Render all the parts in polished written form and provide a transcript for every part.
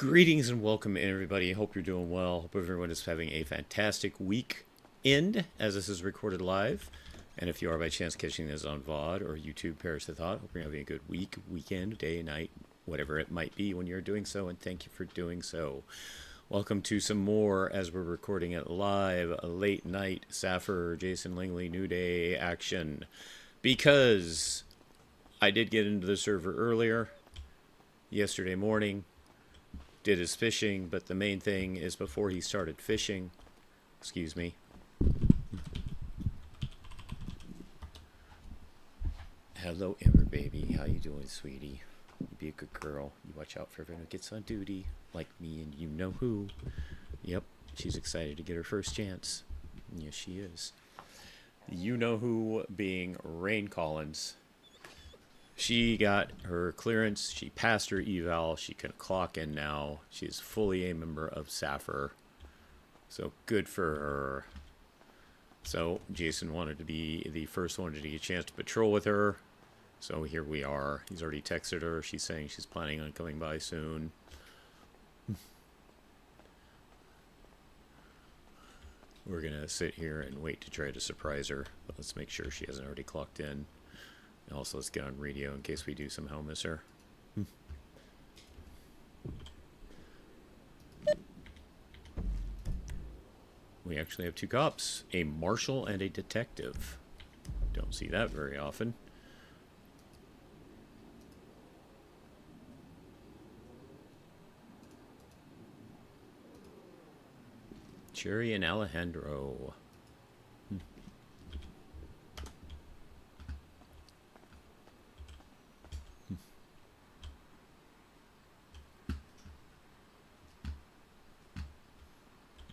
Greetings and welcome, everybody. Hope you're doing well. Hope everyone is having a fantastic weekend as this is recorded live. And if you are by chance catching this on VOD or YouTube, perish the thought. Hope you're having a good week, weekend, day, night, whatever it might be when you're doing so. And thank you for doing so. Welcome to some more as we're recording it live, a late night Saffir, Jason Langley, NewDay action. Because I did get into the server earlier, yesterday morning. Did his fishing, but the main thing is before he started fishing, excuse me. Hello, Ember baby. How you doing, sweetie? You be a good girl. You watch out for everyone who gets on duty, like me and you know who. Yep, she's excited to get her first chance. Yes, she is. You know who being Rain Collins. She got her clearance, she passed her eval, she can clock in now. She's fully a member of Saffir. So good for her. So Jason wanted to be the first one to get a chance to patrol with her. So here we are. He's already texted her. She's saying she's planning on coming by soon. We're going to sit here and wait to try to surprise her. But let's make sure she hasn't already clocked in. Also, let's get on radio in case we do somehow miss her. We actually have two cops, a marshal and a detective. Don't see that very often. Cherry and Alejandro.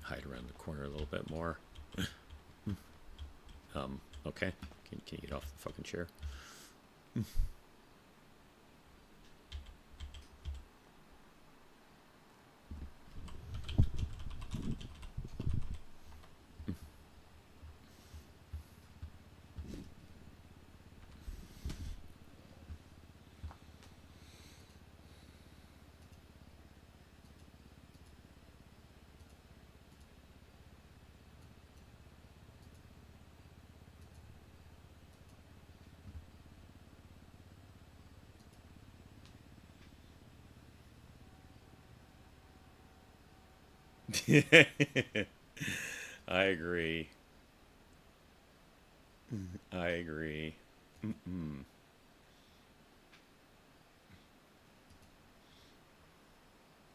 Hide around the corner a little bit more. Okay. Can you get off the fucking chair? I agree. I agree.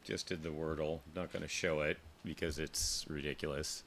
Just did the Wordle. Not going to show it because it's ridiculous.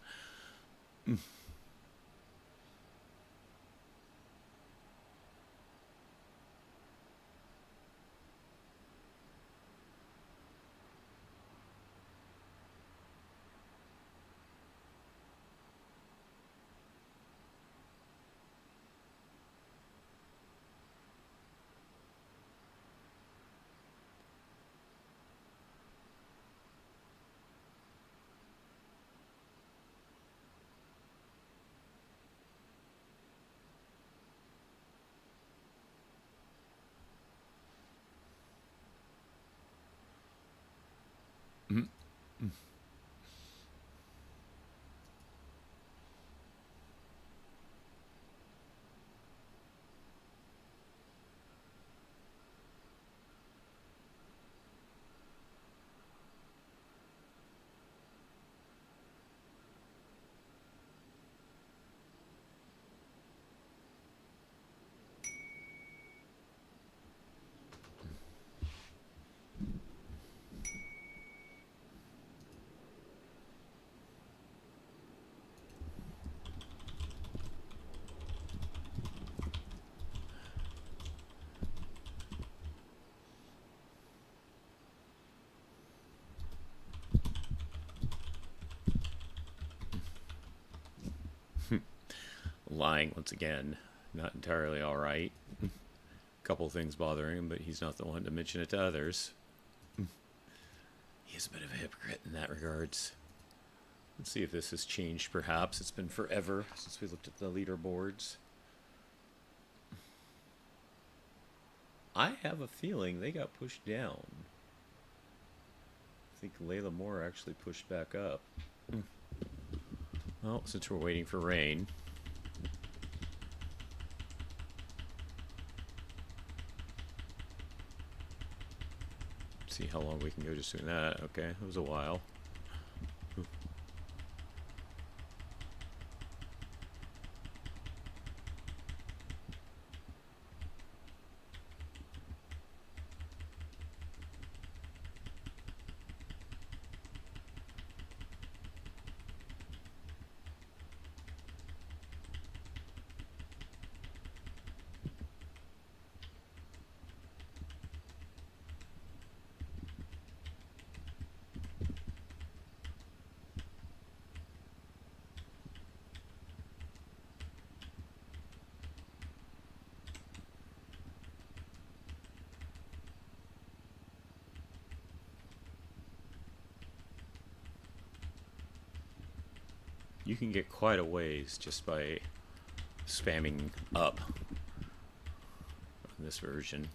Lying once again. Not entirely alright. Couple things bothering him, but he's not the one to mention it to others. He is a bit of a hypocrite in that regards. Let's see if this has changed, perhaps. It's been forever since we looked at the leaderboards. I have a feeling they got pushed down. I think Layla Moore actually pushed back up. Well, since we're waiting for rain. See how long we can go just doing that. Okay, it was a while. You can get quite a ways just by spamming up on this version.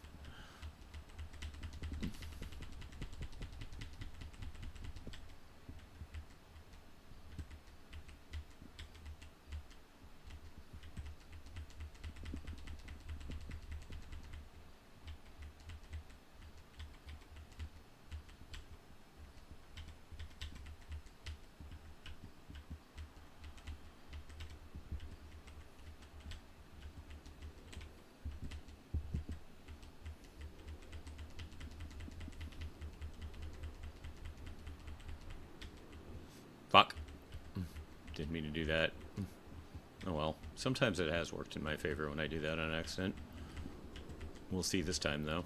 Fuck. Didn't mean to do that. Oh well. Sometimes it has worked in my favor when I do that on accident. We'll see this time, though.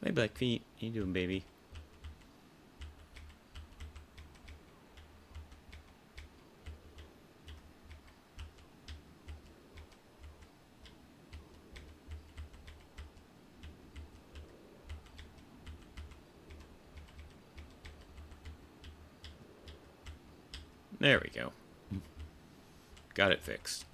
Hey, Blackfeet. How you doing, baby? There we go. Got it fixed.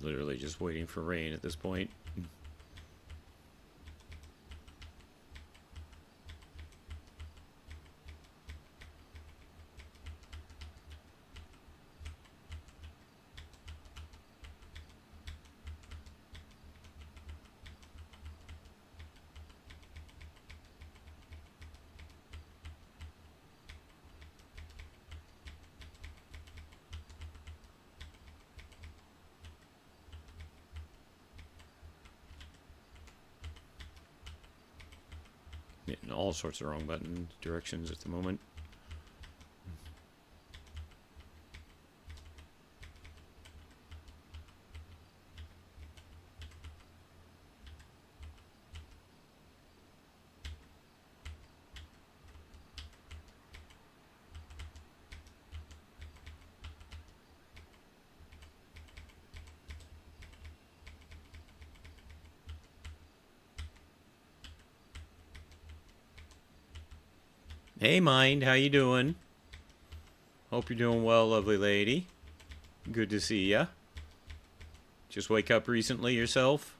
literally just waiting for rain at this point. Hitting all sorts of wrong button directions at the moment. Hey, Mind, how you doing? Hope you're doing well, lovely lady. Good to see ya. Just wake up recently yourself?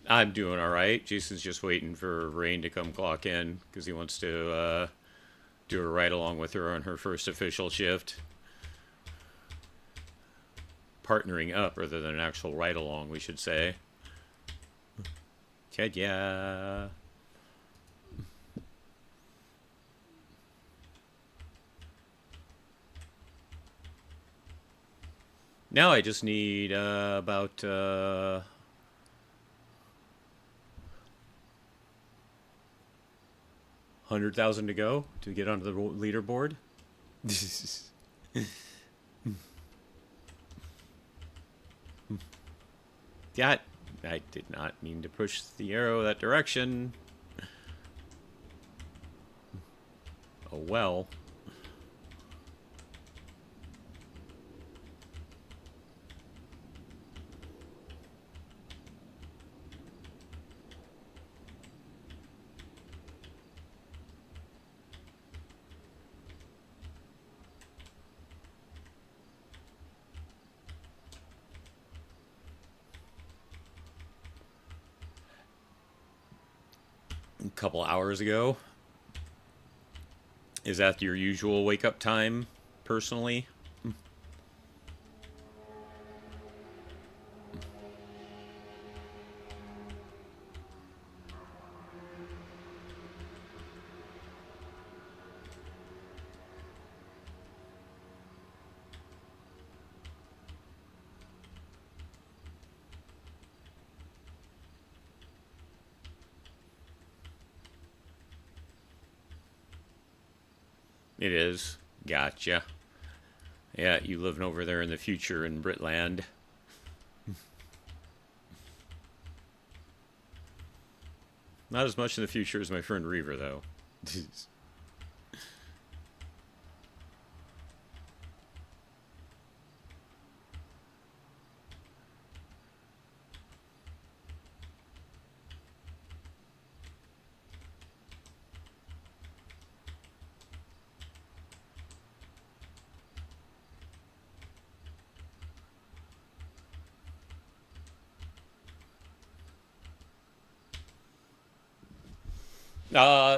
I'm doing alright. Jason's just waiting for Rain to come clock in because he wants to do a ride along with her on her first official shift. Partnering up rather than an actual ride along, we should say. Yeah. Now I just need about 100,000 to go to get onto the leaderboard. God, I did not mean to push the arrow that direction. Oh well. A couple hours ago. Is that your usual wake up time, personally? It is. Gotcha. Yeah, you living over there in the future in Britland. Not as much in the future as my friend Reaver, though.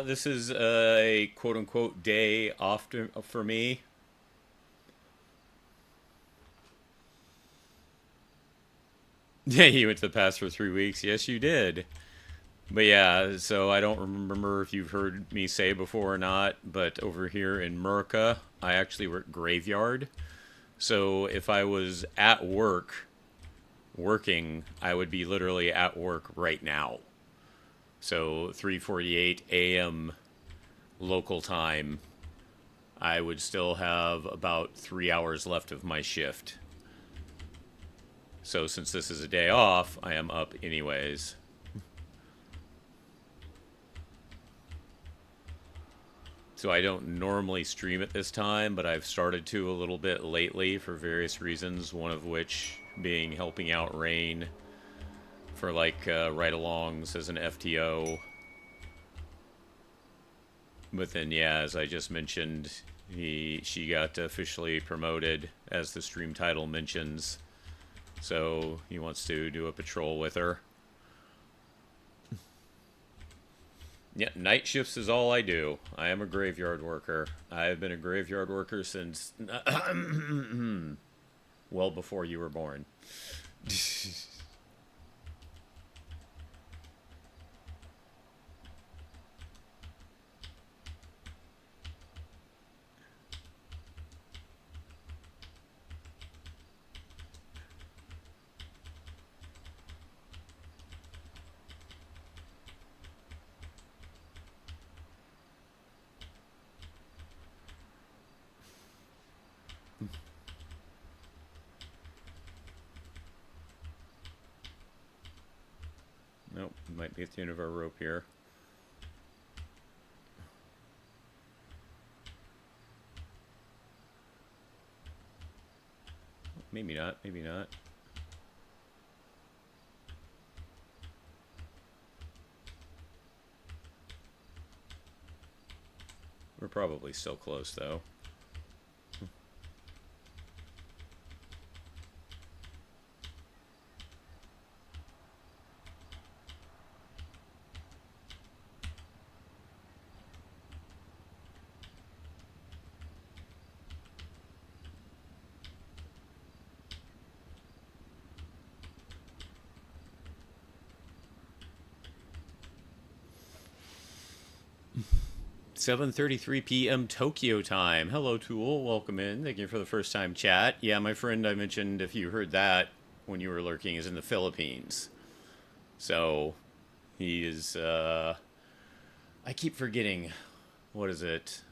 This is a quote-unquote day off for me. Yeah, you went to the past for 3 weeks. Yes, you did. But yeah, so I don't remember if you've heard me say before or not, but over here in Murica, I actually work graveyard. So if I was at work, working, I would be literally at work right now. So 3:48 a.m. local time, I would still have about 3 hours left of my shift. So since this is a day off, I am up anyways. So I don't normally stream at this time, but I've started to a little bit lately for various reasons, one of which being helping out Rain for like ride-alongs as an FTO. But then, yeah, as I just mentioned, she got officially promoted, as the stream title mentions. So he wants to do a patrol with her. Yeah, night shifts is all I do. I am a graveyard worker. I have been a graveyard worker since well before you were born. Nope, might be at the end of our rope here. Maybe not, maybe not. We're probably still close, though. "7:33 p.m. Tokyo time." Hello, Tool. Welcome in. Thank you for the first time chat. Yeah, my friend I mentioned, if you heard that when you were lurking, is in the Philippines. So he is, I keep forgetting. What is it?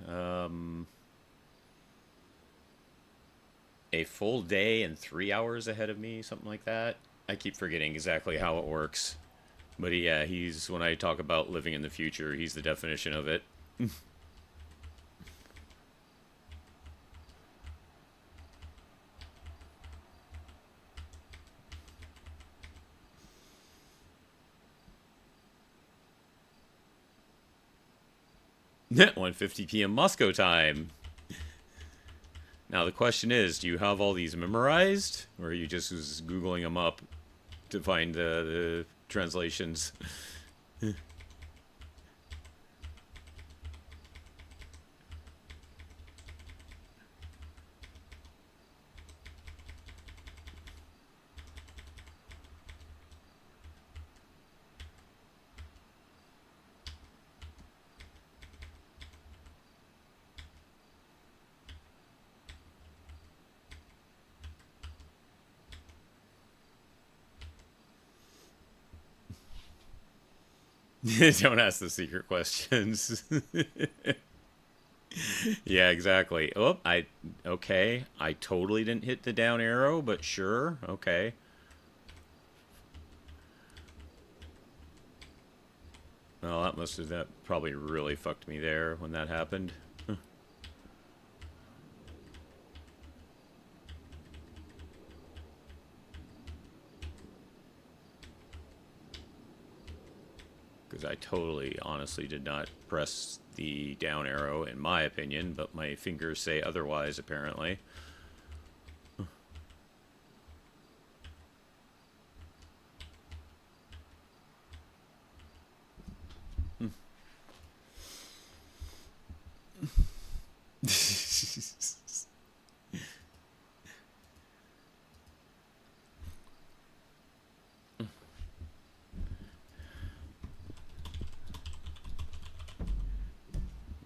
A full day and 3 hours ahead of me, something like that. I keep forgetting exactly how it works. But yeah, he's, when I talk about living in the future, he's the definition of it. 1:50 p.m. Moscow time. Now the question is, do you have all these memorized, or are you just Googling them up to find the translations? Don't ask the secret questions. Yeah, exactly. Oh, okay. I totally didn't hit the down arrow, but sure. Okay. Well, that probably really fucked me there when that happened. Because I totally, honestly did not press the down arrow, in my opinion, but my fingers say otherwise, apparently.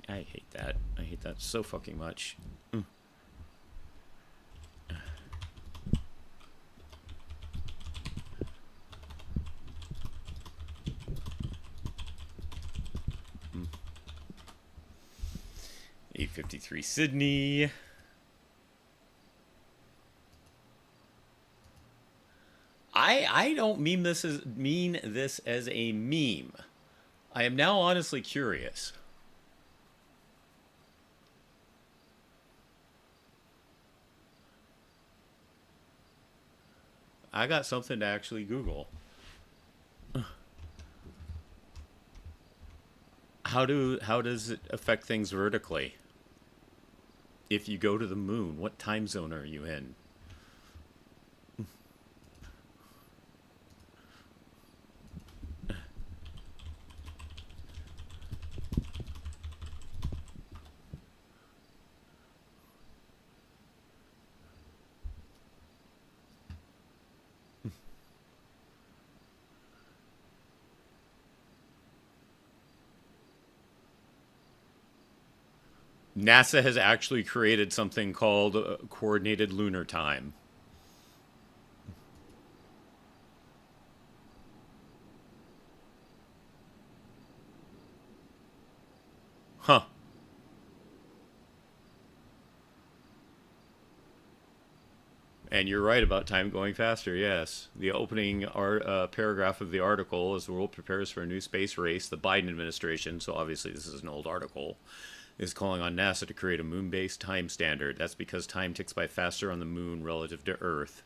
I hate that. I hate that so fucking much. 8:53 Sydney. I don't mean this as a meme. I am now honestly curious. I got something to actually Google. how does it affect things vertically? If you go to the moon, what time zone are you in? NASA has actually created something called coordinated lunar time. Huh. And you're right about time going faster, yes. The opening paragraph of the article is the world prepares for a new space race. The Biden administration, so obviously this is an old article, is calling on NASA to create a moon-based time standard. That's because time ticks by faster on the moon relative to Earth.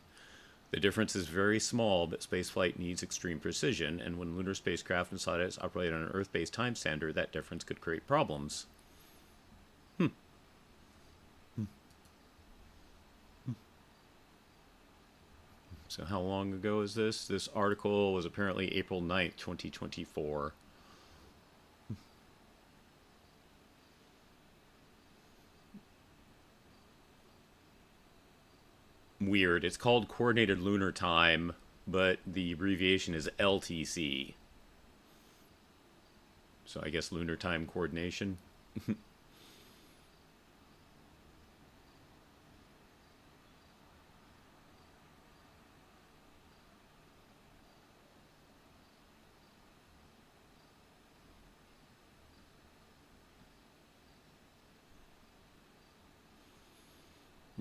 The difference is very small, but spaceflight needs extreme precision, and when lunar spacecraft and satellites operate on an Earth-based time standard, that difference could create problems. So how long ago is this? This article was apparently April 9th, 2024. Weird. It's called Coordinated Lunar Time, but the abbreviation is LTC. So I guess Lunar Time Coordination.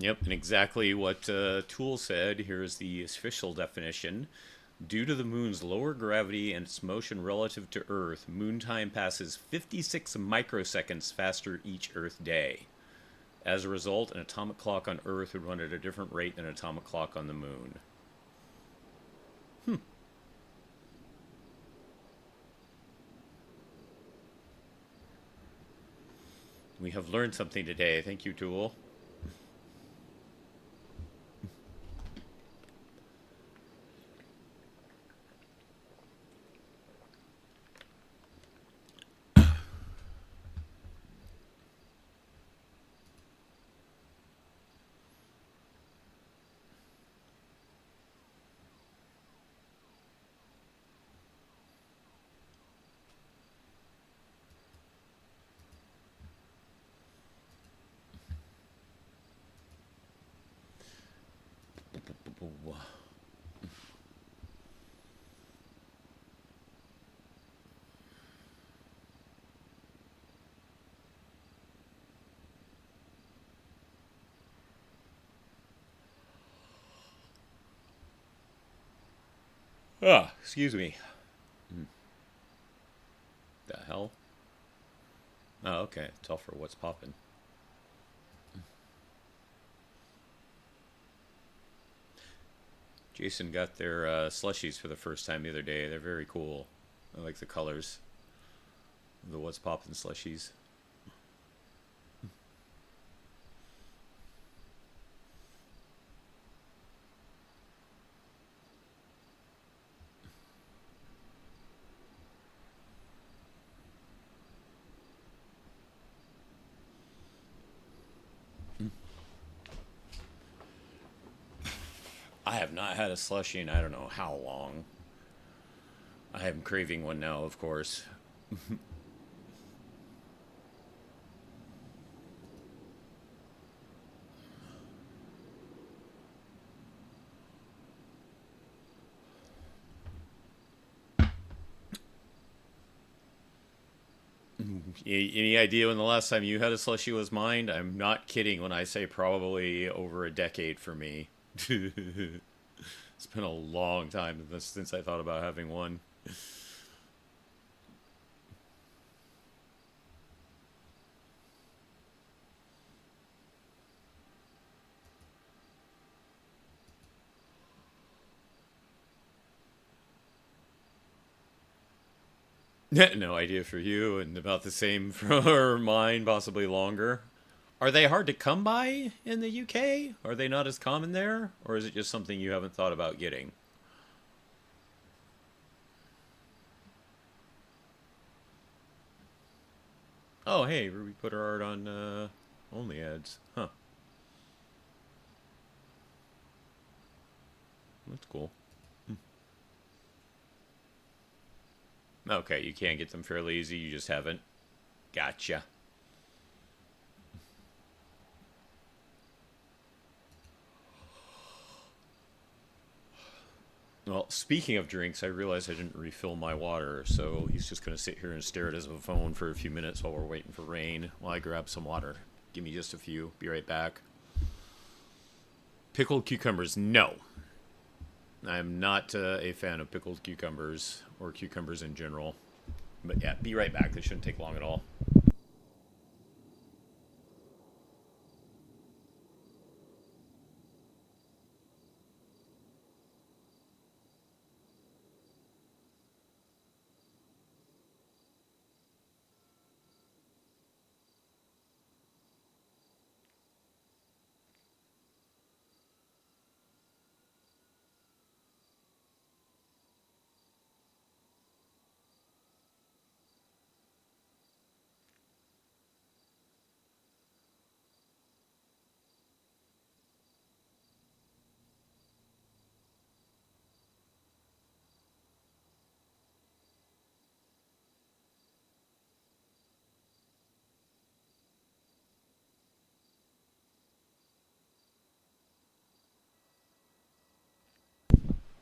Yep, and exactly what Tool said. Here's the official definition. Due to the moon's lower gravity and its motion relative to Earth, moon time passes 56 microseconds faster each Earth day. As a result, an atomic clock on Earth would run at a different rate than an atomic clock on the moon. We have learned something today. Thank you, Tool. Ah, excuse me. The hell? Oh, okay. It's all for what's poppin'. Jason got their slushies for the first time the other day. They're very cool. I like the colors. The what's poppin' slushies. I have not had a slushie in I don't know how long. I am craving one now, of course. Any idea when the last time you had a slushie was mine? I'm not kidding when I say probably over a decade for me. It's been a long time since I thought about having one. No idea for you, and about the same for mine, possibly longer. Are they hard to come by in the UK? Are they not as common there? Or is it just something you haven't thought about getting? Oh, hey, Ruby put her art on Only Ads. Huh, that's cool. Okay, you can get them fairly easy, you just haven't. Gotcha. Well, speaking of drinks, I realized I didn't refill my water, so he's just going to sit here and stare at his phone for a few minutes while we're waiting for rain while I grab some water. Give me just a few. Be right back. Pickled cucumbers, no. I'm not a fan of pickled cucumbers or cucumbers in general. But yeah, be right back. This shouldn't take long at all.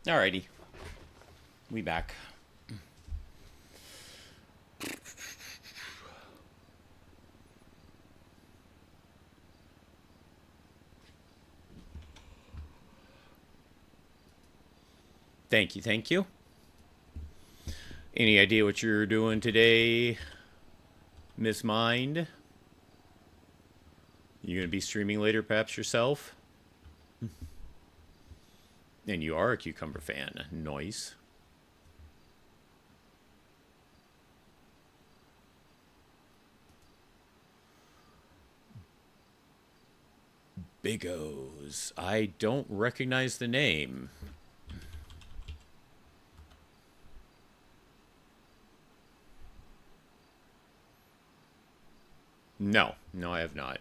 Alrighty. We back. Thank you, thank you. Any idea what you're doing today, Miss Mind? You gonna be streaming later, perhaps yourself? And you are a cucumber fan. Nice. Bigos. I don't recognize the name. No, no, I have not.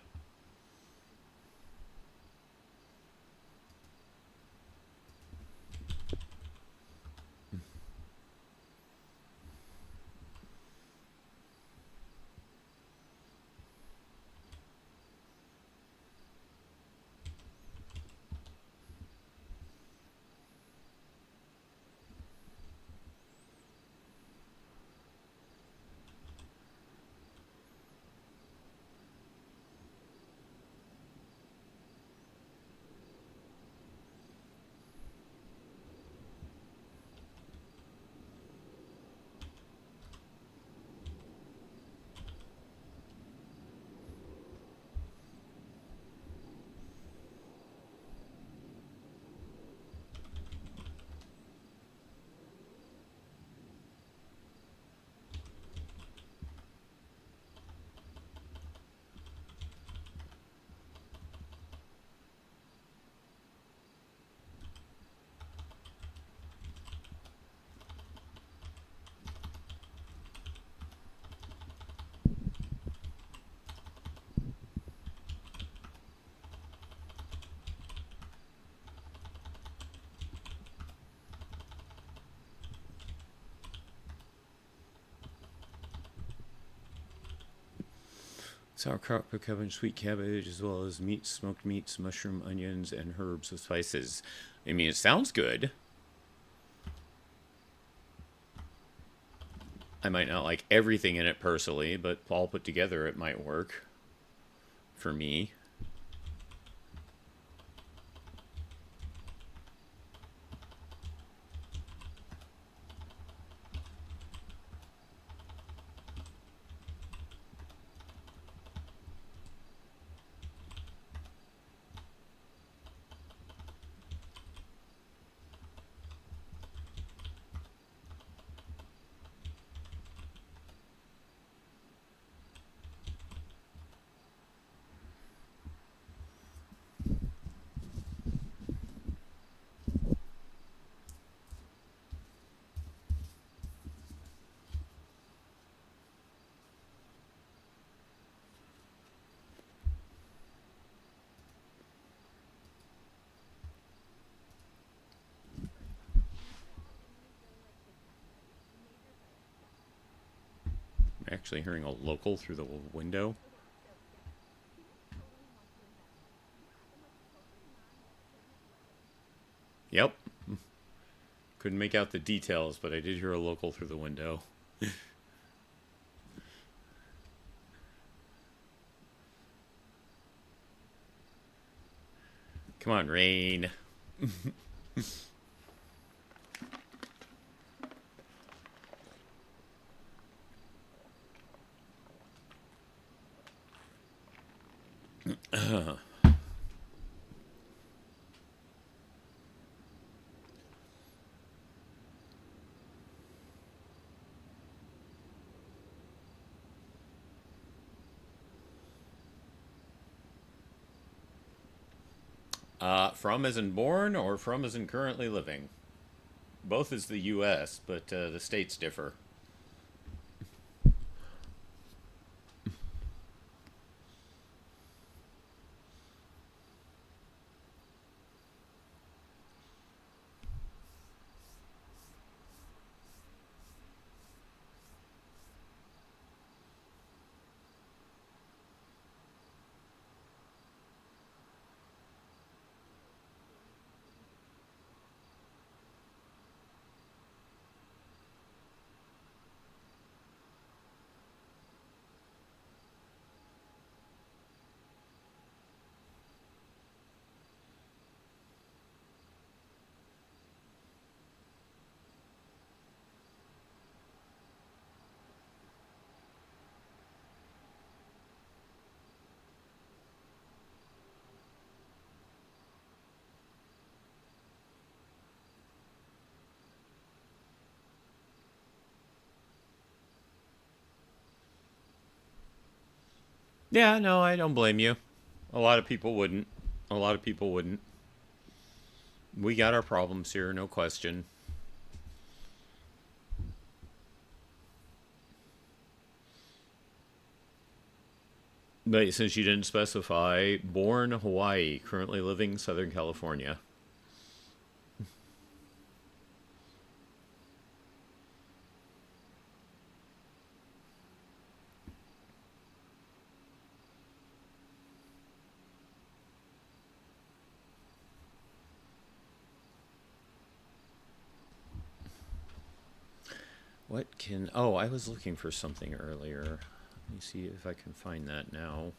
Sauerkraut, cabbage, sweet cabbage, as well as meat, smoked meats, mushroom, onions, and herbs with spices. I mean, it sounds good. I might not like everything in it personally, but all put together it might work for me. Actually hearing a local through the window. Yep. Couldn't make out the details, but I did hear a local through the window. Come on, rain. From as in born or from as in currently living? Both is the U.S., but the states differ. Yeah, no, I don't blame you. A lot of people wouldn't. A lot of people wouldn't. We got our problems here, no question. But since you didn't specify, born Hawaii, currently living Southern California. What can... Oh, I was looking for something earlier. Let me see if I can find that now.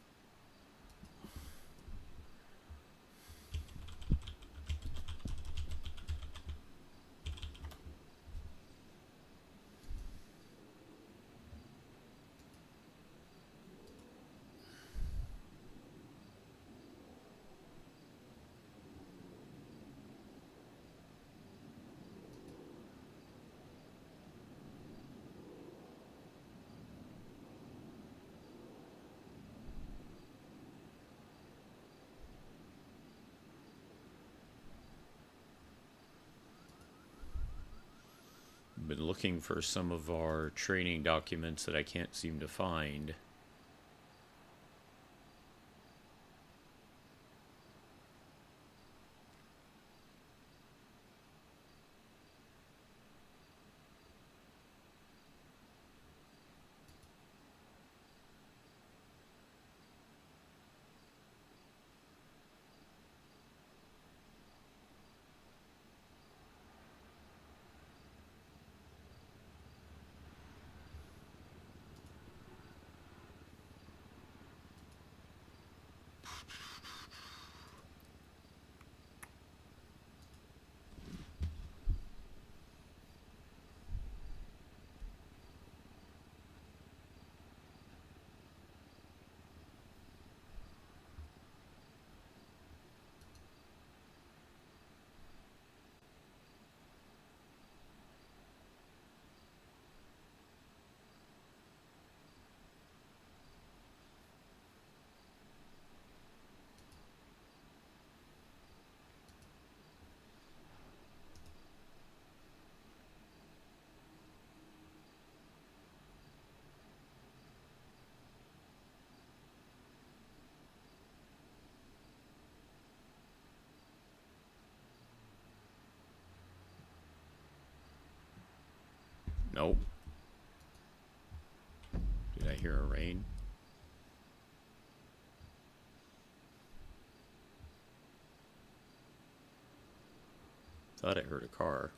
Been looking for some of our training documents that I can't seem to find. Nope. hear a rain. Thought I heard a car.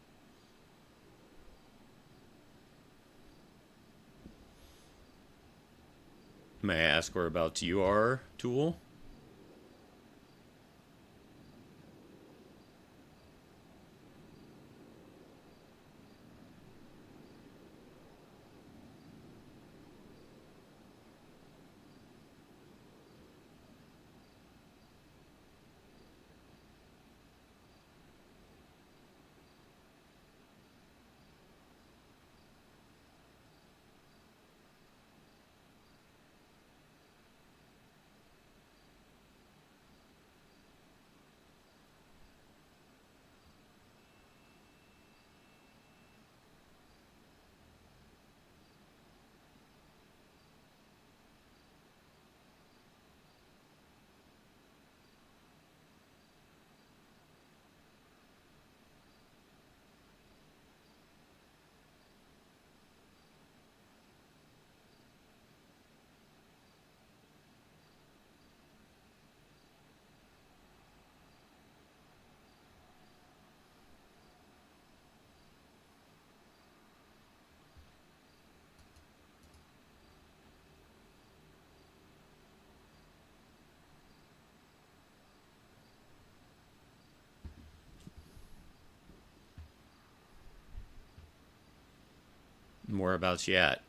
May I ask whereabouts you are, Tool? Whereabouts you at?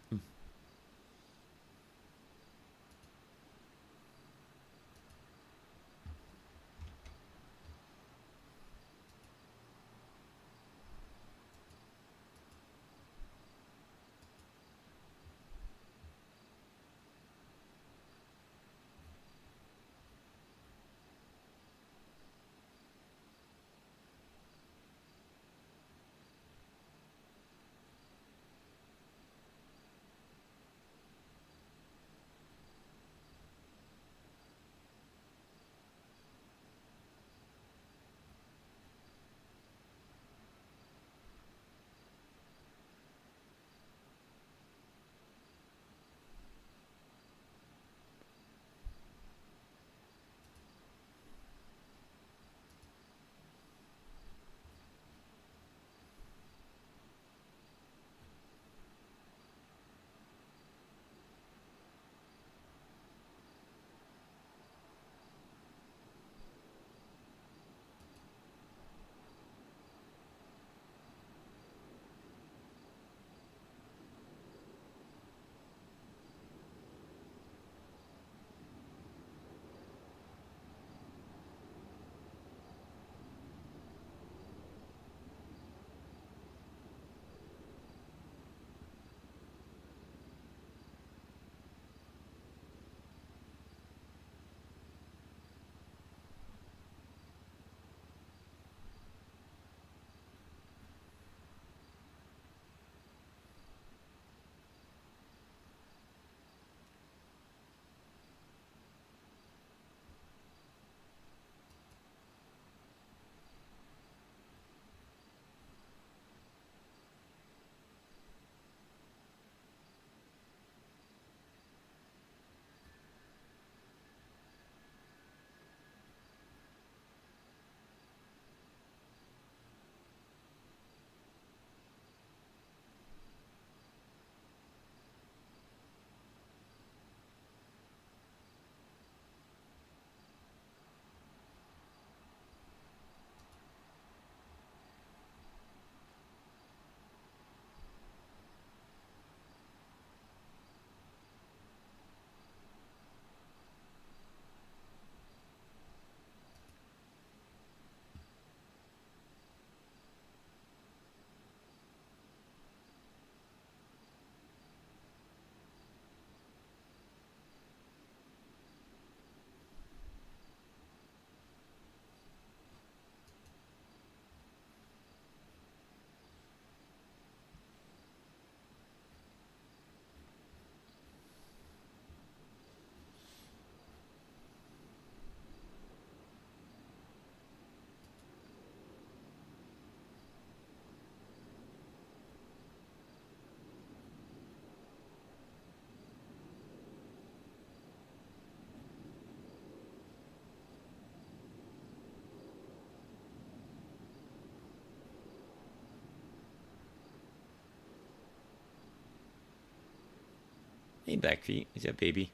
Hey, Blackfeet. Is that baby?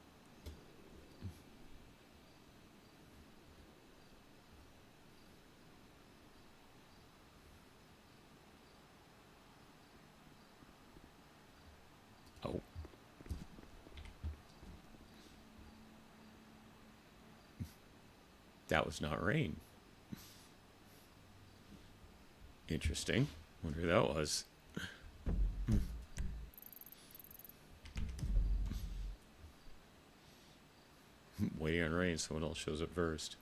Oh. That was not rain. Interesting. Wonder who that was. Waiting on rain, someone else shows up first.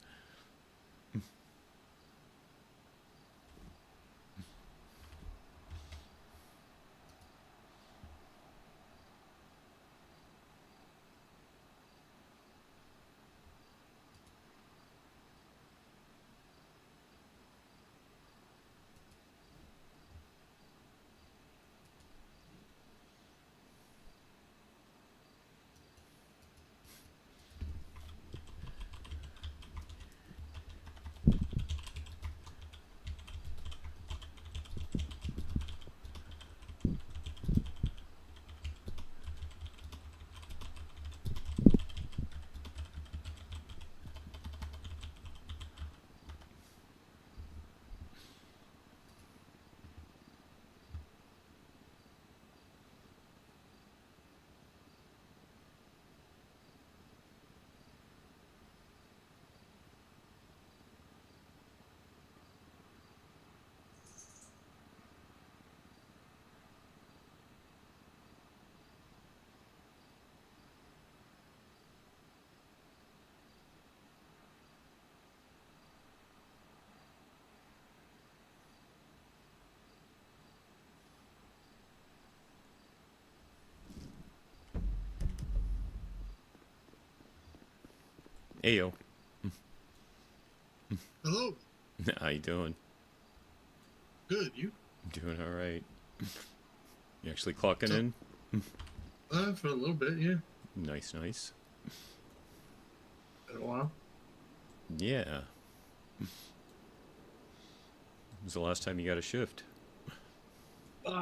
Hey, yo. Hello. How you doing? Good. You? Doing all right. You actually clocking in? For a little bit, yeah. Nice, nice. Been a while. Yeah. When was the last time you got a shift? I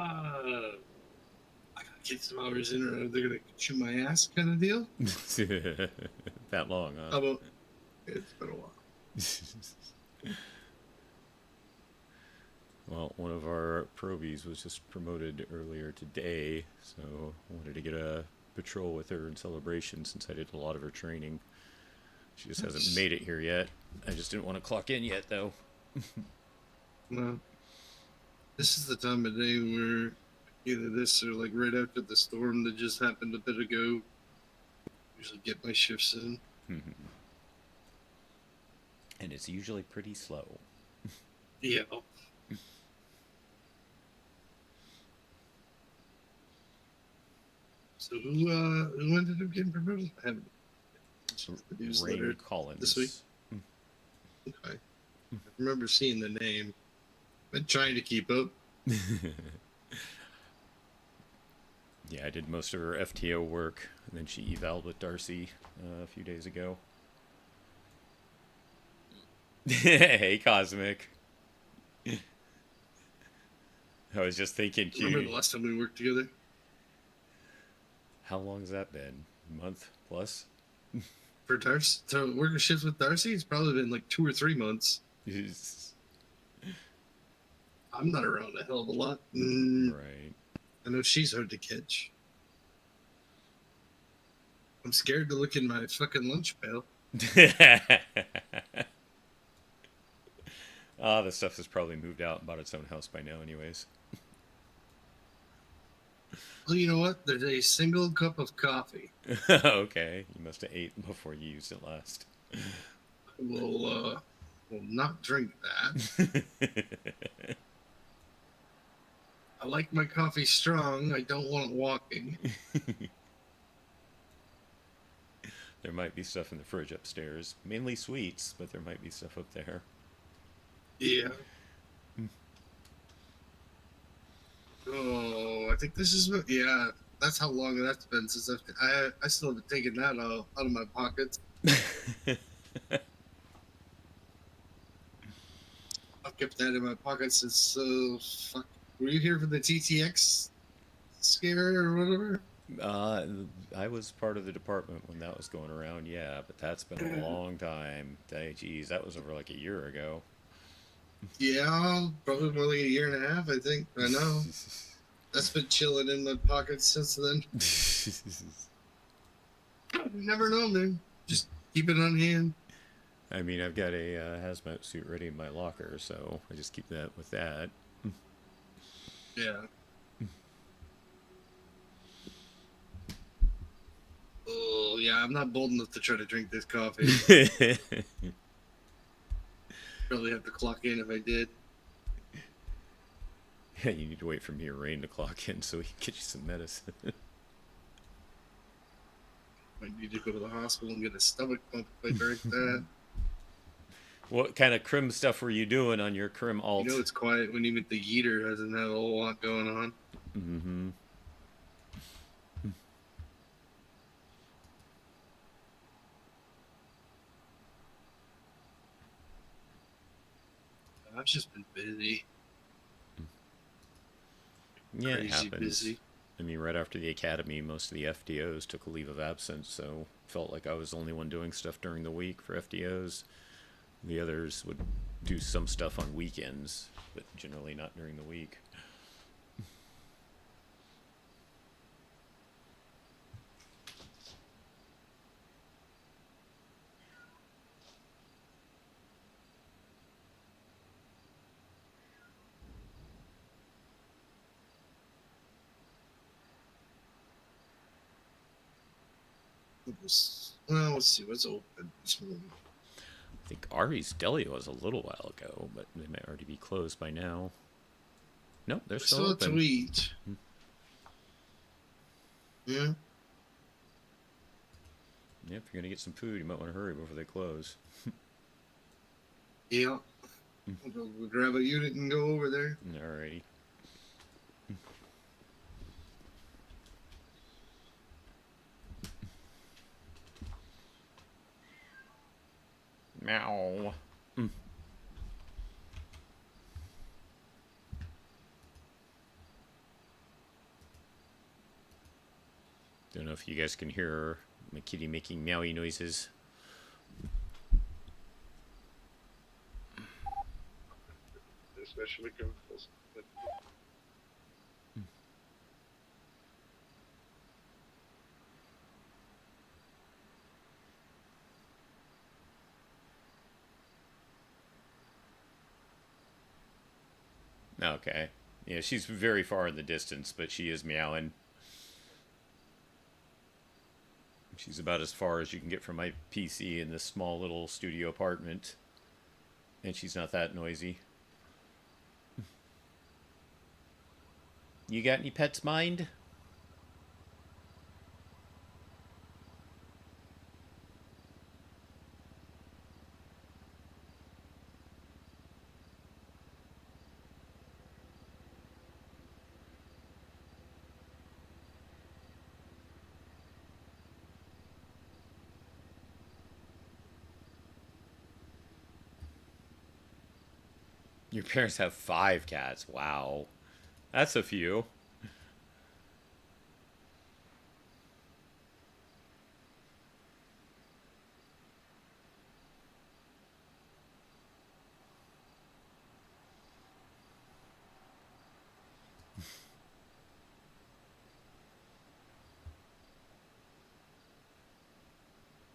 gotta get some hours in or they're gonna chew my ass kind of deal. That long, How huh? about it's been a while. Well, one of our probies was just promoted earlier today, so I wanted to get a patrol with her in celebration since I did a lot of her training. She just hasn't Nice. made it here yet. I just didn't want to clock in yet, though. Well, this is the time of day where either this or like right after the storm that just happened a bit ago. Usually get my shifts in. And it's usually pretty slow. Yeah. So who ended up getting promoted? I haven't checked the Rain newsletter this week. Collins. Okay. I remember seeing the name. Been trying to keep up. Yeah, I did most of her FTO work, and then she evaled with Darcy a few days ago. Hey, Cosmic. I was just thinking, Remember you. the last time we worked together? How long has that been? A month plus? For Darcy, to work a shift with Darcy, it's probably been like 2 or 3 months. I'm not around a hell of a lot. Right. I know she's hard to catch. I'm scared to look in my fucking lunch pail. The stuff has probably moved out and bought its own house by now, anyways. Well, you know what? There's a single cup of coffee. Okay, you must have ate before you used it last. I will not drink that. I like my coffee strong. I don't want it walking. There might be stuff in the fridge upstairs. Mainly sweets, but there might be stuff up there. Yeah. Oh, I think this is what. Yeah, that's how long that's been since I still haven't taken that out of my pockets. I've kept that in my pocket since fuck. Were you here for the TTX scare or whatever? Uh, I was part of the department when that was going around, yeah, but that's been a long time. Geez, that was over like a year ago. Yeah, probably more like a year and a half, I think. I know. That's been chilling in my pockets since then. You never know, man. Just keep it on hand. I mean, I've got a hazmat suit ready in my locker, so I just keep that with that. Yeah. Oh, yeah, I'm not bold enough to try to drink this coffee. Probably have to clock in if I did. You need to wait for me or Rain to clock in so we can get you some medicine. Might need to go to the hospital and get a stomach pump if I drink that. What kind of crim stuff were you doing on your crim alt? You know it's quiet when even the yeeter hasn't had a whole lot going on. Mm-hmm. I've just been busy. Yeah, it Crazy happens. busy. I mean, right after the academy, most of the FDOs took a leave of absence, so felt like I was the only one doing stuff during the week for FDOs. The others would do some stuff on weekends, but generally not during the week. Well, let's see what's open this morning. I think Ari's Deli was a little while ago, but they might already be closed by now. Nope, they're I still saw a open. tweet. Yeah. Yeah, if you're gonna get some food, you might want to hurry before they close. Yeah. We'll go grab a unit and go over there. Alrighty. Meow. Don't know if you guys can hear my kitty making meowy noises. Especially chemicals. Okay. Yeah, she's very far in the distance, but she is meowing. She's about as far as you can get from my PC in this small little studio apartment. And she's not that noisy. You got any pets, Mind? Your parents have 5 cats. Wow. That's a few.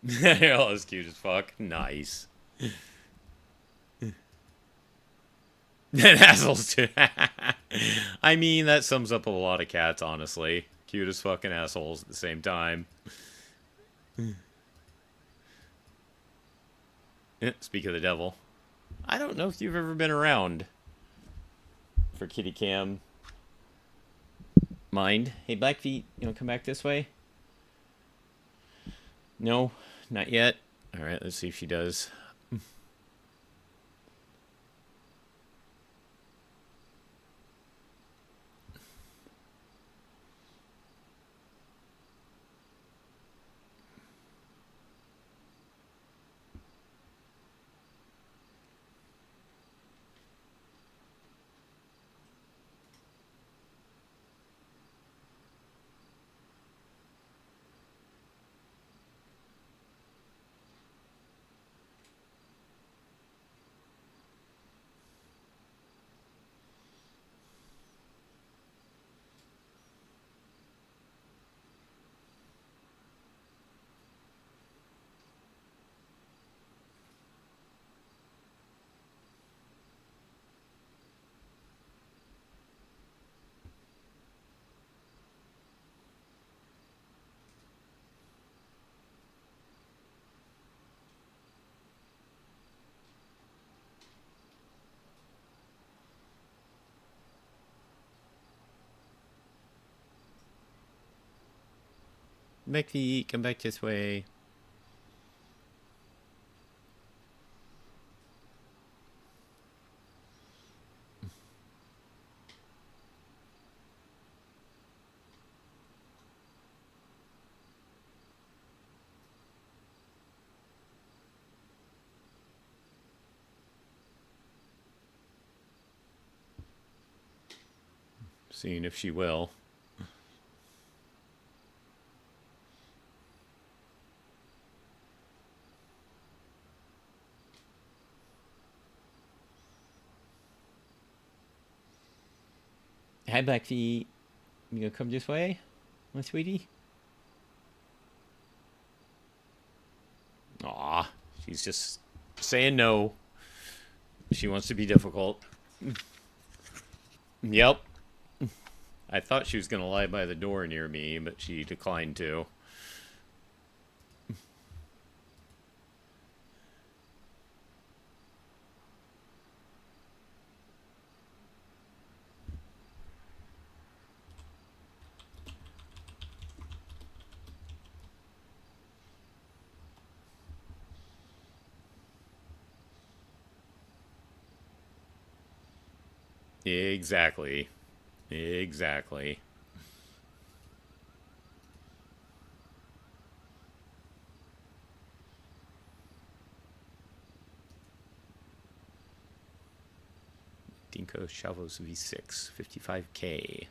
They're all as cute as fuck. Nice. And assholes too. I mean, that sums up a lot of cats, honestly. Cute as fucking assholes at the same time. Speak of the devil. I don't know if you've ever been around for kitty cam. Mind. Hey, Blackfeet, you want to come back this way? No, not yet. Alright, let's see if she does. Becky, come back this way. Seeing if she will. Hi, Blackfeet. You gonna come this way, my sweetie? Aw, she's just saying no. She wants to be difficult. Yep. I thought she was gonna lie by the door near me, but she declined to. Exactly. Exactly. Dinko Chavos V6, 55K.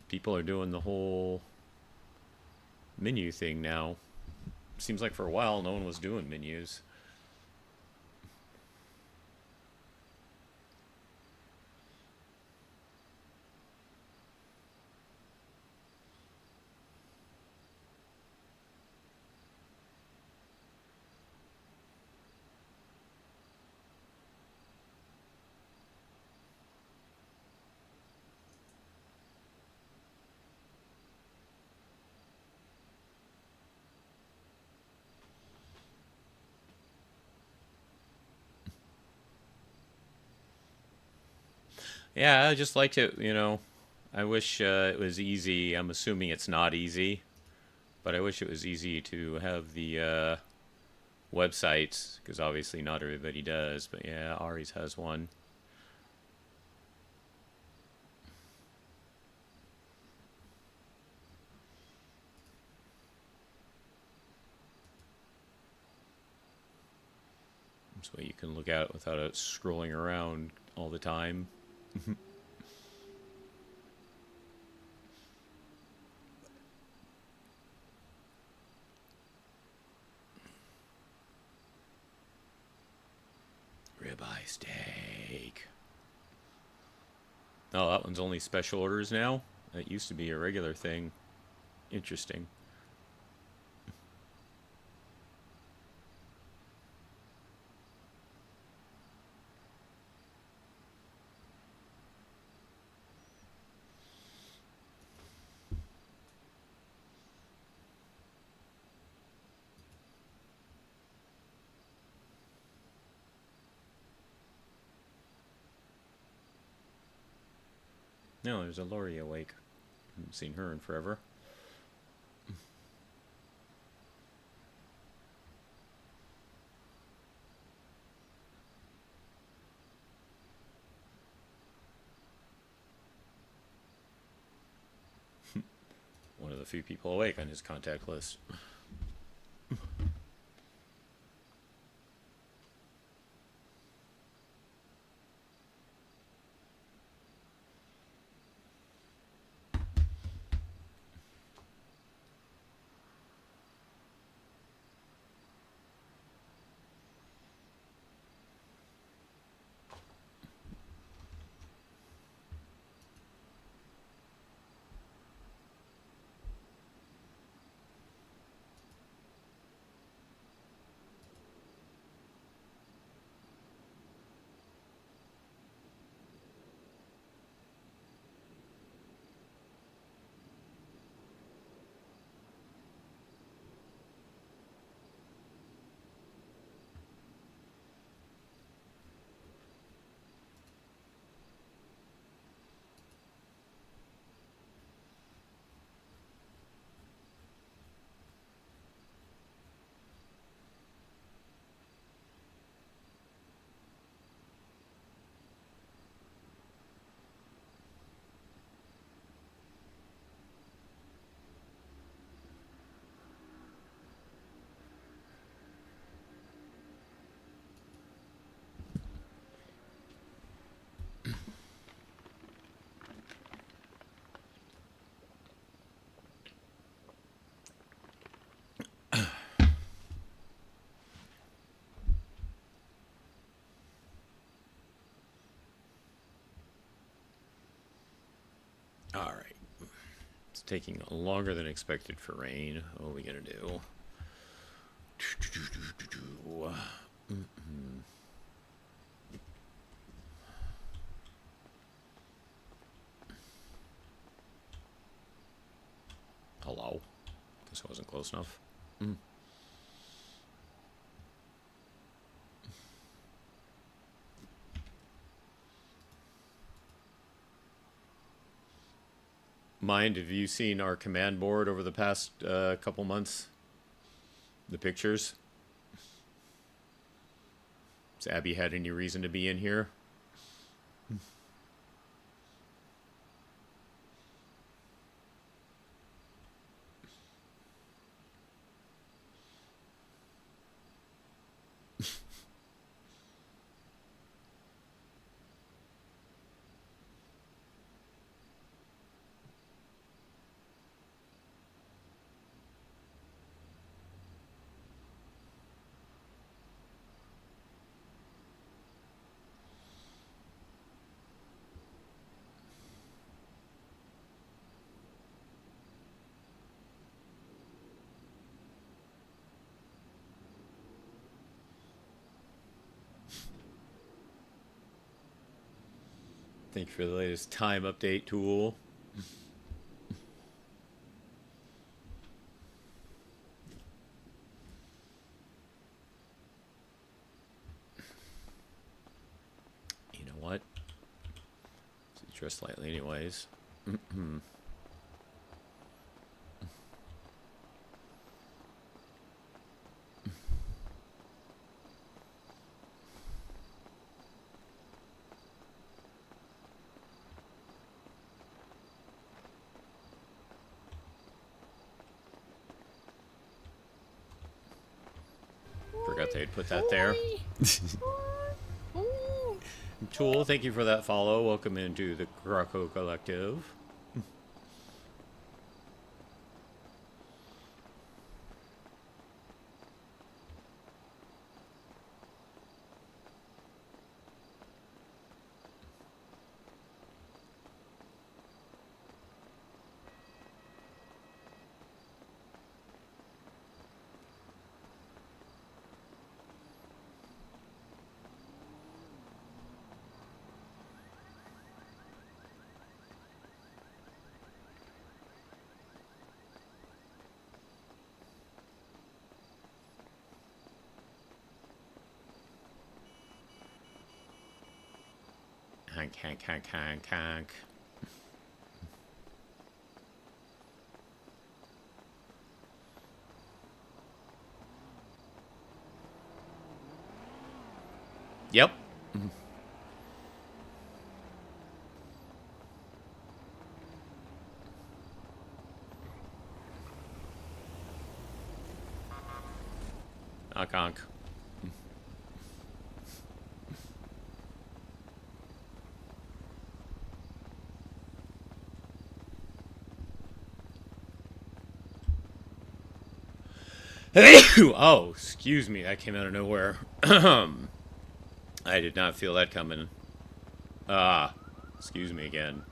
People are doing the whole menu thing now. Seems like for a while no one was doing menus. Yeah, I just liked it, you know. I wish it was easy. I'm assuming it's not easy, but I wish it was easy to have the websites, because obviously not everybody does. But yeah, Ari's has one. So you can look at it without it scrolling around all the time. Ribeye steak. Oh, that one's only special orders now? That used to be a regular thing. Interesting. No, there's a Lori awake. Haven't seen her in forever. One of the few people awake on his contact list. All right. It's taking longer than expected for rain. What are we gonna do? Hello? Guess I wasn't close enough. Mind, have you seen our command board over the past couple months? The pictures? Has Abby had any reason to be in here? Thank you for the latest time update tool. You know what? Dress lightly anyways. Forgot they'd put that there. Tool, thank you for that follow. Welcome into the Croco Collective. Hank, Hank, Hank, Hank, Hank. Yep. Honk, honk. Oh, excuse me. That came out of nowhere. I did not feel that coming. Excuse me again.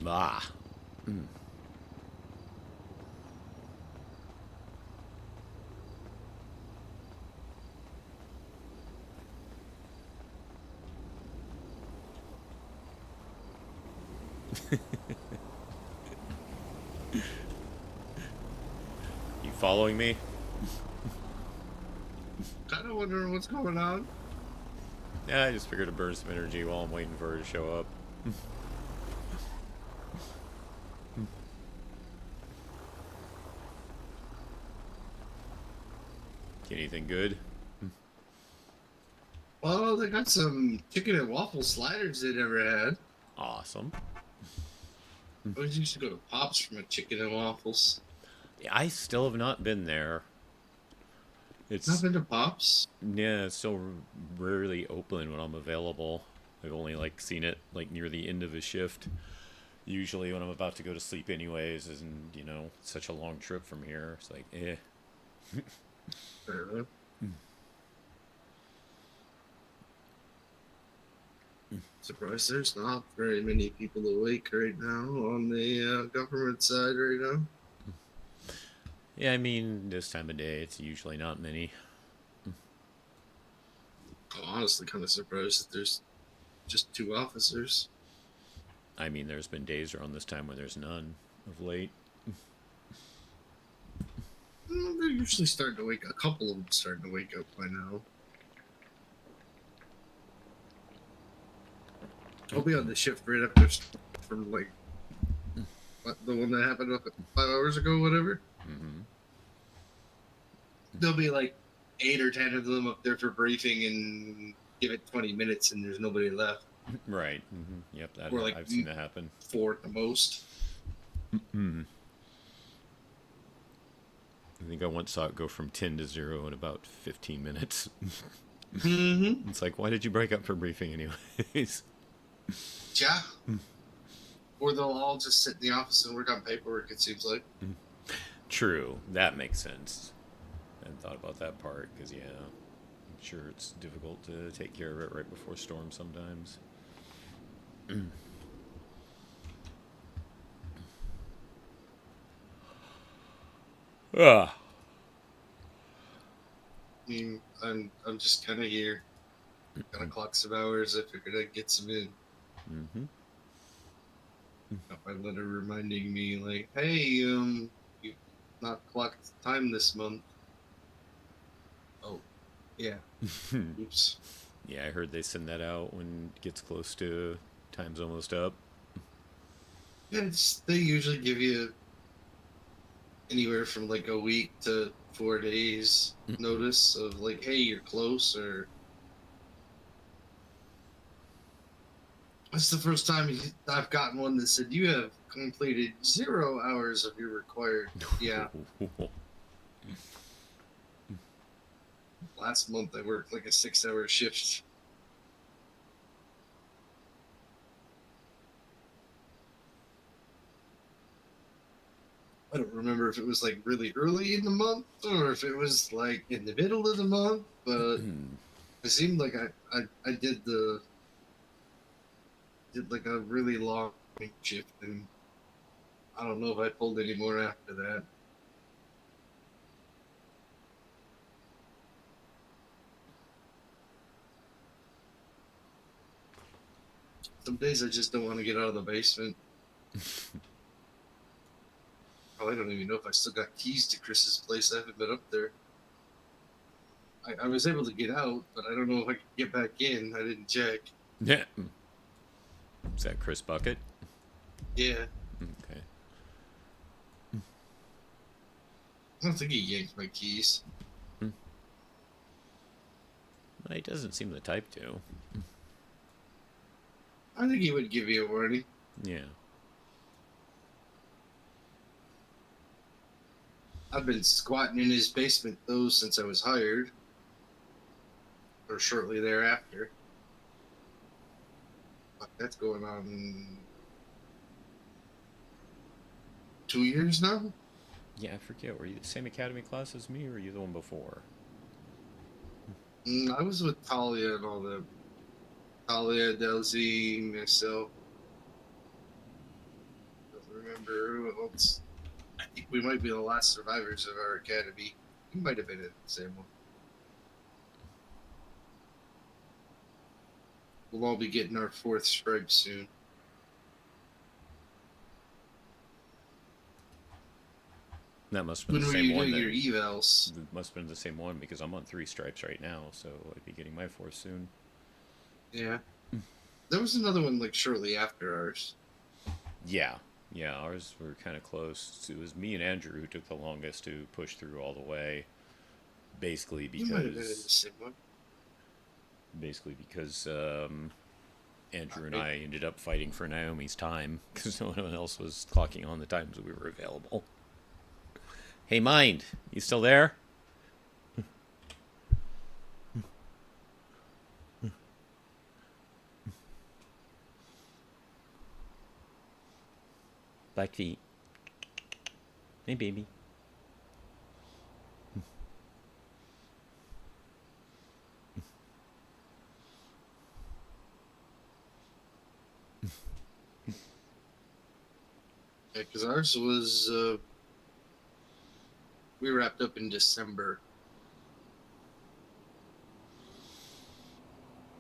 Ah. You following me? Kind of wondering what's going on. Yeah, I just figured to burn some energy while I'm waiting for her to show up. Anything good? Well, they got some chicken and waffle sliders they never had. Awesome. I always used to go to Pops for my chicken and waffles. Yeah, I still have not been there. It's Not been to Pops? yeah, it's so rarely open when I'm available. I've only like seen it like near the end of a shift. Usually when I'm about to go to sleep anyways, and you know, such a long trip from here. It's like, eh. Fair enough. Surprised there's not very many people awake right now on the government side right now. Yeah, I mean, this time of day, it's usually not many. I'm honestly kind of surprised that there's just 2 officers. I mean, there's been days around this time where there's none of late. They're usually starting to wake. A couple of them starting to wake up by now. I'll be on the shift right after from like the one that happened 5 hours ago, whatever. Mm-hmm. There'll be like 8 or 10 of them up there for briefing, and give it 20 minutes, and there's nobody left. Right. Mm-hmm. Yep. Or like I've seen that happen. 4 at the most. Mm-hmm. I think I once saw it go from 10 to 0 in about 15 minutes. Mm-hmm. It's like, why did you break up for briefing anyways? Yeah. Or they'll all just sit in the office and work on paperwork, it seems like. True. That makes sense. I hadn't thought about that part, because, yeah, I'm sure it's difficult to take care of it right before storm sometimes. Ah. I mean, I'm just kind of here. Gotta clock some hours. I figured I'd get some in. Mm-hmm. Got my letter reminding me, like, hey, you not clocked time this month. Oh, yeah. Oops. Yeah, I heard they send that out when it gets close to time's almost up. Yeah, they usually give you anywhere from like a week to 4 days notice of like, hey, you're close, or that's the first time I've gotten one that said you have completed 0 hours of your required. Yeah. Last month I worked like a 6-hour shift. I don't remember if it was like really early in the month or if it was like in the middle of the month, but it seemed like I did like a really long shift, and I don't know if I pulled any more after that. Some days I just don't want to get out of the basement. Oh, I don't even know if I still got keys to Chris's place. I haven't been up there. I was able to get out, but I don't know if I could get back in. I didn't check. Yeah. Is that Chris Bucket? Yeah. Okay. I don't think he yanked my keys. Well, he doesn't seem the type to. I think he would give you a warning. Yeah. I've been squatting in his basement, though, since I was hired. Or shortly thereafter. That's going on 2 years now? Yeah, I forget. Were you the same academy class as me, or were you the one before? I was with Talia and all them. Talia, Delzy, myself. I don't remember who else. I think we might be the last survivors of our academy. You might have been in the same one. We'll all be getting our 4th stripe soon. That must have been When the were same you one. doing your evals? It must have been the same one, because I'm on 3 stripes right now, so I'd be getting my 4th soon. Yeah. There was another one like shortly after ours. Yeah. Yeah, ours were kind of close. It was me and Andrew who took the longest to push through all the way. Basically You might have been in the because... same one. Basically because Andrew and I ended up fighting for Naomi's time, because no one else was clocking on the times that we were available. Hey, Mind, you still there? Black feet. Hey, baby. Yeah, because ours was we wrapped up in December.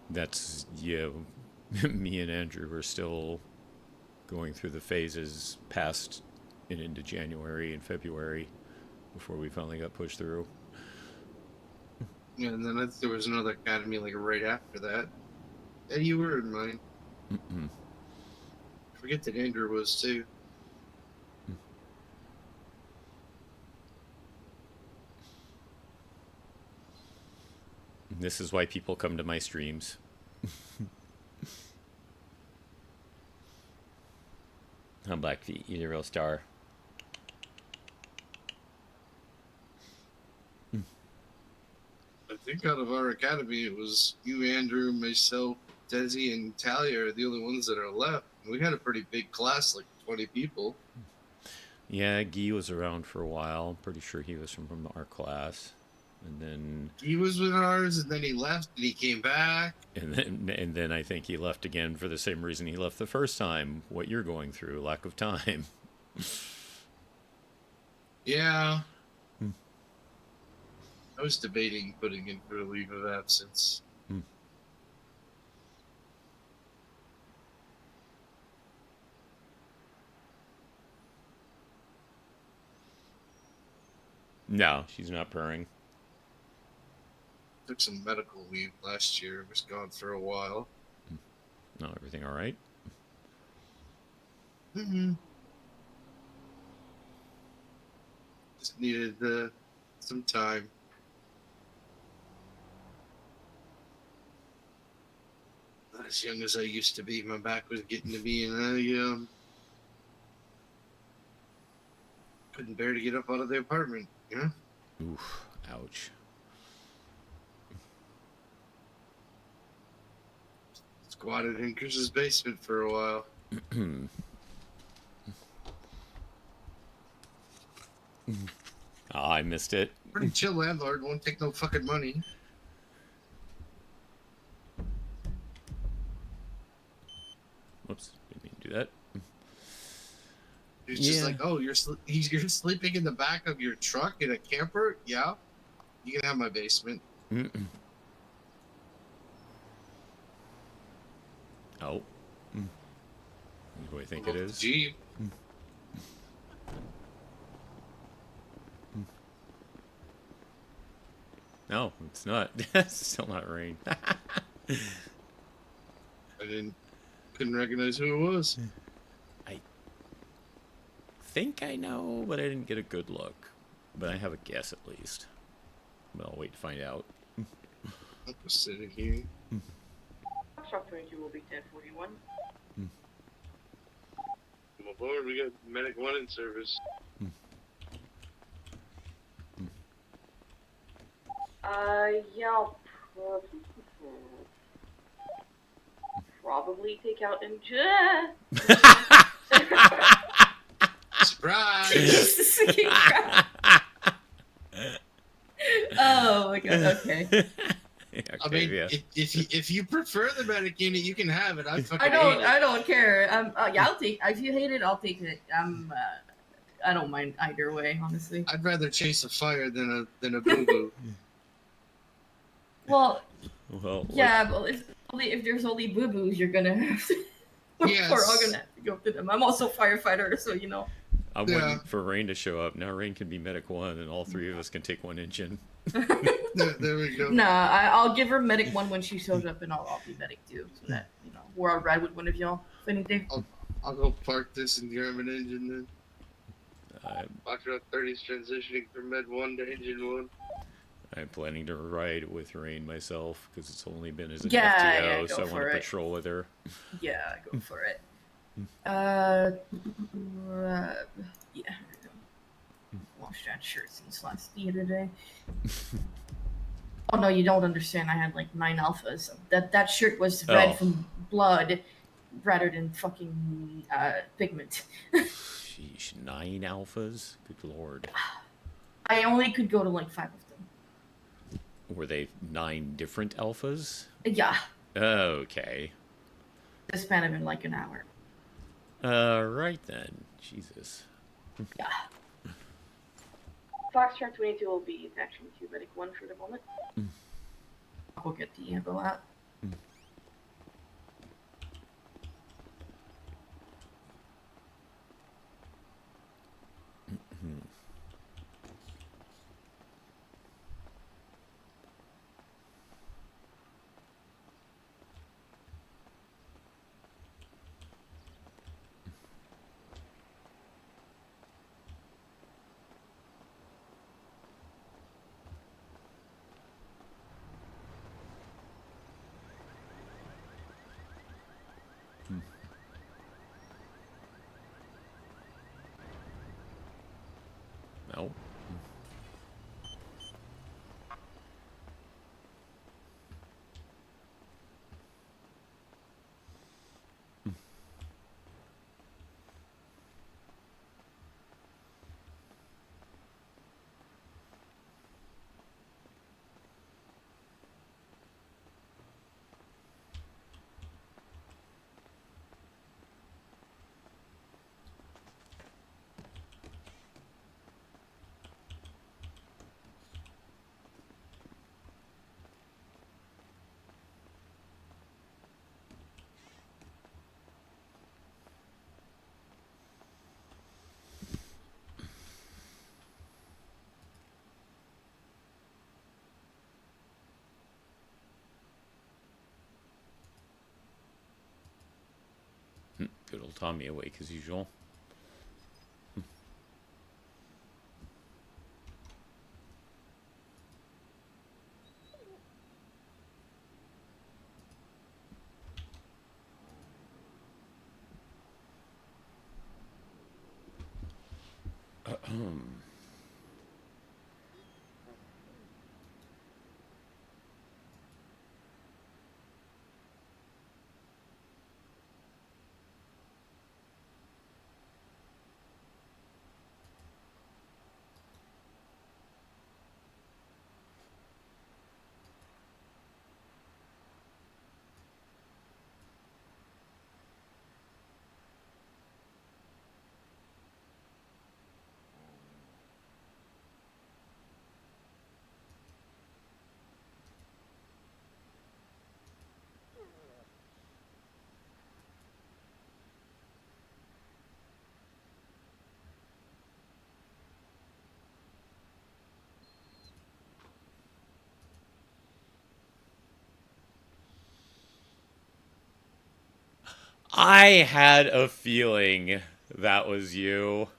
That's, yeah, me and Andrew were still going through the phases past and into January and February before we finally got pushed through. Yeah, and then there was another academy like right after that. Yeah, you were in mine. Mm-mm. I forget that Andrew was too. This is why people come to my streams. I'm Blackfeet, you're the real star. I think out of our academy, it was you, Andrew, myself, Desi, and Talia are the only ones that are left. We had a pretty big class, like 20 people. Yeah, Guy was around for a while. I'm pretty sure he was from our class. And then He was with ours, and then he left, and he came back. and then I think he left again for the same reason he left the first time. What you're going through, lack of time. Yeah. I was debating putting in for a leave of absence. No, she's not purring. Took some medical leave last year. Was gone for a while. No, everything all right? Mm-hmm. Just needed some time. Not as young as I used to be. My back was getting to me, and I couldn't bear to get up out of the apartment. You know? Oof, ouch. Squatted in Chris's basement for a while. Oh, I missed it. Pretty chill landlord. Won't take no fucking money. Whoops, didn't mean to do that. He's just Yeah. like, oh, you're sleeping in the back of your truck in a camper? Yeah, you can have my basement. Mm-mm. Oh. What do I think it is? Jeep. No, it's not. It's still not rain. I couldn't recognize who it was. I think I know, but I didn't get a good look. But I have a guess at least. But I'll wait to find out. I'm just sitting here. Foxtrot 22 will be 1041. Come aboard, we got Medic 1 in service. Yeah, I'll probably take out Surprise! Oh my god, okay. I mean, if you prefer the Medic unit, you can have it. I don't care. Yeah, I'll take. If you hate it, I'll take it. I don't mind either way, honestly. I'd rather chase a fire than a boo boo. Well, well, yeah, but if there's only boo boos, you're gonna have to. Yes. We're all gonna have to go to them. I'm also a firefighter, so you know. I'm waiting for Rain to show up. Now Rain can be Medic 1, and all three of us can take one engine. There we go. Nah, I'll give her medic 1 when she shows up, and I'll be medic 2, so that we're all ride with one of y'all. If anything. I'll go park this and grab an engine then. Foxtrot 30's transitioning from Med 1 to Engine 1. I'm planning to ride with Rain myself because it's only been as an Yeah, FTO, go so I want for to it. patrol with her. Yeah, go for it. Yeah. Washed that shirt since last the other day. Oh no, you don't understand. I had like 9 alphas. That shirt was red from blood rather than fucking pigment. Sheesh, 9 alphas? Good lord. I only could go to like 5 of them. Were they 9 different alphas? Yeah. Okay. The span of in like an hour. Right then. Jesus. Yeah. Foxtrot 22 will be action 2 medic 1 for the moment. We'll get the eval out. No. Good old Tommy awake as usual. I had a feeling that was you.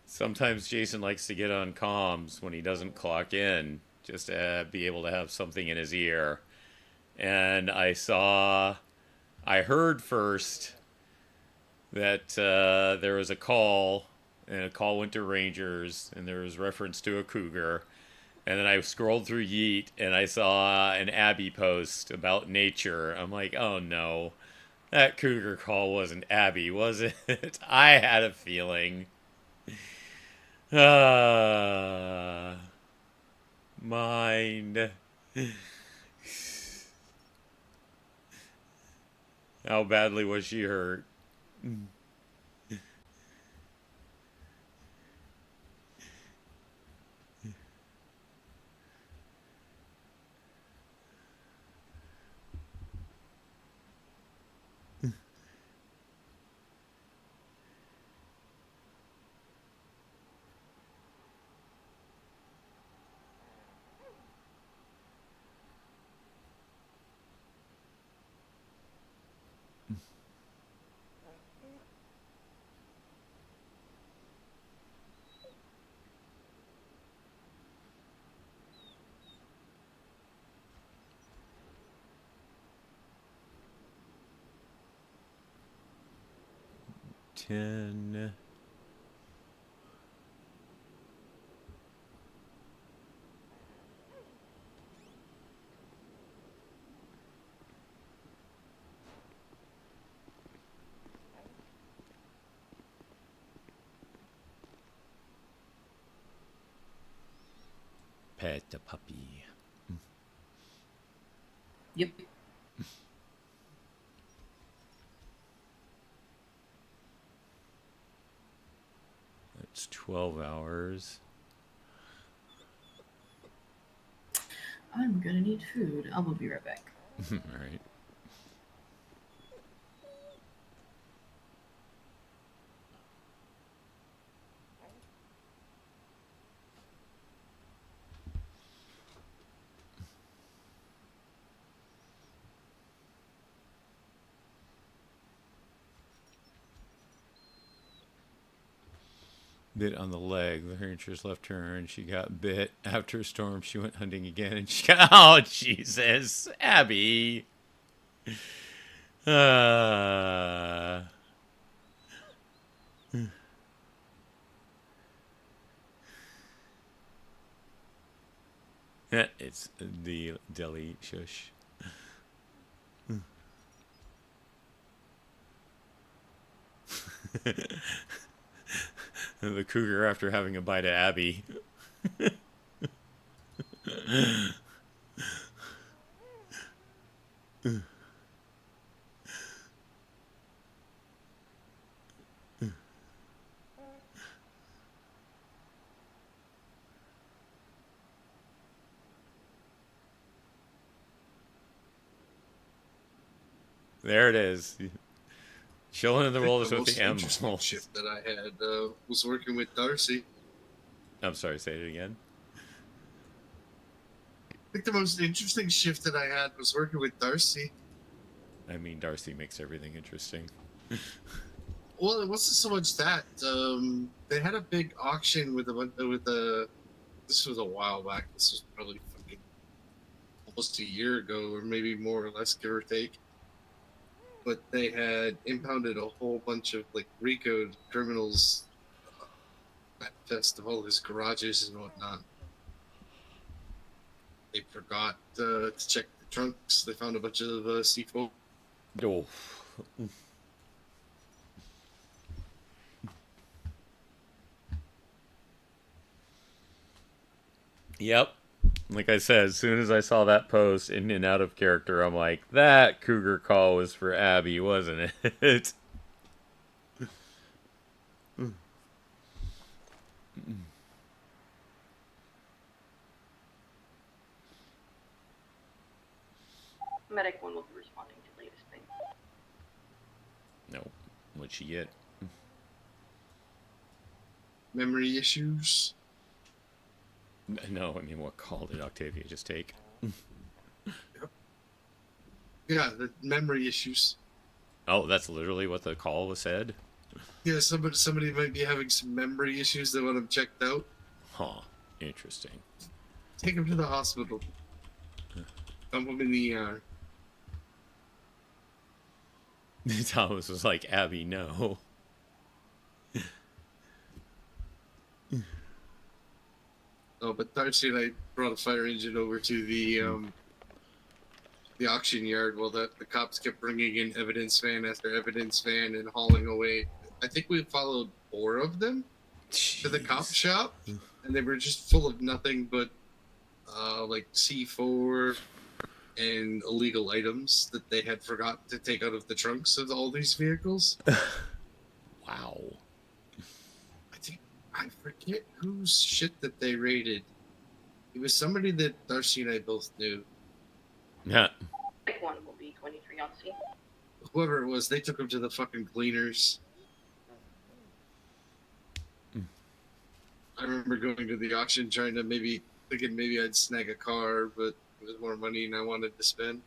Sometimes Jason likes to get on comms when he doesn't clock in, just to be able to have something in his ear. And I heard first that there was a call, and a call went to Rangers, and there was reference to a cougar. And then I scrolled through Yeet, and I saw an Abby post about nature. I'm like, oh no, that cougar call wasn't Abby, was it? I had a feeling. Mind. How badly was she hurt? Ten. Pet the puppy. Yep. That's 12 hours. I'm gonna need food. I will be right back. All right. Bit on the leg. The ranchers left her and she got bit. After a storm, she went hunting again and she got. Oh, Jesus. Abby. Uh. It's the deli shush. The cougar after having a bite of Abby. There it is. Chilling in the wilderness with the animals. Shift that I had was working with Darcy. I'm sorry, say it again. I think the most interesting shift that I had was working with Darcy. I mean, Darcy makes everything interesting. Well, it wasn't so much that. They had a big auction with a. This was a while back. This was probably fucking almost a year ago, or maybe more or less, give or take. But they had impounded a whole bunch of like RICO criminals at test of all his garages and whatnot. They forgot to check the trunks. They found a bunch of C4. Oh. Yep. Like I said, as soon as I saw that post in and out of character, I'm like, that cougar call was for Abby, wasn't it? Medic 1 will be responding to latest thing. No. What'd she get? Memory issues. No, I mean, what call did Octavia just take? Yeah, the memory issues. Oh, that's literally what the call was said? Yeah, somebody might be having some memory issues. They want them checked out. Huh. Interesting. Take them to the hospital. Dump them in the ER. Thomas was like, Abby, no. Oh, but Darcy and I brought a fire engine over to the auction yard while the cops kept bringing in evidence van after evidence van and hauling away. I think we followed 4 of them to the cop shop, and they were just full of nothing but like C4 and illegal items that they had forgotten to take out of the trunks of all these vehicles. Wow. I forget whose shit that they raided. It was somebody that Darcy and I both knew. Yeah. Medic 1 will be 23 on scene. Whoever it was, they took him to the fucking cleaners. I remember going to the auction trying to thinking maybe I'd snag a car, but it was more money than I wanted to spend.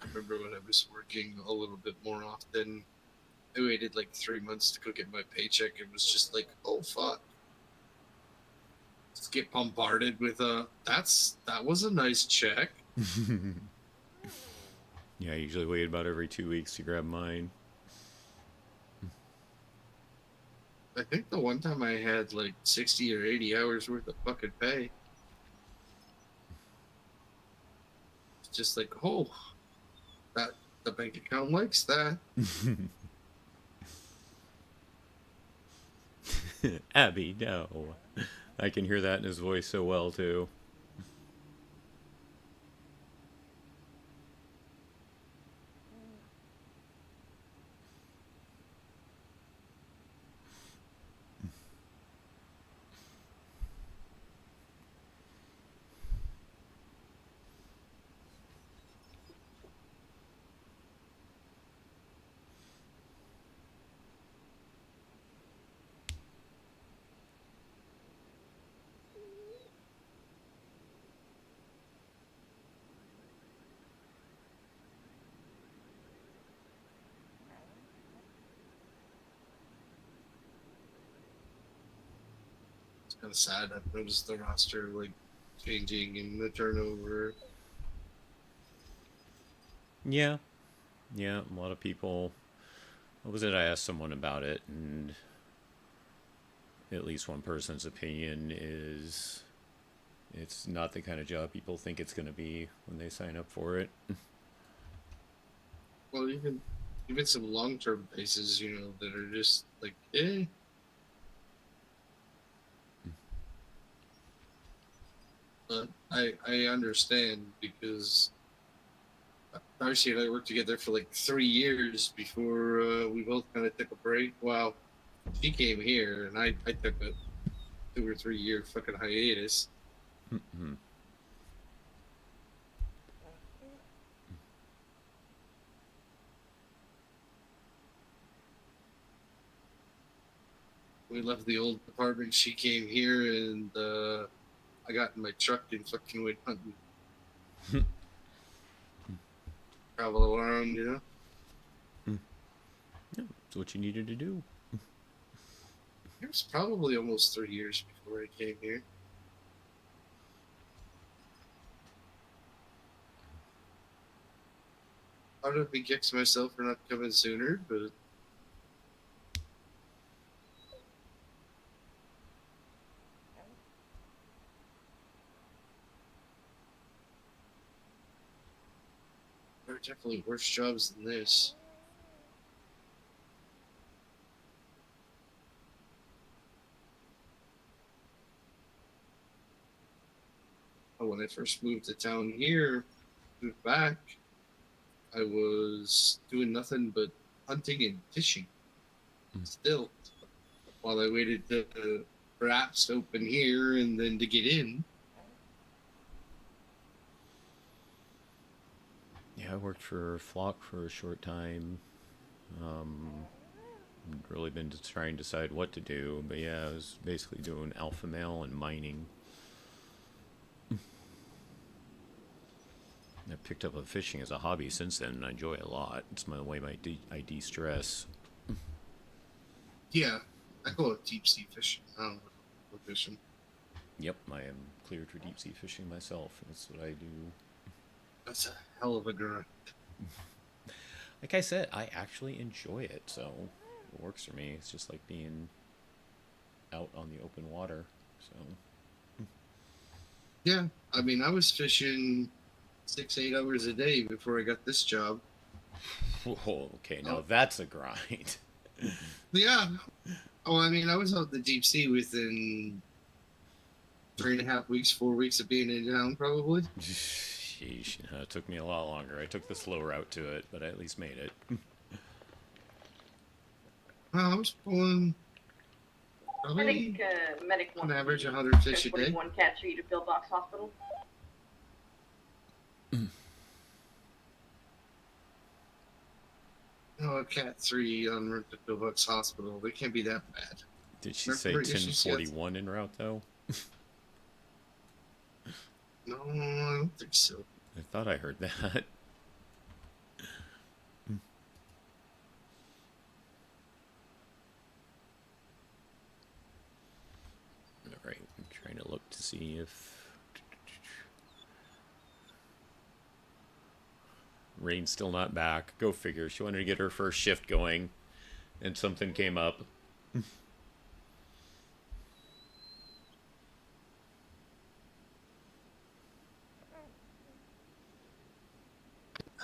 I remember when I was working a little bit more often, I waited like 3 months to go get my paycheck and was just like, oh fuck. Just get bombarded with that was a nice check. Yeah, I usually wait about every 2 weeks to grab mine. I think the one time I had like 60 or 80 hours worth of fucking pay. It's just like, oh, that the bank account likes that. Abby, no. I can hear that in his voice so well, too. It's kind of sad. I've noticed the roster like changing and the turnover. Yeah. Yeah, a lot of people. What was it? I asked someone about it, and at least one person's opinion is it's not the kind of job people think it's going to be when they sign up for it. Well, even some long term bases, you know, that are just like, eh. But I understand because Darcy and I worked together for like 3 years before we both kind of took a break. Well, she came here and I took a 2 or 3 year fucking hiatus. Mm-hmm. We left the old apartment. She came here and I got in my truck and fucking went hunting. Travel around, you know? Yeah, it's what you needed to do. It was probably almost 3 years before I came here. I don't be kicks myself for not coming sooner, but there are definitely worse jobs than this. When I first moved to town here, moved back, I was doing nothing but hunting and fishing. Still, while I waited for apps to open here and then to get in. Yeah, I worked for Flock for a short time. Really been to try and decide what to do, but yeah, I was basically doing alpha male and mining. I picked up fishing as a hobby since then, and I enjoy it a lot. It's my way I de-stress. Yeah, I go out deep sea fishing. I don't go fishing. Yep, I am cleared for deep sea fishing myself. That's what I do. That's a hell of a grind. Like I said, I actually enjoy it, so it works for me. It's just like being out on the open water. So Yeah, I mean, I was fishing 6-8 hours a day before I got this job. whoa, okay, now that's a grind. Yeah. Oh, I mean, I was out in the deep sea within 3.5 weeks, 4 weeks of being in town, probably. Sheesh, it took me a lot longer. I took the slow route to it, but I at least made it. I was pulling I probably think medic on wants average to 100 fish a day. 21 cat treat at Pillbox Hospital. Oh, a cat 3 on route to Pillbox Hospital. They can't be that bad. Did she say 1041 en route, though? No, I don't think so. I thought I heard that. Alright, I'm trying to look to see if... Rain's still not back. Go figure. She wanted to get her first shift going, and something came up.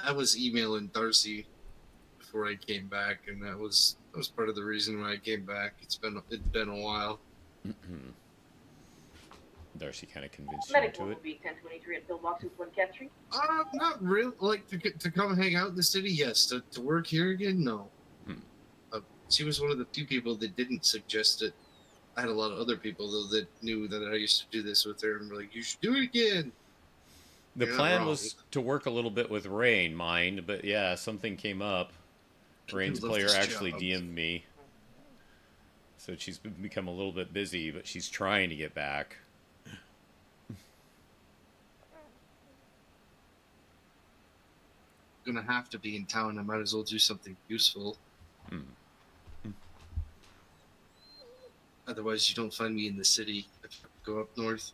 I was emailing Darcy before I came back, and that was part of the reason why I came back. It's been a while. Darcy kind of convinced you Medical into will it. be 1023 at Pillbox with Gentry. Not really. Like to come hang out in the city, yes. To work here again, no. She was one of the few people that didn't suggest it. I had a lot of other people though that knew that I used to do this with her and were like, "You should do it again." The You're not plan wrong. was to work a little bit with Rain, mind, but yeah, something came up. Rain's love player this actually job. DM'd me. So she's become a little bit busy, but she's trying to get back. Gonna have to be in town. I might as well do something useful. Otherwise, you don't find me in the city. I go up north.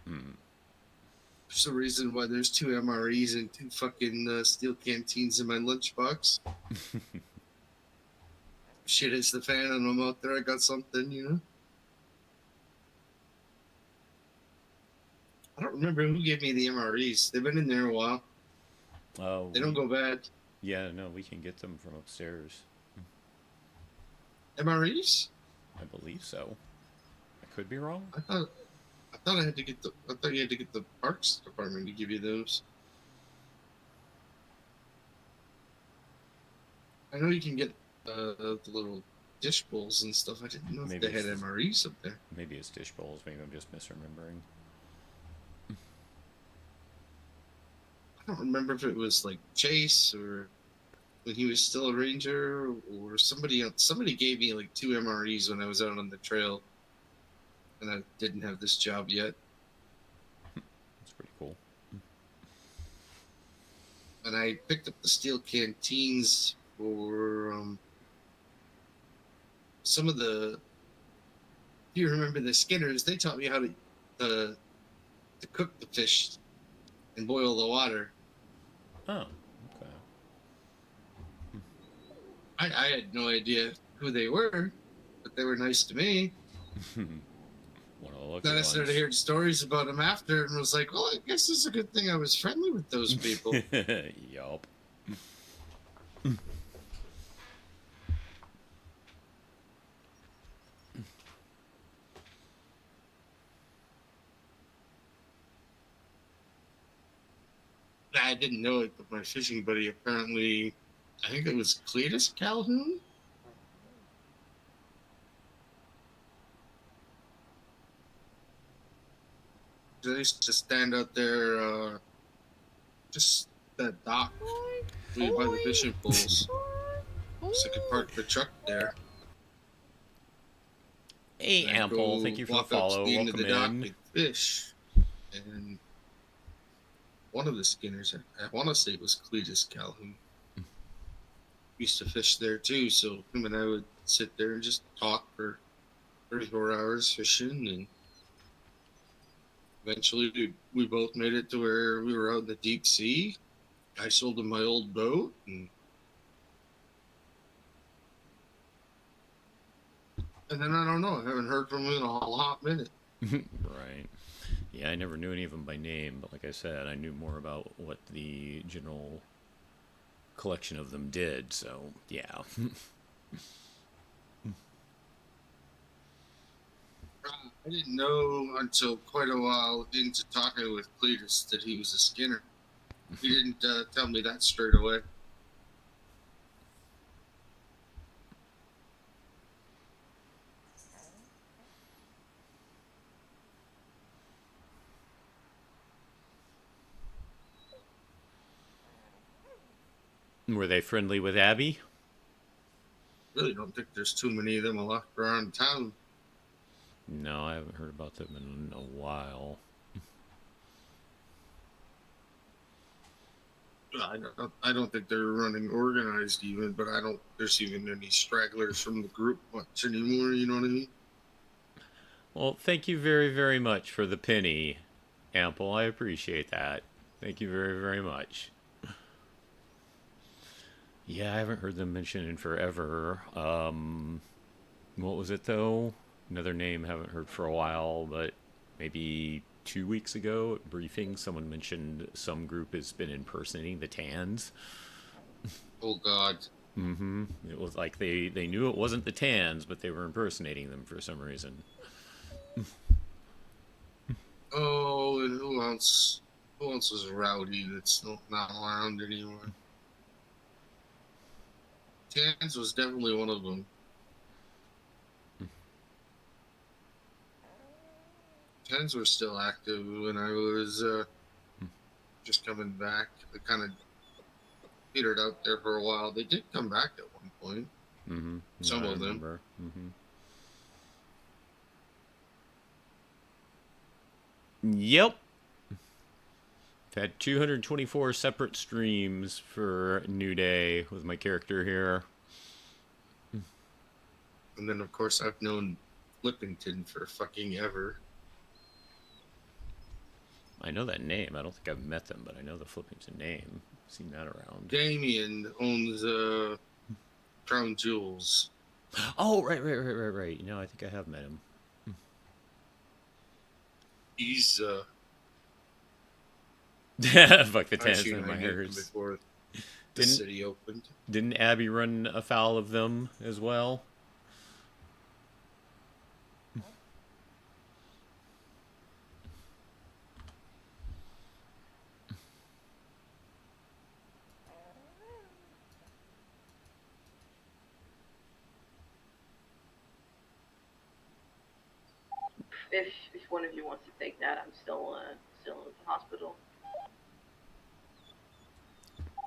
There's a reason why there's 2 MREs and 2 fucking steel canteens in my lunchbox. Shit hits the fan and I'm out there. I got something, you know. I don't remember who gave me the MREs. They've been in there a while. Oh, They don't go bad. Yeah, no, we can get them from upstairs. MREs? I believe so. I could be wrong. I thought you had to get the parks department to give you those. I know you can get the little dish bowls and stuff. I didn't know if Maybe they had it's- MREs up there. Maybe it's dish bowls. Maybe I'm just misremembering. I don't remember if it was like Chase or when he was still a ranger or somebody else. Somebody gave me like 2 MREs when I was out on the trail, and I didn't have this job yet. That's pretty cool. And I picked up the steel canteens for some of the. If you remember the Skinners, they taught me how to cook the fish and boil the water. Oh, okay. I had no idea who they were, but they were nice to me. One of the lucky Then I ones. started hearing stories about them after and was like, well, I guess it's a good thing I was friendly with those people. Yup. I didn't know it, but my fishing buddy apparently, I think it was Cletus Calhoun? They used to stand out there, just that dock by the fishing poles. So I could park the truck there. Hey, And I'd Ample, go thank you for the walk up to follow. the end of Welcome the dock in. and fish. And one of the Skinners, I want to say it was Cletus Calhoun, used to fish there too. So him and I would sit there and just talk for 34 hours fishing, and eventually we both made it to where we were out in the deep sea. I sold him my old boat, and then I don't know. I haven't heard from him in a hot minute. Right. Yeah, I never knew any of them by name, but like I said, I knew more about what the general collection of them did, so yeah. I didn't know until quite a while into talking with Cletus that he was a Skinner. He didn't tell me that straight away. Were they friendly with Abby? Really don't think there's too many of them left around town. No, I haven't heard about them in a while. I don't think they're running organized even, but I don't there's even any stragglers from the group much anymore, you know what I mean? Well, thank you very, very much for the penny, Ample. I appreciate that. Thank you very, very much. Yeah, I haven't heard them mentioned in forever. What was it, though? Another name I haven't heard for a while, but maybe 2 weeks ago at briefing, someone mentioned some group has been impersonating the Tans. Oh God. Mm-hmm. It was like they knew it wasn't the Tans, but they were impersonating them for some reason. Oh, and who else? Who else was rowdy that's not around anymore? Tans was definitely one of them. Tans were still active when I was just coming back. They kind of petered out there for a while. They did come back at one point. Mm-hmm. Some I of them. remember. Mm-hmm. Yep. I've had 224 separate streams for New Day with my character here. And then, of course, I've known Flippington for fucking ever. I know that name. I don't think I've met them, but I know the Flippington name. I've seen that around. Damien owns Crown Jewels. Oh, right. You know, I think I have met him. He's Fuck the Tans and my hairs. Before the city opened. Didn't Abby run afoul of them as well? If one of you wants to take that, I'm still at the hospital.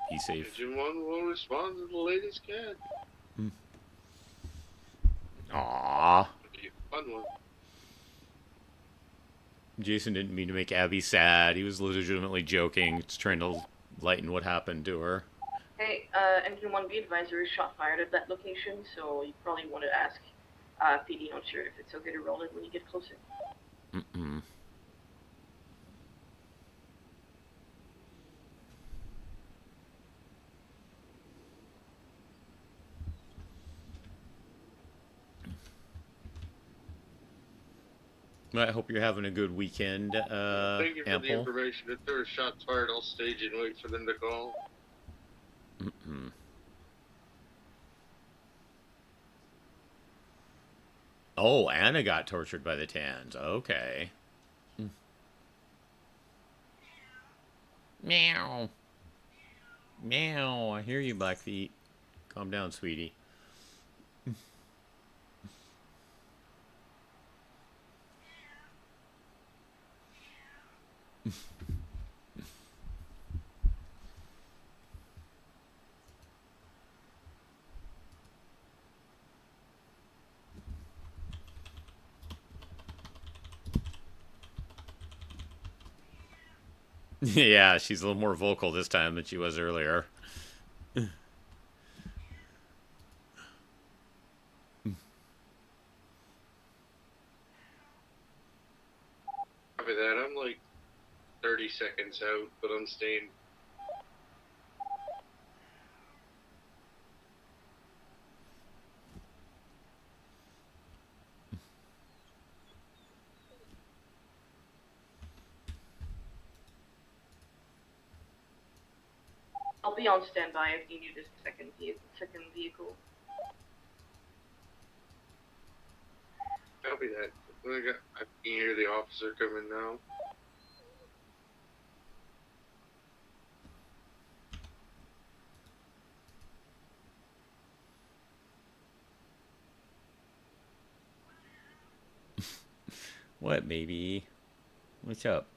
Be safe. Agent 1 will respond to the latest CAD. Aww. Fun one. Jason didn't mean to make Abby sad. He was legitimately joking, just trying to lighten what happened to her. Hey, Engine 1B advisor is shot fired at that location, so you probably want to ask PD not sure if it's okay to roll it when you get closer. Mm-mm. I hope you're having a good weekend, Thank you for Ample. the information. If there are shots fired, I'll stage and wait for them to call. Mm-mm. Oh, Anna got tortured by the Tans. Okay. Meow. Meow. I hear you, Blackfeet. Calm down, sweetie. Yeah, she's a little more vocal this time than she was earlier. Copy that. I'm like 30 seconds out, but I'm staying. I'll be on standby if you need a second vehicle. Copy that. I can hear the officer coming now. What, baby? What's up?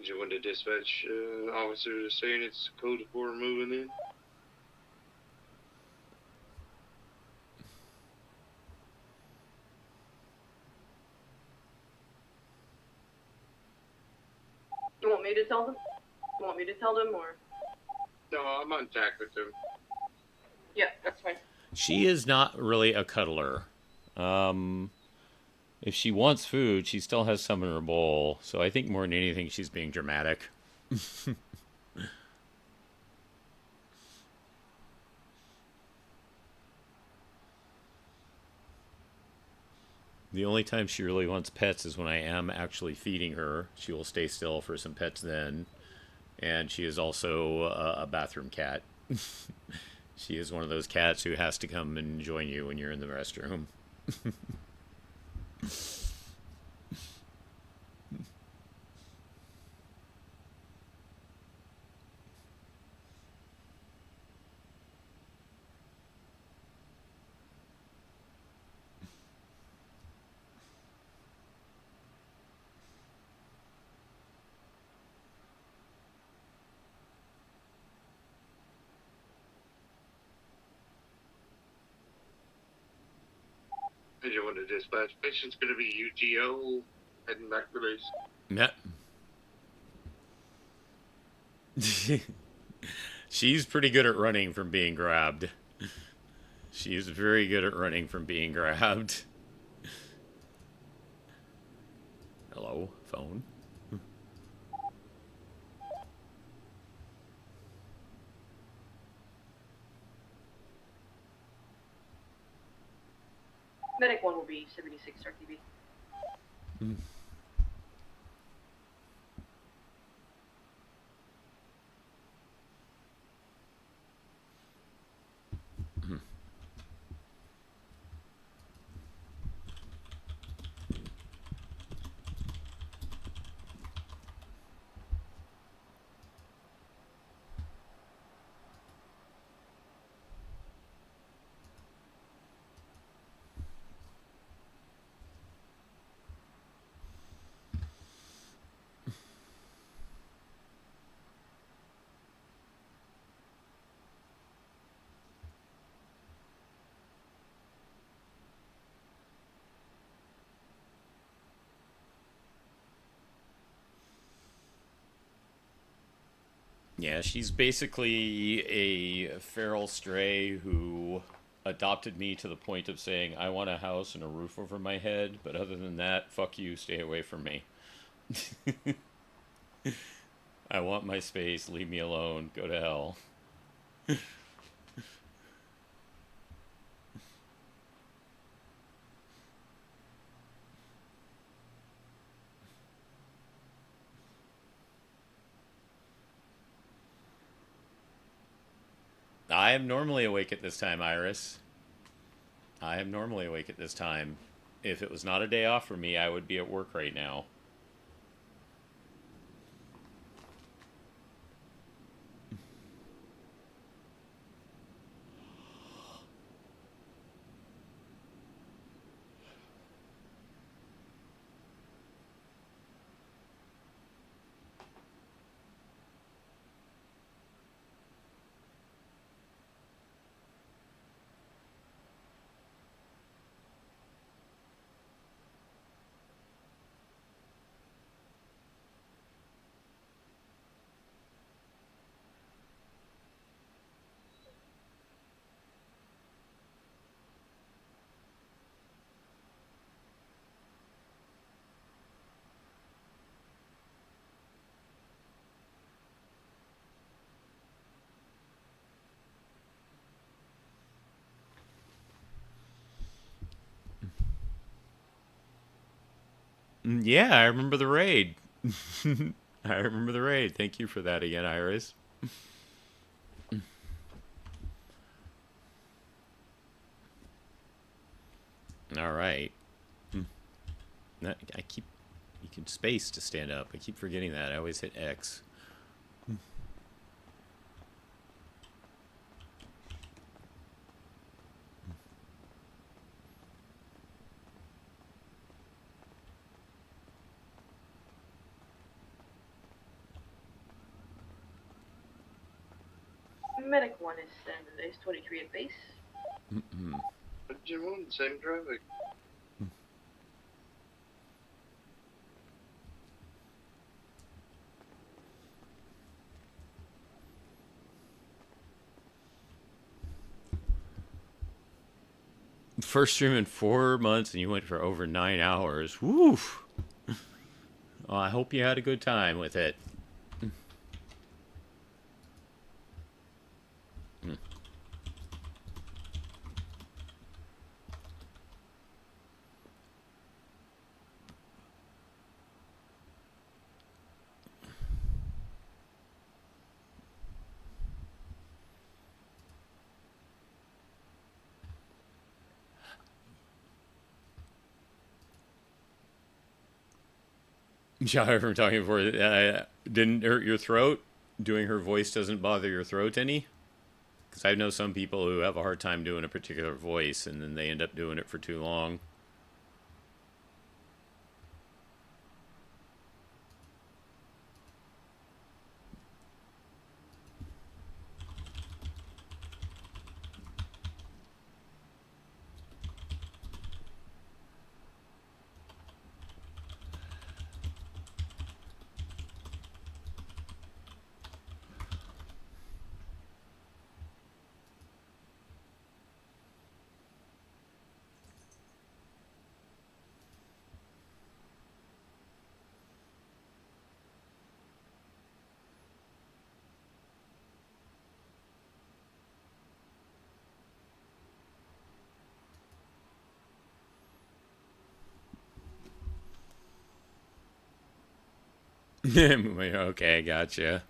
You went to dispatch officers are saying it's code 4 moving in. You want me to tell them? You want me to tell them, or? No, I'm on Jack with him. Yeah, that's fine. She is not really a cuddler. If she wants food, she still has some in her bowl. So I think more than anything, she's being dramatic. The only time she really wants pets is when I am actually feeding her. She will stay still for some pets then. And she is also a bathroom cat. She is one of those cats who has to come and join you when you're in the restroom. I just want to dispatch. Patient's going to be UGO heading back to base. Yep. She's pretty good at running from being grabbed. She's very good at running from being grabbed. Hello, phone. Medic 1 will be 76 RTB. Yeah, she's basically a feral stray who adopted me to the point of saying, I want a house and a roof over my head, but other than that, fuck you, stay away from me. I want my space, leave me alone, go to hell. I am normally awake at this time, Iris. I am normally awake at this time. If it was not a day off for me, I would be at work right now. Yeah, I remember the raid. I remember the raid. Thank you for that again, Iris. All right. I keep... You can space to stand up. I keep forgetting that. I always hit X. Medic 1 is 23 at base. What did you want? Same traffic. First stream in 4 months, and you went for over 9 hours. Woo! Well, I hope you had a good time with it. Sorry from talking before. Didn't hurt your throat? Doing her voice doesn't bother your throat any? Because I know some people who have a hard time doing a particular voice, and then they end up doing it for too long. Okay, gotcha.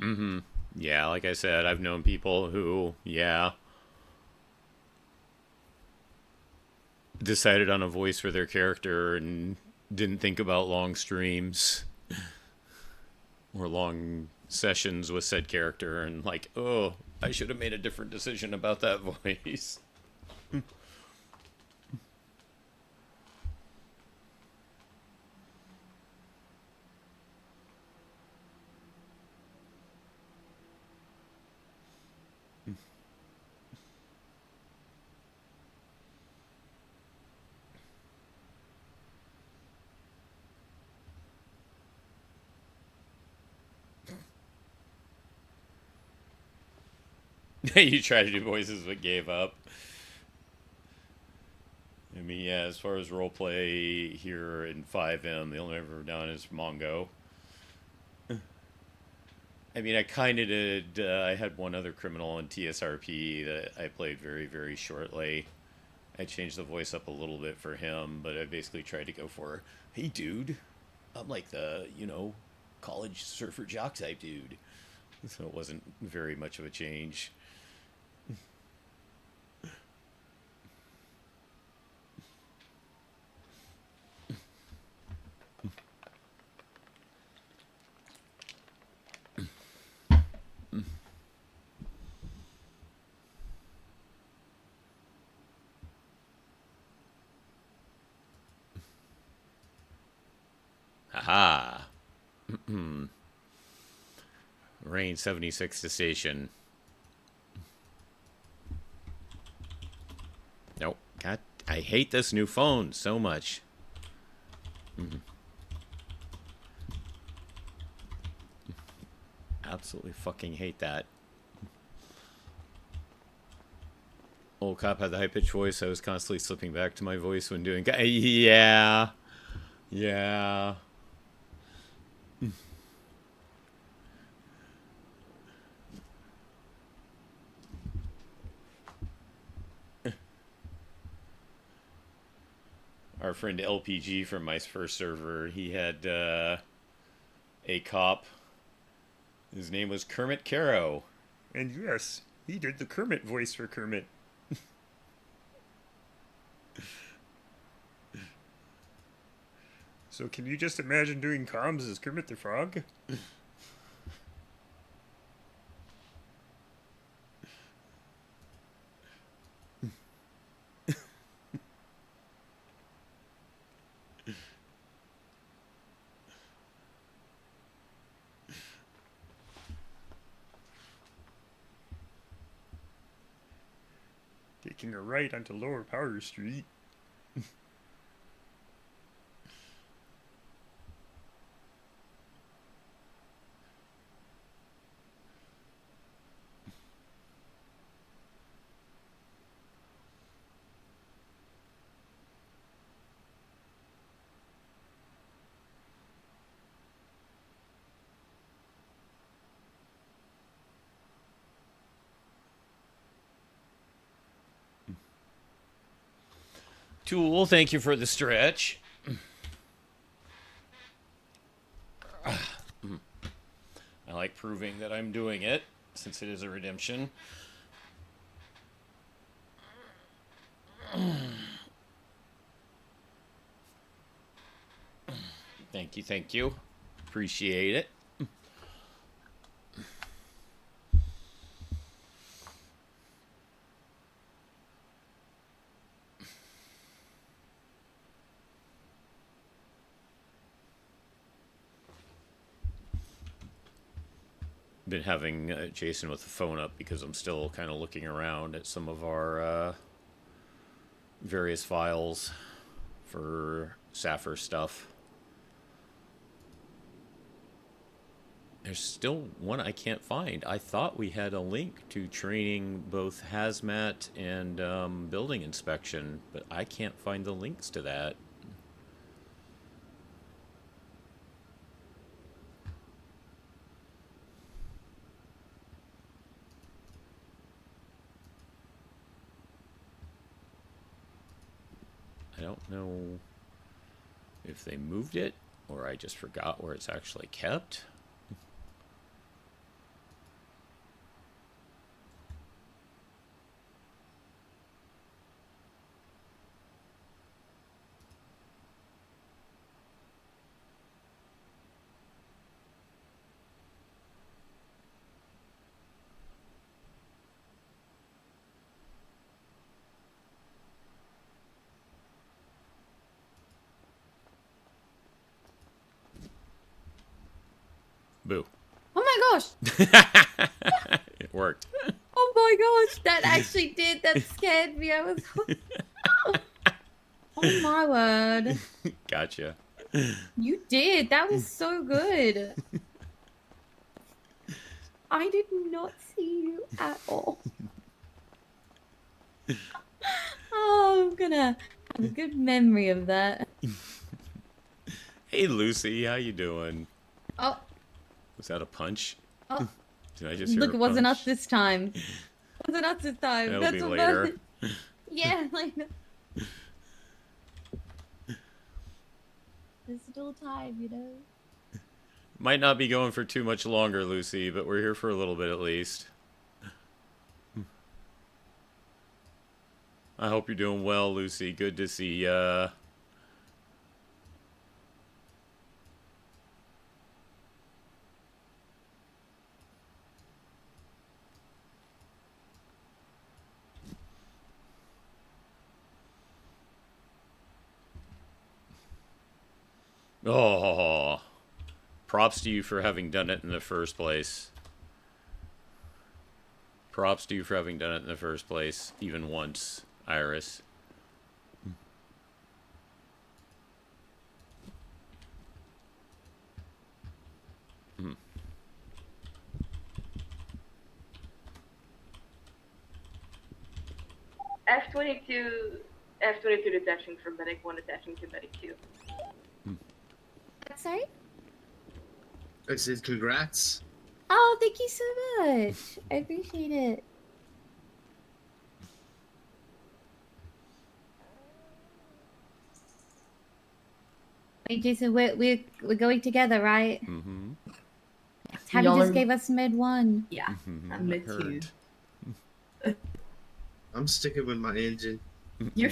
Mm-hmm. Yeah, like I said, I've known people who, yeah, decided on a voice for their character and didn't think about long streams or long sessions with said character, and like, oh, I should have made a different decision about that voice. You tried to do voices but gave up. I mean, yeah, as far as roleplay here in 5M, the only I've ever done is Mongo. I mean, I kind of did. I had one other criminal in TSRP that I played very, very shortly. I changed the voice up a little bit for him, but I basically tried to go for, hey, dude, I'm like the, college surfer jock type dude. So it wasn't very much of a change. Haha. Rain 76 to station. Nope. God, I hate this new phone so much. Absolutely fucking hate that. Old cop had the high-pitched voice. I was constantly slipping back to my voice when doing... Yeah. Yeah. Our friend LPG from my first server, he had a cop. His name was Kermit Caro. And yes, he did the Kermit voice for Kermit. So can you just imagine doing comms as Kermit the Frog? Taking a right onto Lower Power Street. Tool, thank you for the stretch. I like proving that I'm doing it, since it is a redemption. Thank you, thank you. Appreciate it. Been having Jason with the phone up because I'm still kind of looking around at some of our various files for Sappher stuff. There's still one I can't find. I thought we had a link to training both hazmat and building inspection, but I can't find the links to that. I don't know if they moved it or I just forgot where it's actually kept. Boo. Oh my gosh! It worked. Oh my gosh, that actually did. That scared me. I was. Oh my word. Gotcha. You did. That was so good. I did not see you at all. Oh, I'm gonna have a good memory of that. Hey Lucy, how you doing? Oh. Was that a punch? Oh. Did I just hear Look, a it wasn't punch? us this time. It wasn't us this time. That'll That's be what later. Yeah, like. There's still time, you know. Might not be going for too much longer, Lucy, but we're here for a little bit at least. I hope you're doing well, Lucy. Good to see ya. Oh, props to you for having done it in the first place. Props to you for having done it in the first place, even once, Iris. F-22 detaching from medic 1, attaching to medic 2. Sorry? I said congrats. Oh, thank you so much. I appreciate it. Wait, Jason, we're going together, right? Mm-hmm. Tabby just gave us mid 1. Yeah, Mm-hmm. I'm mid 2. I'm sticking with my engine. You're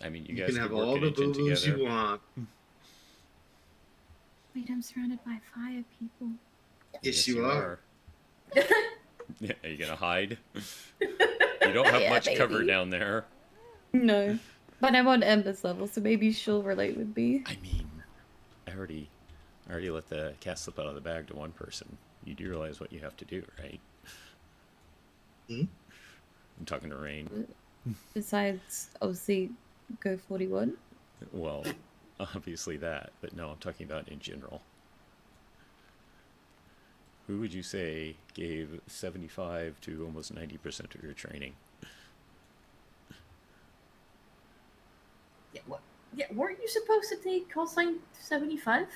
I mean, you You guys can have could work all an the engine boo-boos together. you want. Wait, I'm surrounded by fire people. Yes, you are. Yeah, are you gonna hide? You don't have Yeah, much cover baby. down there. No. But I'm on Ember's level, so maybe she'll relate with me. I mean, I already let the cat slip out of the bag to one person. You do realize what you have to do, right? Hmm? I'm talking to Rain. Besides, obviously, go 41. Well, obviously that, but no, I'm talking about in general. Who would you say gave 75 to almost 90% of your training? Yeah, what? Yeah, weren't you supposed to take call sign 75?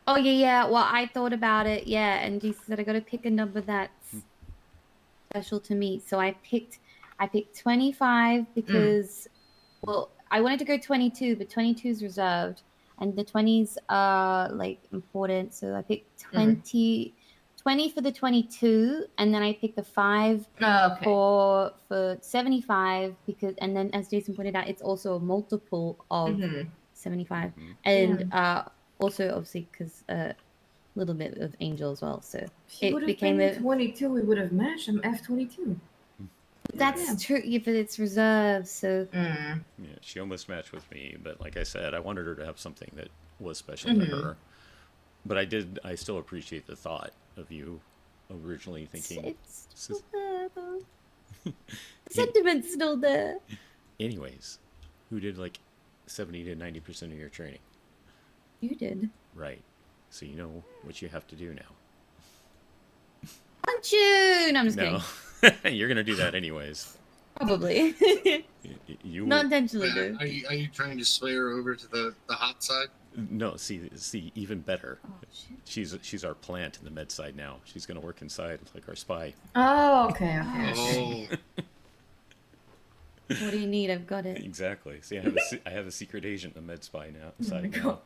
Oh, yeah. Well, I thought about it, yeah. And Jesus said I got to pick a number that's special to me. So I picked 25 because, well, I wanted to go 22, but 22 is reserved. And the 20s are, like, important. So I picked 20 for the 22. And then I picked the 5 Okay. for 75 because, and then as Jason pointed out, it's also a multiple of 75. And also, obviously, because a little bit of Angel as well. So it became a 22. We would have matched him F22. That's true, yeah, but it's reserved, so... Yeah, she almost matched with me, but like I said, I wanted her to have something that was special to her. But I still appreciate the thought of you originally thinking... It's still there, though. The sentiment's still there. Anyways, who did like 70 to 90% of your training? You did. Right. So you know what you have to do now. Punch you! No, I'm just kidding. You're gonna do that anyways. Probably. You Not intentionally, Man, though. are you trying to sway her over to the hot side? No, see, even better. Oh, shit. She's our plant in the med side now. She's gonna work inside like our spy. Oh, okay. Oh, What do you need? I've got it. Exactly. See, I have a secret agent in the med spy now. Side now. God.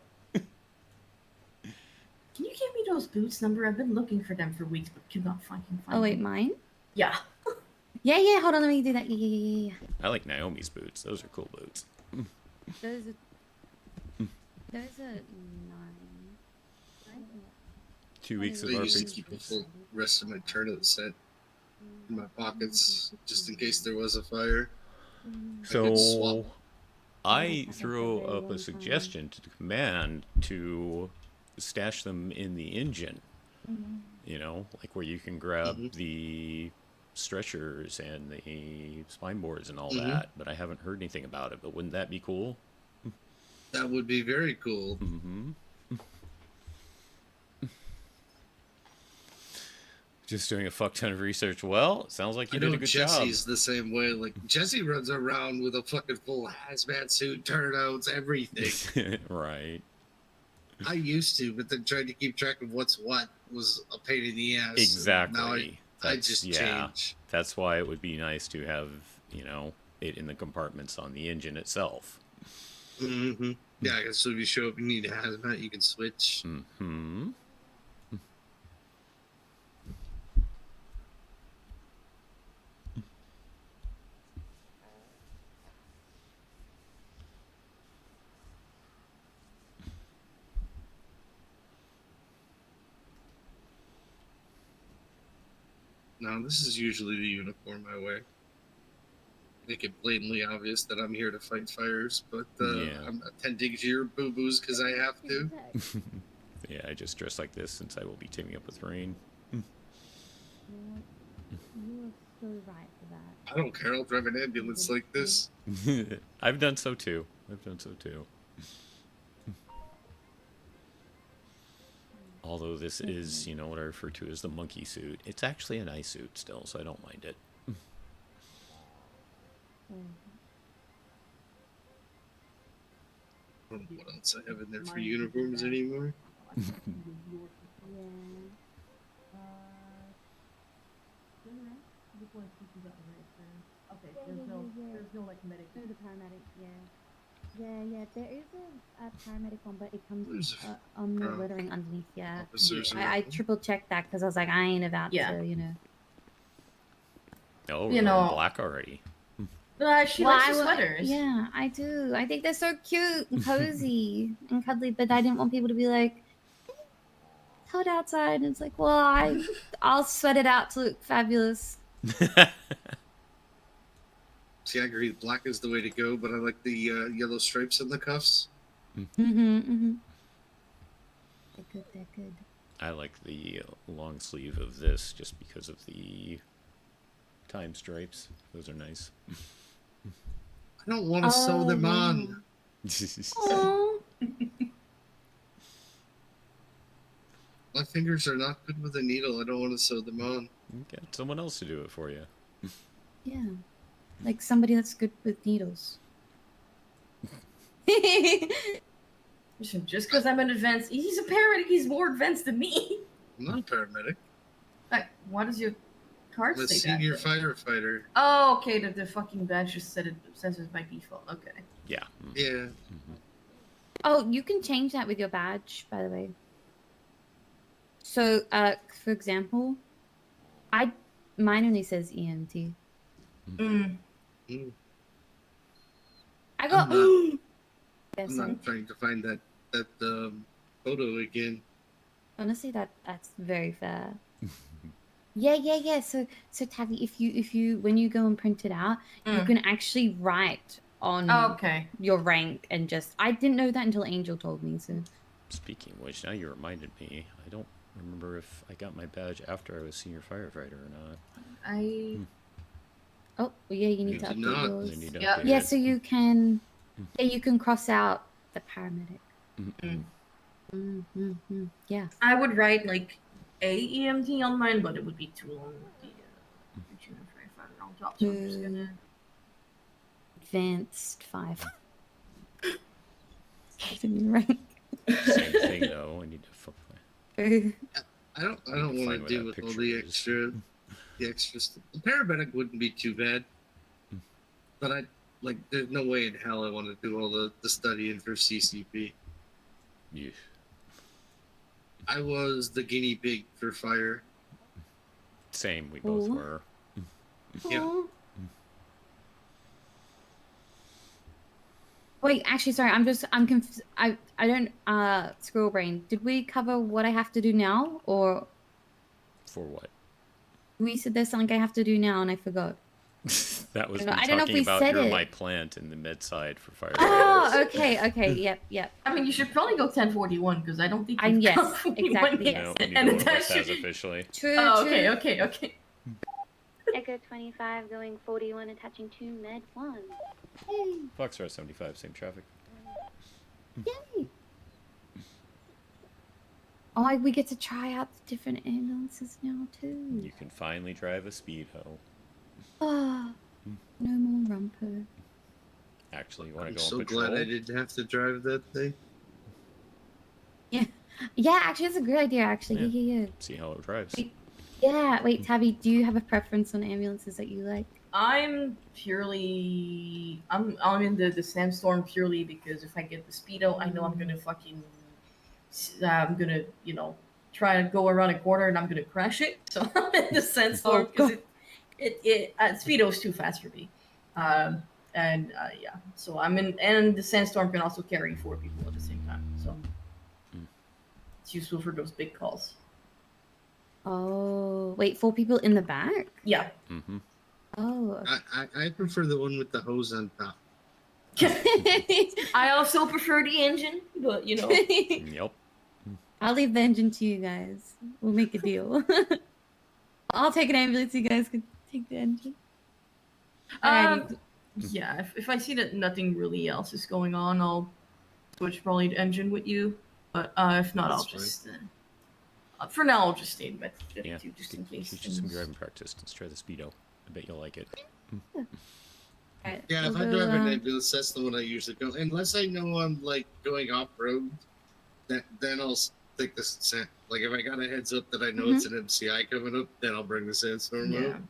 Can you give me those boots number? I've been looking for them for weeks, but cannot fucking find Oh, wait, them. mine? Yeah. Yeah, hold on, let me do that. Yeah. I like Naomi's boots. Those are cool boots. Those are 9. 2 weeks of I used to RP. keep the full rest of my tourniquet set in my pockets just in case there was a fire. So swap. I throw up a suggestion to the command to stash them in the engine. You know, like where you can grab the stretchers and the spine boards and all that. But I haven't heard anything about it. But wouldn't that be cool? That would be very cool. Just doing a fuck ton of research. Well, it sounds like you I did know a good Jesse's job. the same way. Like Jesse runs around with a fucking full hazmat suit, turnouts, everything. Right. I used to, but then trying to keep track of what's what was a pain in the ass. Exactly. Now I just change. That's why it would be nice to have, you know, it in the compartments on the engine itself. Yeah, I guess so if you show up, you need a hazmat, you can switch. No, this is usually the uniform I wear. Make it blatantly obvious that I'm here to fight fires, but I'm attending to your boo-boos because I have to. Yeah, I just dress like this since I will be teaming up with Rain. You are so right for that. I don't care, I'll drive an ambulance like this. I've done so too. Although this is, you know, what I refer to as the monkey suit. It's actually an ice suit still, so I don't mind it. I don't know what else I have in there for uniforms anymore. Okay, there's no like medic. No, the paramedic, yeah, there is a paramedic one, but it comes on the lettering underneath, I triple checked that because I was like, I ain't about to, you know. Oh, You we're know- in black already. She Well, likes the I wa- sweaters. Yeah, I do. I think they're so cute and cozy and cuddly, but I didn't want people to be like, it's hot outside. And it's like, well, I'll sweat it out to look fabulous. See, I agree. Black is the way to go, but I like the yellow stripes on the cuffs. Mm-hmm. They're good, they're good. I like the long sleeve of this just because of the time stripes. Those are nice. I don't want to sew them on. Oh, My fingers are not good with a needle. I don't want to sew them on. Get someone else to do it for you. yeah. Like somebody that's good with needles. Listen, just because I'm an advanced, he's a paramedic. He's more advanced than me. I'm not a paramedic. Like, why does your card I'm a say senior that? firefighter. Oh, okay. The fucking badge just said it says it by default. Okay. Yeah. Yeah. Mm-hmm. Oh, you can change that with your badge, by the way. So, for example, mine only says EMT. Mm. Mm. I got. I'm Yes, I'm not trying to find that photo again. honestly, that's very fair. Yeah. So Tabby, if you when you go and print it out, you can actually write on Okay. your rank and just. I didn't know that until Angel told me. So. Speaking of which, now you reminded me. I don't remember if I got my badge after I was senior firefighter or not. Oh, well, yeah, you need You to did update not. yours. I need to Yeah. update Yeah, it. so you can. Yeah, you can cross out the paramedic. Yeah. I would write like a EMT on mine, but it would be too long with the junior firefighter on top. So I'm just gonna. Advanced 5. Keeping rank. Same thing though. I need to fuck my. I don't Find want to what deal that with all picture the is. extra stuff. The paramedic wouldn't be too bad, but there's no way in hell I want to do all the studying for CCP. Yeah. I was the guinea pig for fire. Same. We both Ooh. were. Yeah. Aw. Wait, actually, sorry. I'm confused. I don't. Squirrel brain. Did we cover what I have to do now, or For what? we said there's something I have to do now and I forgot? That was I me don't know if talking we about said you're it. my plant in the med side for fire. Oh, okay. Yep. I mean, you should probably go 1041 because I don't think And you've yes, gone 41 exactly, yet. yes. No, And neither one of that us has should- officially. True. Oh, true. okay. Echo-25 going 41, attaching to Med 1. Foxtrot 75, same traffic. Yay! Oh, we get to try out the different ambulances now too. You can finally drive a speedo. Ah, no more rumper. Actually, you want I'm to go so on patrol? glad I didn't have to drive that thing. Yeah, actually, that's a great idea. Actually, yeah. See how it drives. Wait. Yeah, wait, Tabby, do you have a preference on ambulances that you like? I'm in the sandstorm purely because if I get the speedo, I know I'm gonna try to go around a corner and I'm gonna crash it. So I'm in the sandstorm because speedo's too fast for me. So I'm in, and the sandstorm can also carry 4 people at the same time. So it's useful for those big calls. Oh, wait, 4 people in the back? Yeah. Mm-hmm. Oh. I prefer the one with the hose on top. I also prefer the engine, but Yep. I'll leave the engine to you guys. We'll make a deal. I'll take an ambulance. You guys can take the engine. Alrighty. Yeah, if I see that nothing really else is going on, I'll switch probably to engine with you. But if not, I'll That's fine. just for now I'll just stay in Med Yeah. 52 just in case. Teach you some driving practice. Let's try the speedo. I bet you'll like it. Alright, Yeah, if we'll I go, drive an ambulance, that's the one I usually go. Unless I know I'm like going off road, then I'll take the sand. Like if I got a heads up that I know it's an MCI coming up, then I'll bring the sandstorm Yeah, up.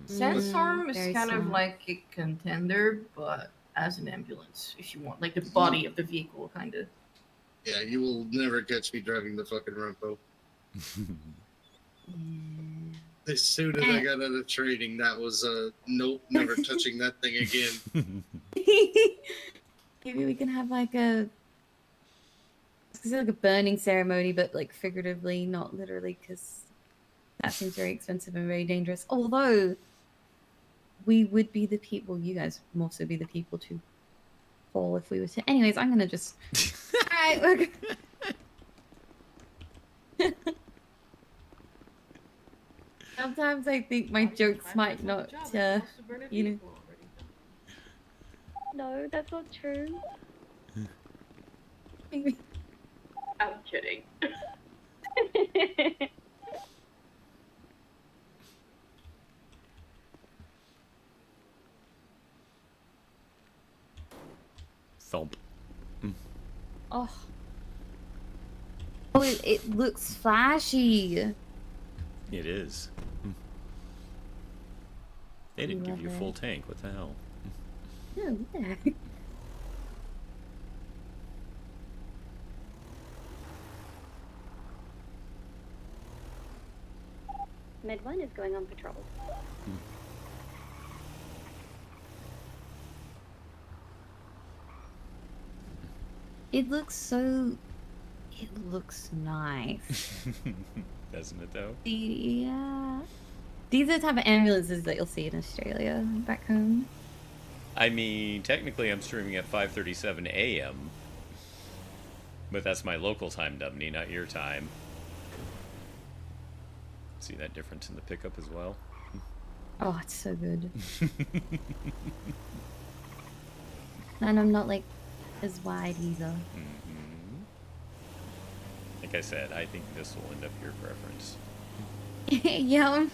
sandstorm is very kind of smart. like a contender, but as an ambulance, if you want, like the body of the vehicle, kind of. Yeah, you will never catch me driving the fucking Rumpo. As soon as I got out of training, that was nope, never touching that thing again. Maybe we can have like a burning ceremony, but like figuratively, not literally, because that seems very expensive and very dangerous. Although we would be the people, you guys would also be the people to fall if we were to. Anyways, I'm gonna just. All right, we're. Sometimes I think my jokes might not, you know. No, that's not true. I'm kidding. Thump. Oh. Oh, it looks flashy. It is. They didn't give you a Love full it. tank. What the hell? Oh, yeah. Med 1 is going on patrol. It looks so. It looks nice. Doesn't it though? Yeah. These are the type of ambulances that you'll see in Australia back home. I mean, technically I'm streaming at 5:37 a.m. But that's my local time, Dubney, not your time. See that difference in the pickup as well? Oh, it's so good. And I'm not like as wide either. Like I said, I think this will end up your preference. Yeah.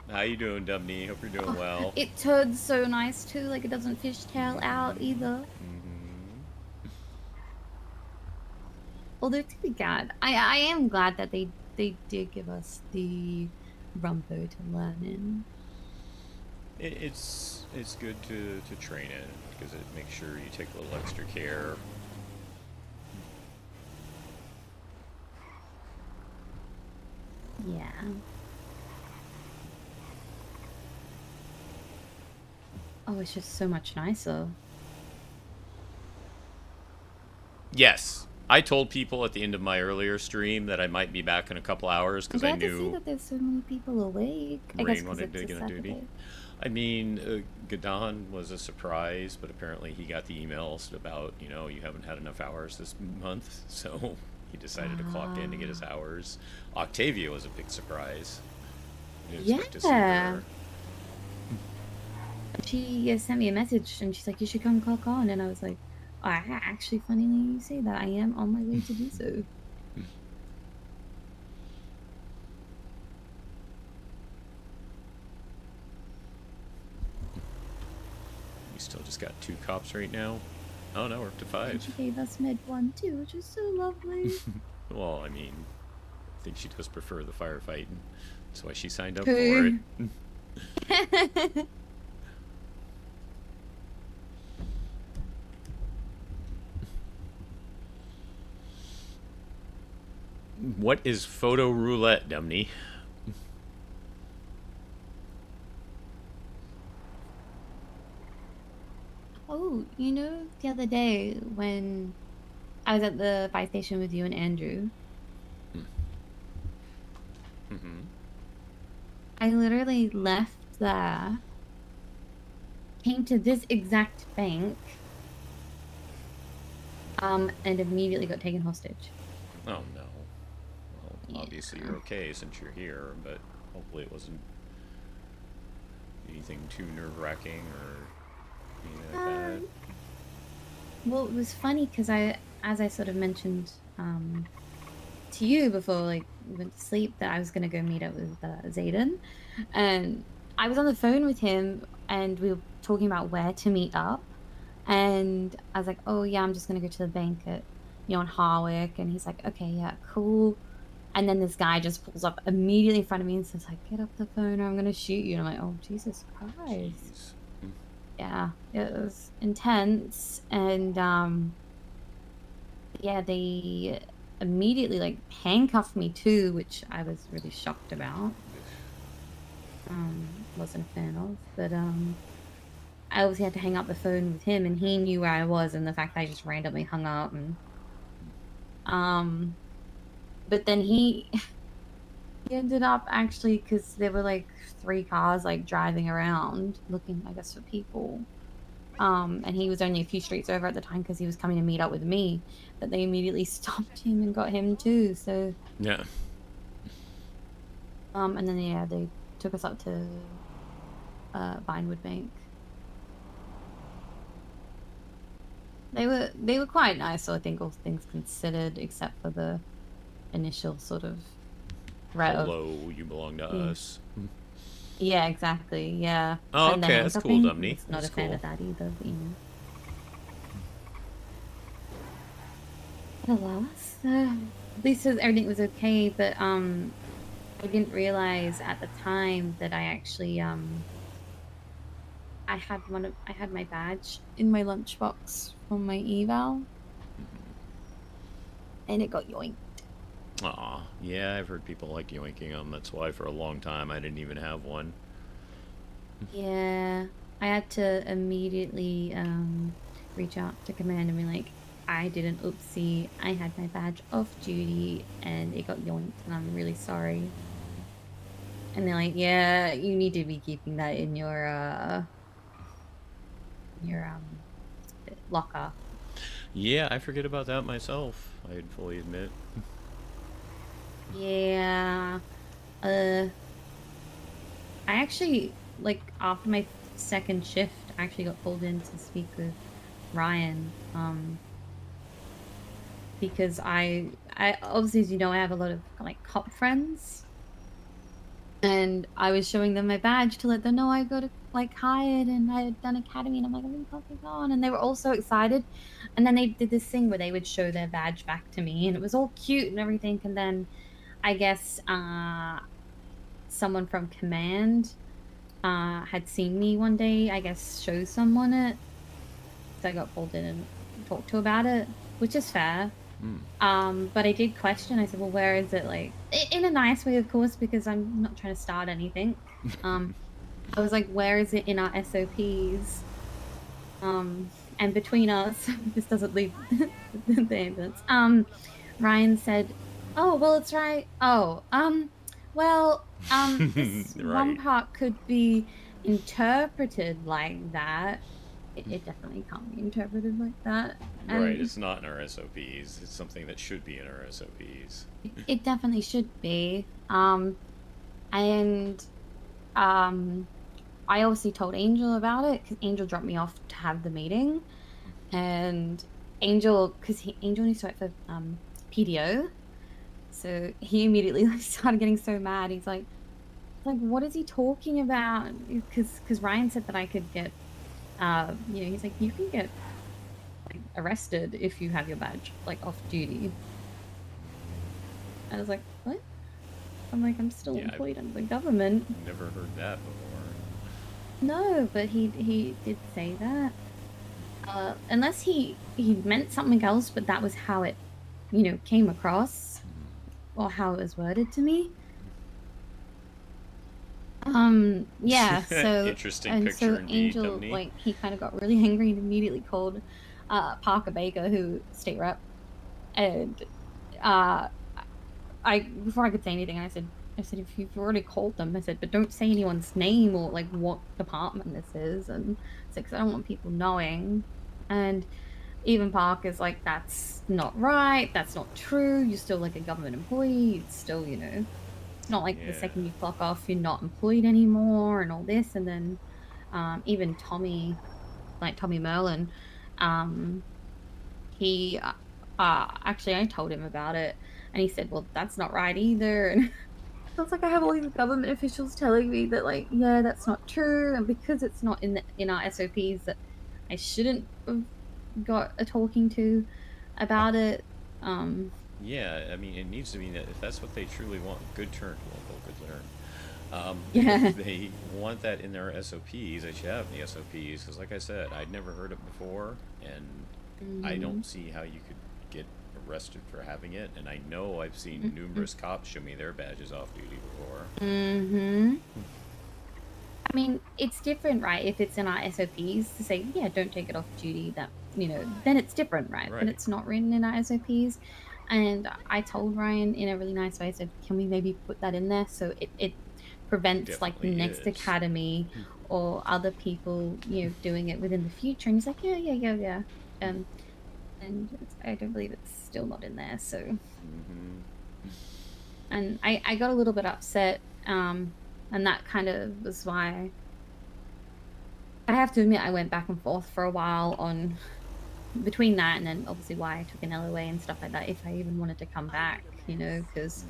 How you doing, Dubney? Hope you're doing well. It turns so nice too, like it doesn't fishtail out either. Although to be glad, I am glad that they did give us the rumpo to learn in. It's good to train it because it makes sure you take a little extra care. Yeah. Oh, it's just so much nicer. Yes. I told people at the end of my earlier stream that I might be back in a couple hours because I I'm glad to see knew that there's so many people awake. I guess Rain 'cause wanted to it's a get on duty. Saturday. I mean, Gadon was a surprise, but apparently he got the emails about, you know, you haven't had enough hours this month, so he decided to clock in to get his hours. Octavia was a big surprise. I didn't expect to see Yeah. her. She sent me a message and she's like, you should come clock on. And I was like, oh, actually, funnily you say that. I am on my way to do so. We still just got 2 cops right now. Oh no, we're up to 5. And she gave us Med 1 too, which is so lovely. Well, I mean, I think she does prefer the firefighting. That's why she signed up True. for it. What is photo roulette, Dumney? Oh, you know, the other day when I was at the fire station with you and Andrew, I literally left there, came to this exact bank, and immediately got taken hostage. Oh no. Well, Yeah. obviously you're okay since you're here, but hopefully it wasn't anything too nerve-wracking or anything like that. Well, it was funny because as I sort of mentioned to you before, like we went to sleep, that I was gonna go meet up with Zayden, and I was on the phone with him, and we were talking about where to meet up, and I was like, oh yeah, I'm just gonna go to the bank at, on Harwick, and he's like, okay, yeah, cool. And then this guy just pulls up immediately in front of me and says like, get off the phone or I'm gonna shoot you. And I'm like, oh Jesus Christ. Jeez. yeah, it was intense, and yeah, they immediately like handcuffed me too, which I was really shocked about. Wasn't a fan of, but I obviously had to hang up the phone with him, and he knew where I was, and the fact that I just randomly hung up, and but then he he ended up actually, because there were like 3 cars like driving around looking, I guess, for people. And he was only a few streets over at the time because he was coming to meet up with me, but they immediately stopped him and got him too. So Yeah. and then yeah, they took us up to Vinewood Bank. They were quite nice, so I think all things considered, except for the initial sort of threat of, Hello, you belong to us. yeah, exactly, yeah. Oh, And the okay, that's cool, handcuffing, Dumney. was not That's a fan cool. of that either, but you know. But alas, at least everything was okay, but I didn't realize at the time that I actually I had my badge in my lunchbox from my eval, and it got yoinked. Aw, yeah, I've heard people like yoinking them. That's why for a long time I didn't even have one. Yeah, I had to immediately reach out to command and be like, I did an oopsie. I had my badge off duty and it got yoinked, and I'm really sorry. And they're like, yeah, you need to be keeping that in your locker. Yeah, I forget about that myself, I'd fully admit. Yeah. I actually, like, after my second shift, I actually got called in to speak with Ryan. Because I obviously, as you know, I have a lot of like cop friends, and I was showing them my badge to let them know I got like hired and I had done academy, and I'm like, I'm really fucking on, and they were all so excited. And then they did this thing where they would show their badge back to me, and it was all cute and everything. And then I guess someone from command had seen me one day, I guess, show someone it, so I got pulled in and talked to about it, which is fair. But I did question. I said, well, where is it? Like, in a nice way, of course, because I'm not trying to start anything. I was like, where is it in our SOPs? And between us, this doesn't leave the ambulance. Ryan said, oh, well, it's right. Oh, well, this Right. one part could be interpreted like that. It definitely can't be interpreted like that. And Right, it's not in our SOPs. It's something that should be in our SOPs. it definitely should be. And I obviously told Angel about it because Angel dropped me off to have the meeting, and Angel, because Angel needs to wait for PDO, so he immediately like started getting so mad. He's like, what is he talking about? Because Ryan said that I could get, he's like, you can get like arrested if you have your badge like off duty. I was like, what? I'm like, I'm still employed under the government. Never heard that before. No, but he did say that. Unless he meant something else, but that was how it, came across, or how it was worded to me. Yeah. So interesting and picture so indeed, Angel, Tony. like, he kind of got really angry and immediately called Parker Baker, who state rep, and before I could say anything, I said, if you've already called them, I said, but don't say anyone's name or like what department this is, and it's like, 'cause I don't want people knowing. And even Parker's like, that's not right, that's not true, you're still like a government employee, it's still, it's not like the second you clock off, you're not employed anymore and all this. And then even Tommy Merlin, he actually, I told him about it, and he said, well, that's not right either. And so it's like, I have all these government officials telling me that, like, yeah, that's not true, and because it's not in our SOPs, that I shouldn't have got a talking to about it. Yeah, I mean, it needs to be that if that's what they truly want, good turn, local, good turn. Yeah. If they want that in their SOPs, they should have in the SOPs. Because, like I said, I'd never heard it before, and I Mhm. don't see how you could get arrested for having it. And I know I've seen Mhm. numerous cops show me their badges off duty before. Mhm. I mean, it's different, right? If it's in our SOPs to say, yeah, don't take it off duty, that, then it's different, right? But Right. it's not written in our SOPs. And I told Ryan in a really nice way, I said, can we maybe put that in there so it prevents like the Definitely next is. academy or other people, doing it within the future? And he's like, yeah. And I don't believe it's still not in there. So, Mm-hmm. and I got a little bit upset. And that kind of was why I have to admit I went back and forth for a while on between that and then obviously why I took an LOA and stuff like that, if I even wanted to come back, because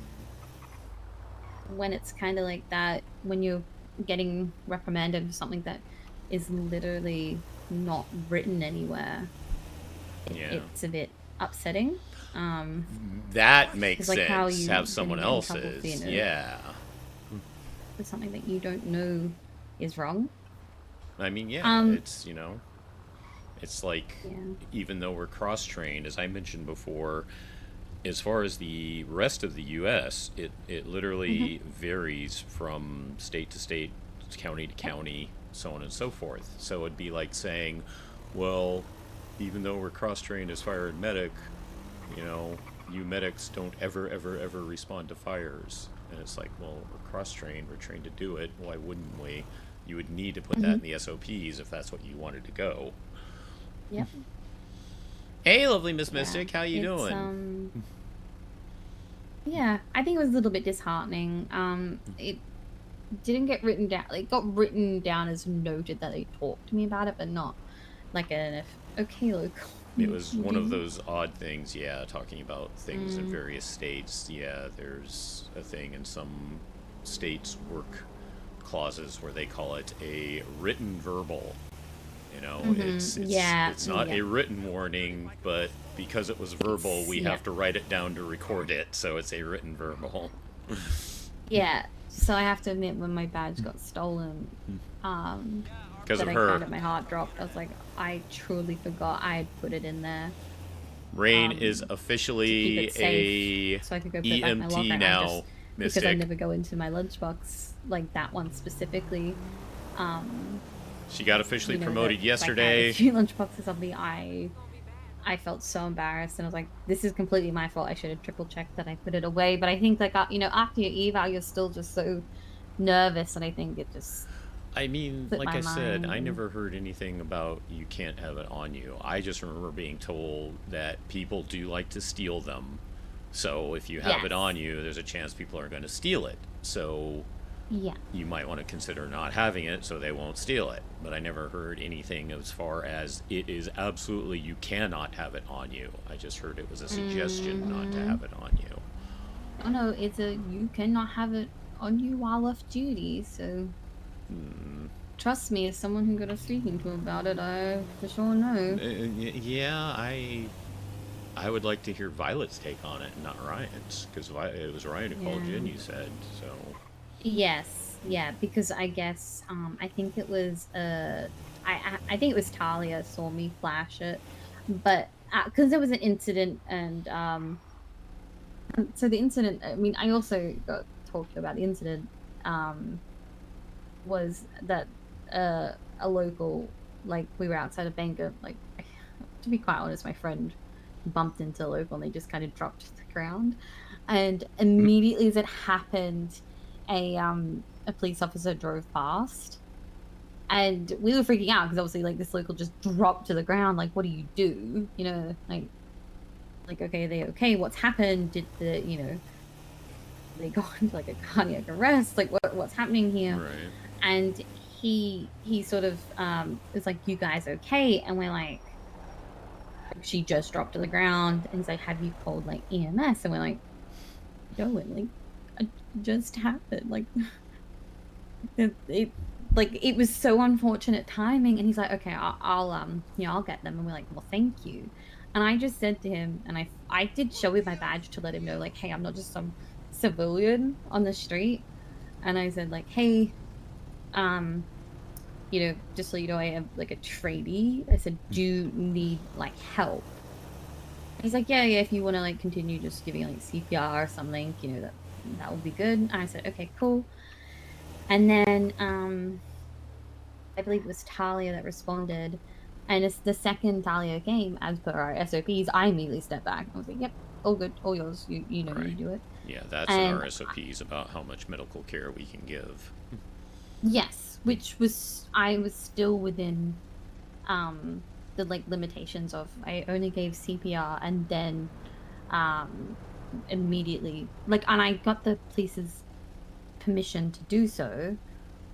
when it's kind of like that, when you're getting reprimanded for something that is literally not written anywhere, Yeah. it's a bit upsetting. That makes like sense. how you Have then someone get in trouble for, else's. Yeah. for something that you don't know is wrong. I mean, yeah, Um, it's, it's like, yeah. even though we're cross-trained, as I mentioned before, as far as the rest of the U.S., it literally varies from state to state, county to county, so on and so forth. So it'd be like saying, well, even though we're cross-trained as fire and medic, you medics don't ever respond to fires. And it's like, well, we're cross-trained, we're trained to do it. Why wouldn't we? You would need to put that in the SOPs if that's what you wanted to go. Yep. Hey, lovely Miss Yeah, Mystic, how you it's, doing? Yeah, I think it was a little bit disheartening. It didn't get written down. Like, got written down as noted that they talked to me about it, but not like okay, look. It was one of those odd things, yeah, talking about things in various states. Yeah, there's a thing in some states' work clauses where they call it a written verbal. It's not a written warning, but because it was verbal, we have to write it down to record it, so it's a written verbal. Yeah, so I have to admit, when my badge got stolen, Because of I her. kind of, my heart dropped. I was like, I truly forgot I had put it in there. Rain is officially a so I could go put it back in my locker. EMT now, Mystic. Because I never go into my lunchbox, like that one specifically. She got officially promoted that, yesterday. Like, I had 2 lunchboxes on me. I felt so embarrassed, and I was like, this is completely my fault. I should have triple checked that I put it away. But I think, like, after your eval, you're still just so nervous, and I think it just... I mean, like I said, I never heard anything about you can't have it on you. I just remember being told that people do like to steal them. So if you have it on you, there's a chance people are going to steal it. So you might want to consider not having it so they won't steal it. But I never heard anything as far as it is absolutely you cannot have it on you. I just heard it was a suggestion not to have it on you. Oh no, it's you cannot have it on you while off duty, so... Trust me, as someone who got a speaking to about it, I for sure know. Yeah, I would like to hear Violet's take on it, not Ryan's, because it was Ryan who called you in, you said, so... Yes, yeah, because I guess, I think it was, I think it was Talia saw me flash it, but, because there was an incident, and, so the incident, I mean, I also got talked about the incident, was that, a local, like, we were outside of Bangor, like, to be quite honest, my friend bumped into a local and they just kind of dropped to the ground, and immediately as it happened, a police officer drove past, and we were freaking out because obviously, like, this local just dropped to the ground. Like, what do you do? Like, okay, are they okay? What's happened? Did they go into like a cardiac arrest? Like, what's happening here? Right. And he sort of is like, you guys okay? And we're like, she just dropped to the ground. And he's like, have you called like EMS? And we're like, no, it like just happened. Like, it was so unfortunate timing. And he's like, okay, I'll get them. And we're like, well, thank you. And I just said to him, and I did show him my badge to let him know, like, hey, I'm not just some civilian on the street. and I said like, hey, you know, just so you know, I am like a trainee. I said, do you need like help? He's like, yeah, if you want to like continue just giving like CPR or something, you know, that would be good. And I said, okay, cool. And then I believe it was Talia that responded. And it's the second Talia came, as per our SOPs, I immediately stepped back. I was like, yep, all good, all yours. You know, you Right. do it. Yeah, that's in And our SOPs about how much medical care we can give. yes, which was, I was still within the like limitations of, I only gave CPR and then immediately, like, and I got the police's permission to do so,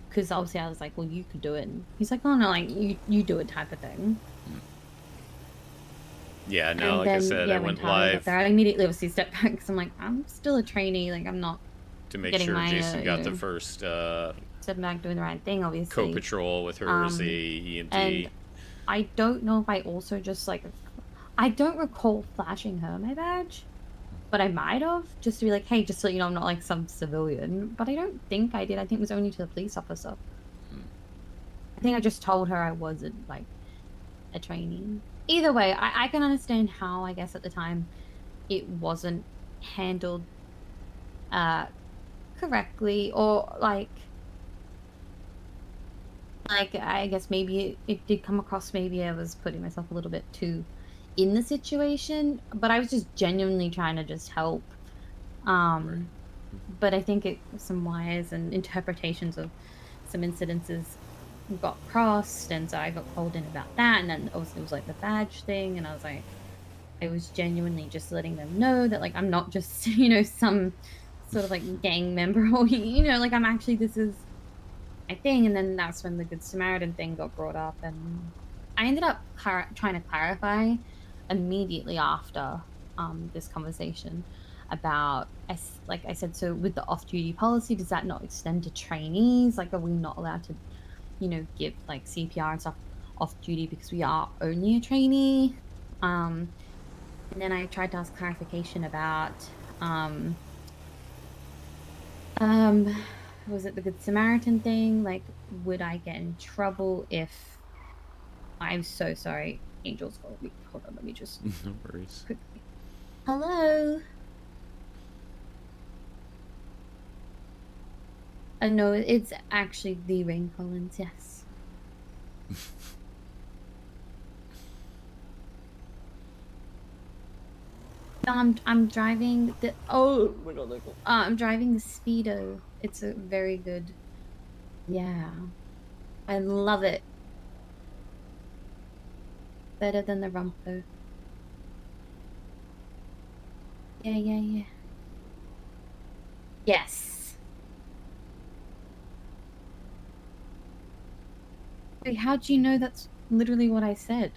because obviously I was like, well, you could do it, and he's like, oh no, like you do it type of thing. Yeah, no, And like then I said, I when went Talia got live there, I immediately obviously stepped back because I'm like, I'm still a trainee, like I'm not to make getting sure my Jason you got the know, first stepping back doing the right thing, obviously. co-patrol with her as a EMT. And I don't know if I also just like, I don't recall flashing her my badge, but I might have, just to be like, hey, just so you know, I'm not like some civilian. But I don't think I did. I think it was only to the police officer. I think I just told her I wasn't like a trainee. Either way, I can understand how, I guess at the time, it wasn't handled correctly, or like I guess maybe it did come across, maybe I was putting myself a little bit too in the situation, but I was just genuinely trying to just help. Right. But I think some wires and interpretations of some incidences got crossed, and so I got called in about that. And then also it was like the badge thing, and I was like, I was genuinely just letting them know that like I'm not just you know some sort of like gang member, or you know, like I'm actually, this is my thing. And then that's when the Good Samaritan thing got brought up, and I ended up trying to clarify immediately after this conversation about, like I said, so with the off-duty policy, does that not extend to trainees? Like, are we not allowed to, you know, give like CPR and stuff off duty because we are only a trainee? And then I tried to ask clarification about was it the Good Samaritan thing? Like, would I get in trouble if, I'm so sorry, Angel's calling me. Hold on, let me just No worries. quickly. Hello. No, it's actually the Rain Collins. Yes. No, I'm driving the, oh my god, I'm driving the Speedo. It's a very good, yeah, I love it. Better than the Rumpo. Yeah. Yes. Wait, how'd you know that's literally what I said?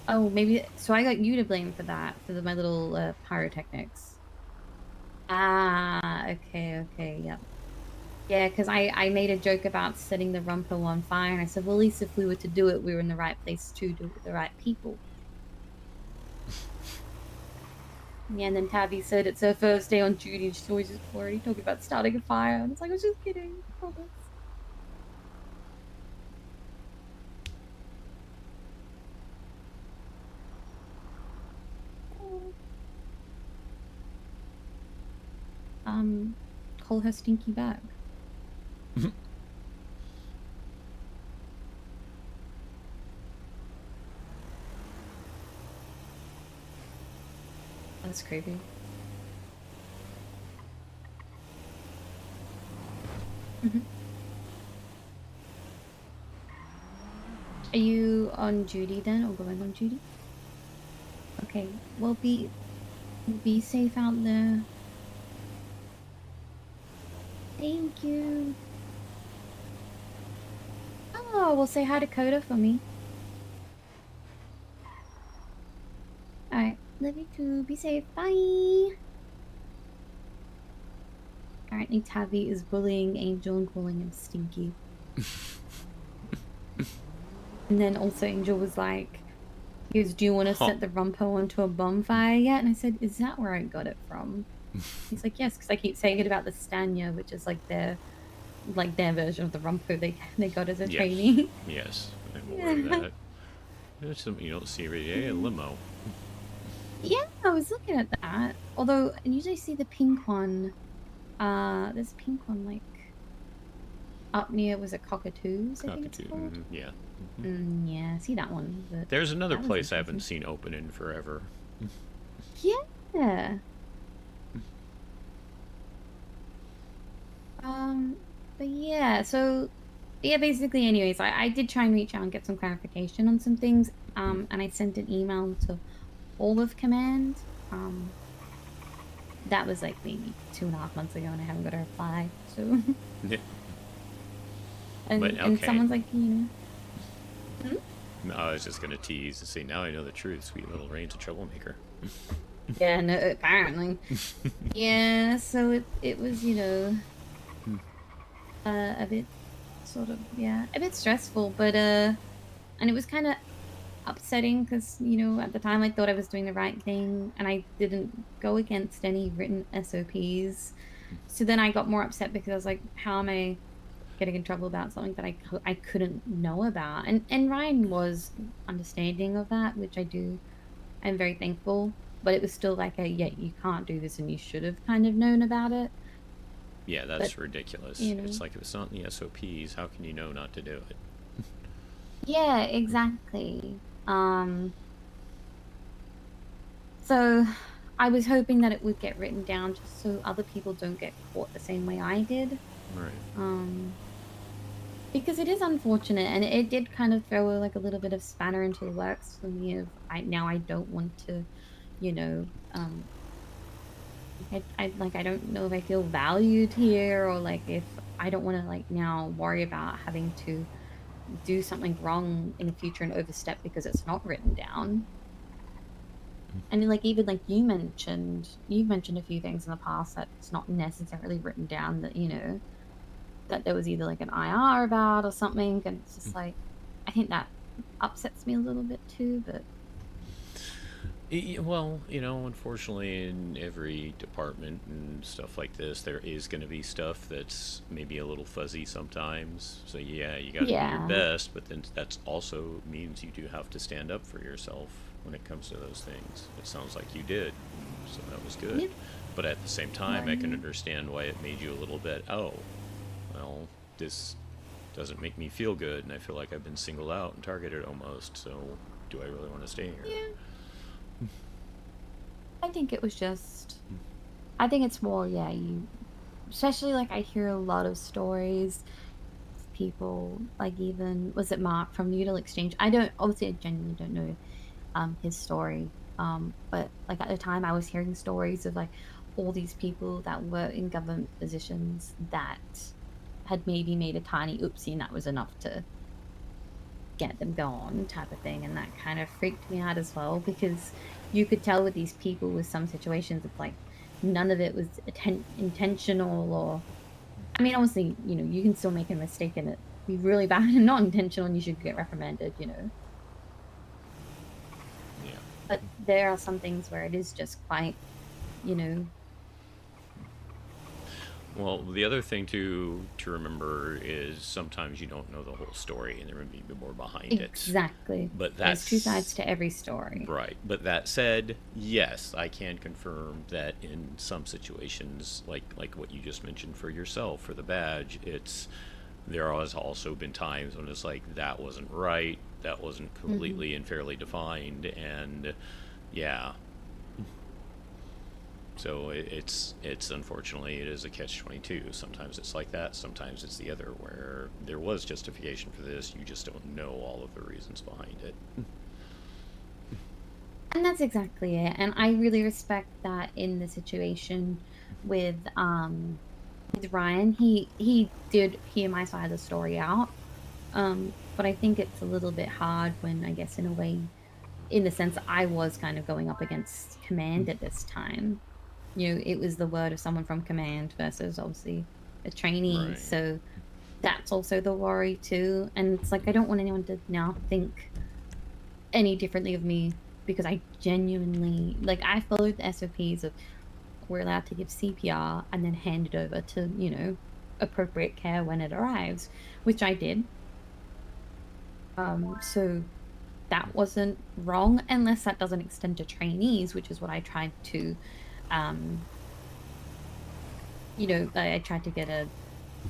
Oh, maybe, so I got you to blame for that, for my little pyrotechnics. Ah, okay, yep. Yeah, because I made a joke about setting the Rumpo on fire, and I said, well, at least if we were to do it, we were in the right place to do it with the right people. Yeah, and then Tabby said it's her first day on duty, and she's always just already talking about starting a fire, and it's like, I was just kidding, I promise. Call her stinky bag. That's creepy. Are you on duty then, or going on duty? Okay, well, be safe out there. Thank you. Oh, well, say hi to Coda for me. Alright, love you too. Be safe. Bye. Apparently, Tavi is bullying Angel and calling him stinky. And then also Angel was like, He goes, do you want to Huh. set the rumpo onto a bonfire yet? And I said, is that where I got it from? He's like, yes, because I keep saying it about the Stanya, which is like their version of the rumpo they got as a Yes. trainee. Yes, I'm aware of that. There's something you don't see every day, a limo. Yeah, I was looking at that. Although I usually see the pink one. There's a pink one like up near, was it Cockatoos? I think it's Cockatoo, called. yeah. Yeah, I see that one. But There's another that was place I haven't interesting. seen open in forever. Yeah. But yeah, so yeah, basically, anyways, I did try and reach out and get some clarification on some things. And I sent an email to all of command. That was like maybe 2.5 months ago, and I haven't got a reply. So. Yeah. And, But, and okay. someone's like, you know. No, I was just gonna tease and say, now I know the truth. Sweet little Rain's a troublemaker. Yeah, no, apparently. Yeah, so it was, you know, a bit sort of, yeah, a bit stressful, but, and it was kind of upsetting because, you know, at the time I thought I was doing the right thing and I didn't go against any written SOPs. So then I got more upset because I was like, how am I getting in trouble about something that I couldn't know about? And Ryan was understanding of that, which I'm very thankful. But it was still like yeah, you can't do this and you should have kind of known about it. Yeah, that's But, ridiculous. you know. It's like if it's not in the SOPs, how can you know not to do it? Yeah, exactly. So I was hoping that it would get written down just so other people don't get caught the same way I did. Right. Because it is unfortunate, and it did kind of throw like a little bit of spanner into the works for me. Of I don't want to, you know, I don't know if I feel valued here, or like if I don't want to like now worry about having to do something wrong in the future and overstep because it's not written down. And then, like, even like you've mentioned a few things in the past that it's not necessarily written down, that, you know, that there was either like an IR about or something, and it's just like, I think that upsets me a little bit too. But Well, you know, unfortunately, in every department and stuff like this, there is going to be stuff that's maybe a little fuzzy sometimes. So yeah, you got to do your Yeah. best, but then that's also means you do have to stand up for yourself when it comes to those things. It sounds like you did, so that was good. Yep. But at the same time, I can Right. understand why it made you a little bit, oh, well, this doesn't make me feel good, and I feel like I've been singled out and targeted almost. So do I really want to stay here? Yeah. I think it was just, I think it's more, yeah, especially like I hear a lot of stories of people, like even, was it Mark from Noodle Exchange? Obviously I genuinely don't know his story. But like at the time I was hearing stories of like all these people that were in government positions that had maybe made a tiny oopsie and that was enough to get them gone, type of thing. And that kind of freaked me out as well, because you could tell with these people with some situations, it's like none of it was intentional, or I mean, obviously, you know, you can still make a mistake and it be really bad and not intentional and you should get reprimanded, you know. Yeah. But there are some things where it is just quite, you know. Well, the other thing to remember is sometimes you don't know the whole story, and there may be more behind it. Exactly. But there's that's two sides to every story. Right. But that said, yes, I can confirm that in some situations, like what you just mentioned for yourself, for the badge, there has also been times when it's like, that wasn't right, that wasn't completely and fairly defined, and yeah. So it's unfortunately, it is a catch-22. Sometimes it's like that, sometimes it's the other, where there was justification for this, you just don't know all of the reasons behind it. And that's exactly it. And I really respect that in the situation with Ryan. He did hear my side of the story out. But I think it's a little bit hard when, I guess, in a way, in the sense I was kind of going up against command at this time. You know, it was the word of someone from command versus obviously a trainee. Right. So that's also the worry too. And it's like, I don't want anyone to now think any differently of me because I genuinely, like, I followed the SOPs of we're allowed to give CPR and then hand it over to, you know, appropriate care when it arrives, which I did. So that wasn't wrong, unless that doesn't extend to trainees, which is what I tried to, you know, I tried to get a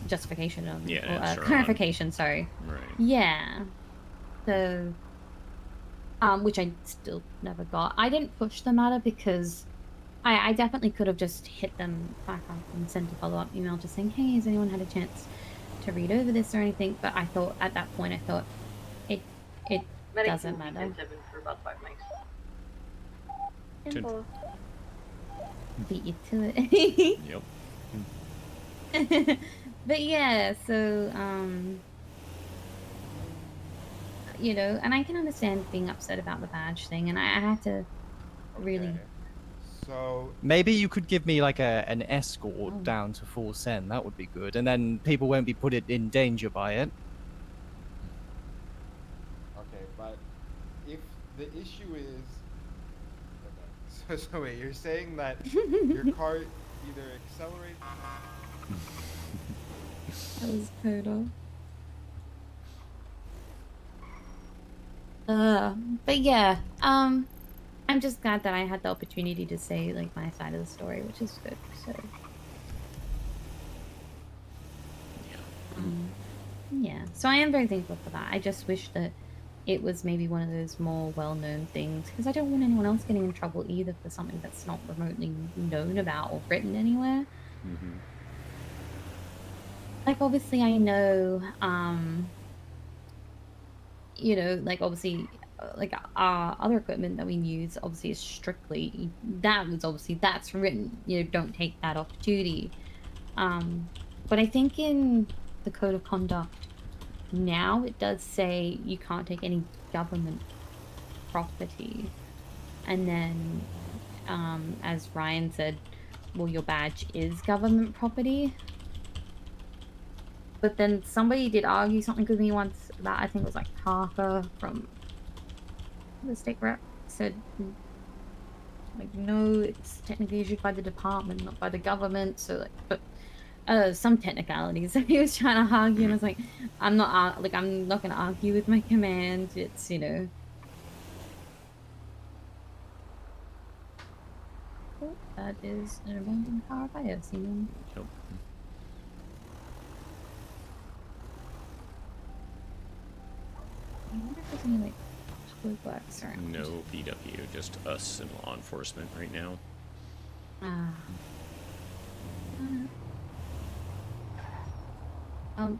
justification on, Yeah, or answer on. clarification, sorry. Right. Yeah. So, which I still never got. I didn't push the matter because I definitely could have just hit them back up and sent a follow-up email just saying, hey, has anyone had a chance to read over this or anything? But I thought, at that point, I thought, it Medic doesn't will be matter. 10-7 for about 5 mics. 10-4. Beat you to it. Yep. But yeah, so, you know, and I can understand being upset about the badge thing, and I had to really... Okay. So maybe you could give me like an escort down to Full Send. That would be good, and then people won't be put in danger by it. Okay, but if the issue is, okay, so wait, you're saying that your car either accelerates. That was total. But yeah, I'm just glad that I had the opportunity to say, like, my side of the story, which is good, so. Yeah, so I am very thankful for that. I just wish that it was maybe one of those more well-known things, because I don't want anyone else getting in trouble either for something that's not remotely known about or written anywhere. Mm-hmm. Like, obviously, I know, you know, like, obviously, like, our other equipment that we use, obviously, is strictly, that's written, you know, don't take that off duty. But I think in the Code of Conduct now, it does say you can't take any government property. And then, as Ryan said, well, your badge is government property. But then somebody did argue something with me once about, I think it was like Parker from the state rep, said, like, no, it's technically issued by the department, not by the government. So, like, but some technicalities that he was trying to argue, and I was like, I'm not going to argue with my command. It's, you know. Oh, that is an abandoned car I have seen them. Yep. I wonder if there's any, like, public works around. No BW, just us and law enforcement right now. Ah. Oh,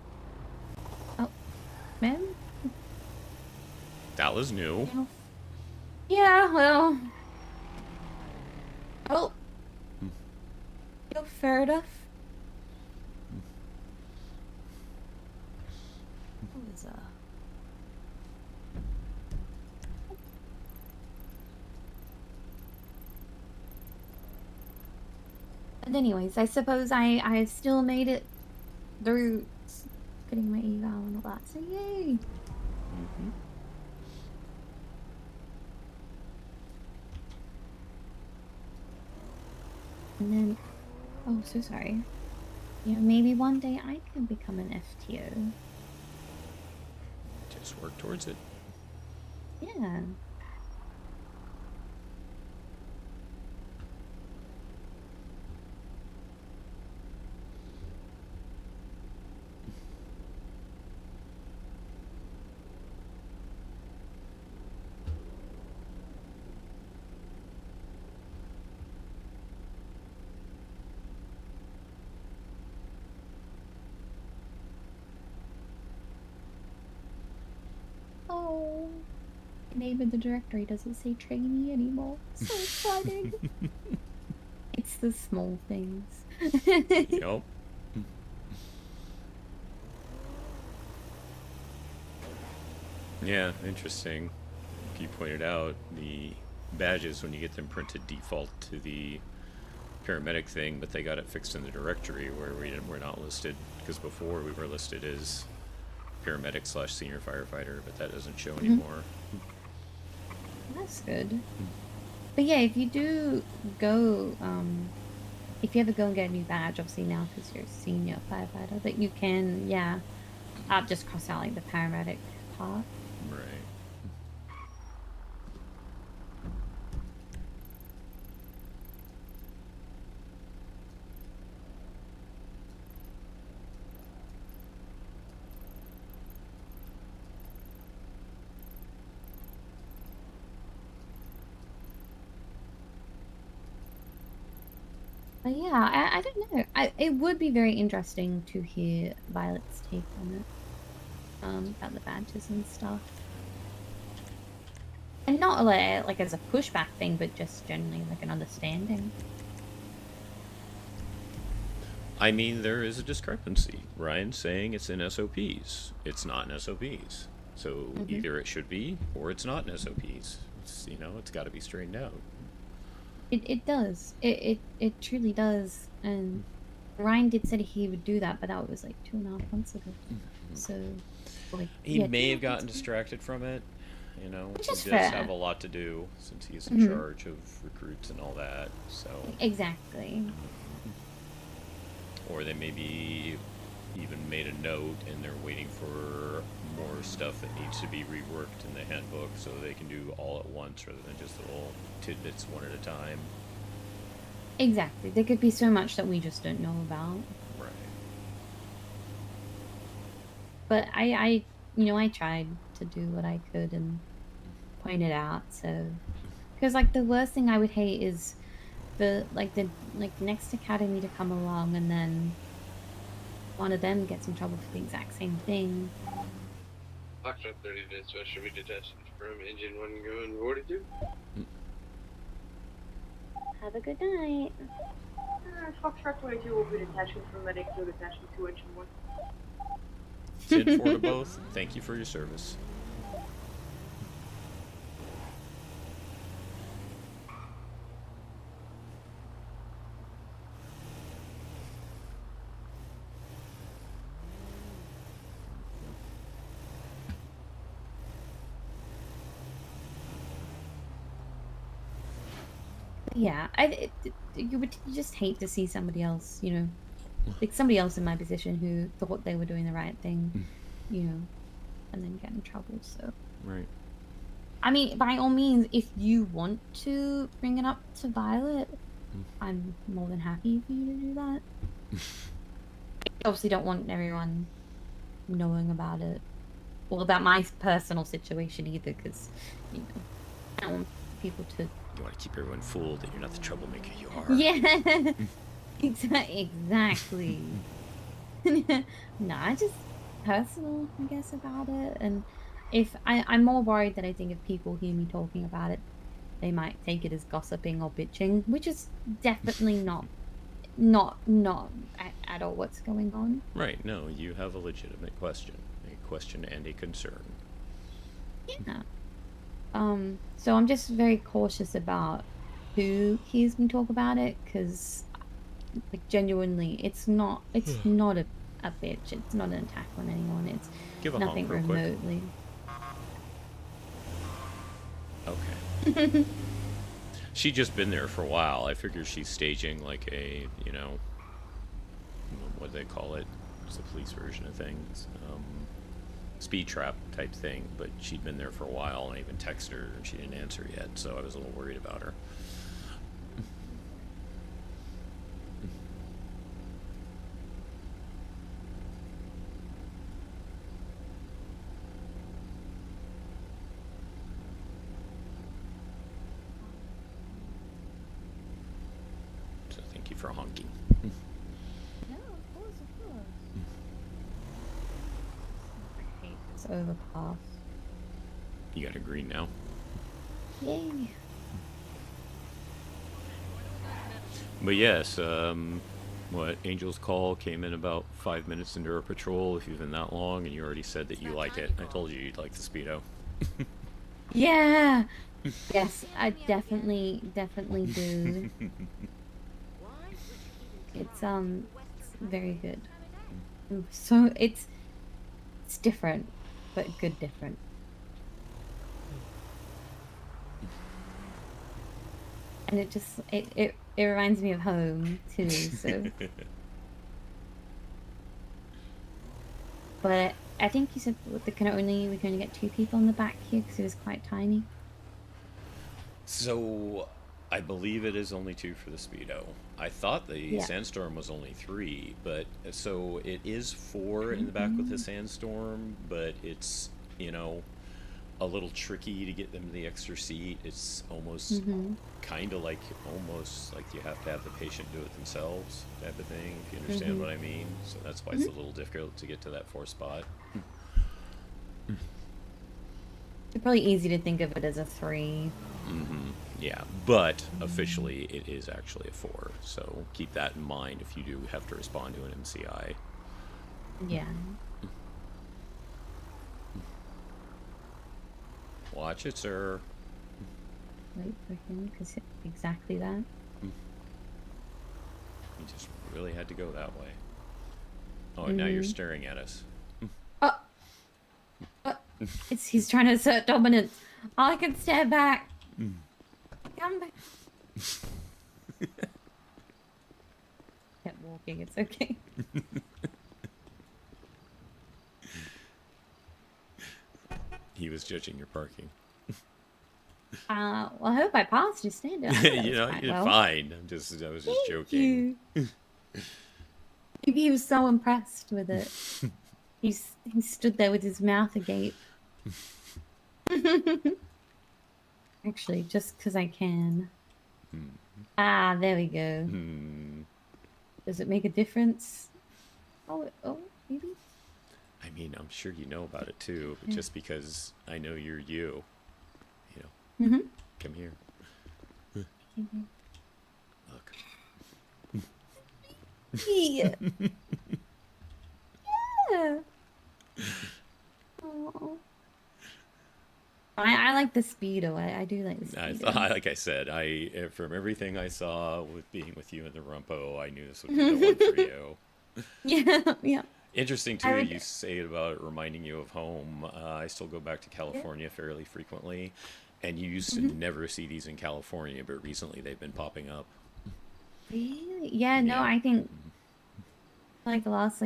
ma'am? That was new. Yeah, well. Oh. Yo, fair enough. What was But anyways, I suppose I still made it through getting my eval and all that, so yay! Mm-hmm. And then, oh, so sorry. You know, maybe one day I can become an FTO. Just work towards it. Yeah. Oh, name in the directory doesn't say trainee anymore. So exciting. It's the small things. Yep. Yeah, interesting. You pointed out the badges, when you get them printed, default to the paramedic thing, but they got it fixed in the directory where we're not listed, because before we were listed as paramedic / senior firefighter, but that doesn't show anymore. that's good. But yeah, if you do go, if you ever go and get a new badge, obviously now because you're a senior firefighter, that you can, yeah, just cross out like the paramedic part. Right. But yeah, I don't know. It would be very interesting to hear Violet's take on it. About the badges and stuff. And not like as a pushback thing, but just generally like an understanding. I mean, there is a discrepancy. Ryan's saying it's in SOPs. It's not in SOPs. So either it should be or it's not in SOPs. It's, you know, it's got to be straightened out. It does. It truly does. And Ryan did say he would do that, but that was like 2.5 months ago. So, like, He yeah, may 2.5 have gotten months ago. distracted from it. You know, Which he is does fair. have a lot to do since he's in charge of recruits and all that. So, Exactly. or they maybe even made a note and they're waiting for more stuff that needs to be reworked in the handbook so they can do all at once rather than just little tidbits one at a time. Exactly. There could be so much that we just don't know about. Right. But I you know, I tried to do what I could and point it out. So, because like the worst thing I would hate is the next academy to come along and then one of them gets in trouble for the exact same thing. Foxtrot 30 to special be detached from engine 1 going 42. Have a good night. Foxtrot 22 will be detaching from medic to detachment 2 engine 1. 10-4 to both. Thank you for your service. Yeah, you would just hate to see somebody else, you know, like somebody else in my position who thought they were doing the right thing, you know, and then get in trouble. So, Right. I mean, by all means, if you want to bring it up to Violet, I'm more than happy for you to do that. Obviously, don't want everyone knowing about it, or about my personal situation either, because you know, I don't want people to. You want to keep everyone fooled that you're not the troublemaker you are. Yeah, exactly. Nah, just personal, I guess, about it. And if I'm more worried that I think if people hear me talking about it, they might take it as gossiping or bitching, which is definitely not at all what's going on. Right. No, you have a legitimate question. A question and a concern. Yeah. So I'm just very cautious about who hears me talk about it, because, like, genuinely, it's not a bitch. It's not an attack on anyone. It's Give a nothing honk real quick. remotely. Okay. She's just been there for a while. I figure she's staging like a, you know, what do they call it? It's the police version of things. Speed trap type thing, but she'd been there for a while, and I even texted her and she didn't answer yet, so I was a little worried about her. So thank you for honking. No, of course. I hate this overpass. You got a green now. Yay. But yes, what Angel's Call came in about 5 minutes into our patrol, if you've been that long, and you already said that you like it. I told you you'd like the Speedo. Yeah. Yes, I definitely do. It's very good. So it's different, but good different. and it reminds me of home too. So, but I think you said we can only get 2 people in the back here because it was quite tiny. So, I believe it is only 2 for the Speedo. I thought the Sandstorm was only 3, but so it is 4 in the back with the Sandstorm, but it's, you know, a little tricky to get them to the extra seat. It's almost kind of like you have to have the patient do it themselves type of thing, if you understand what I mean. So that's why it's a little difficult to get to that 4 spot. It's probably easy to think of it as a 3. Yeah, but officially it is actually a 4, so keep that in mind if you do have to respond to an MCI. Yeah. Watch it, sir. Wait for him, because exactly that. You just really had to go that way. Oh, and now you're staring at us. He's trying to assert dominance. I can stand back. Come back. Kept walking, it's okay. He was judging your parking. Well, I hope I passed your standard. You know, you're fine. I was just joking. Maybe he was so impressed with it. He stood there with his mouth agape. Actually, just because I can. There we go. Does it make a difference? Oh, maybe? I mean, I'm sure you know about it too, but just because I know you're you know. Come here. Look. Yeah. Yeah. Oh. I like the Speedo. I do like the Speedo. Like I said, from everything I saw with being with you in the Rumpo, I knew this would be the one for you. Yeah. Interesting too, you say about it reminding you of home. I still go back to California fairly frequently, and you used to never see these in California, but recently they've been popping up. Really? Yeah, no, I think like the last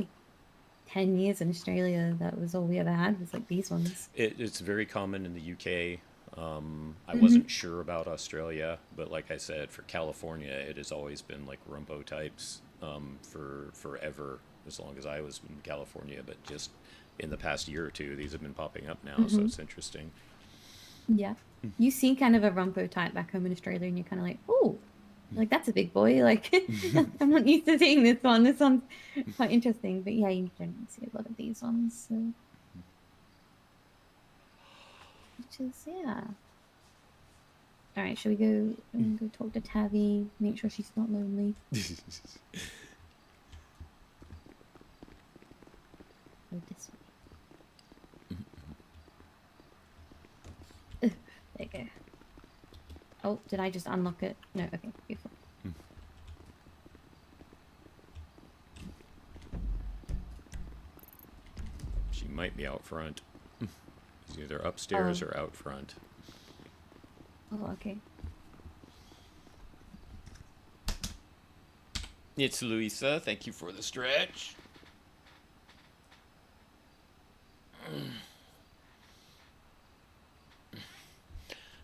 10 years in Australia, that was all we ever had was these ones. It's very common in the UK. I wasn't sure about Australia, but like I said, for California, it has always been Rumpo types for forever, as long as I was in California. But just in the past year or 2, these have been popping up now, so it's interesting. Yeah. You see kind of a Rumpo type back home in Australia, and you're kind of like, oh, that's a big boy. I'm not used to seeing this one. This one's quite interesting. But yeah, you don't see a lot of these ones. So. Which is, yeah. All right, shall we go talk to Tavi, make sure she's not lonely? Go this way. There you go. Oh, did I just unlock it? No, okay, beautiful. She might be out front. It's either upstairs or out front. Oh, okay. It's Louisa. Thank you for the stretch.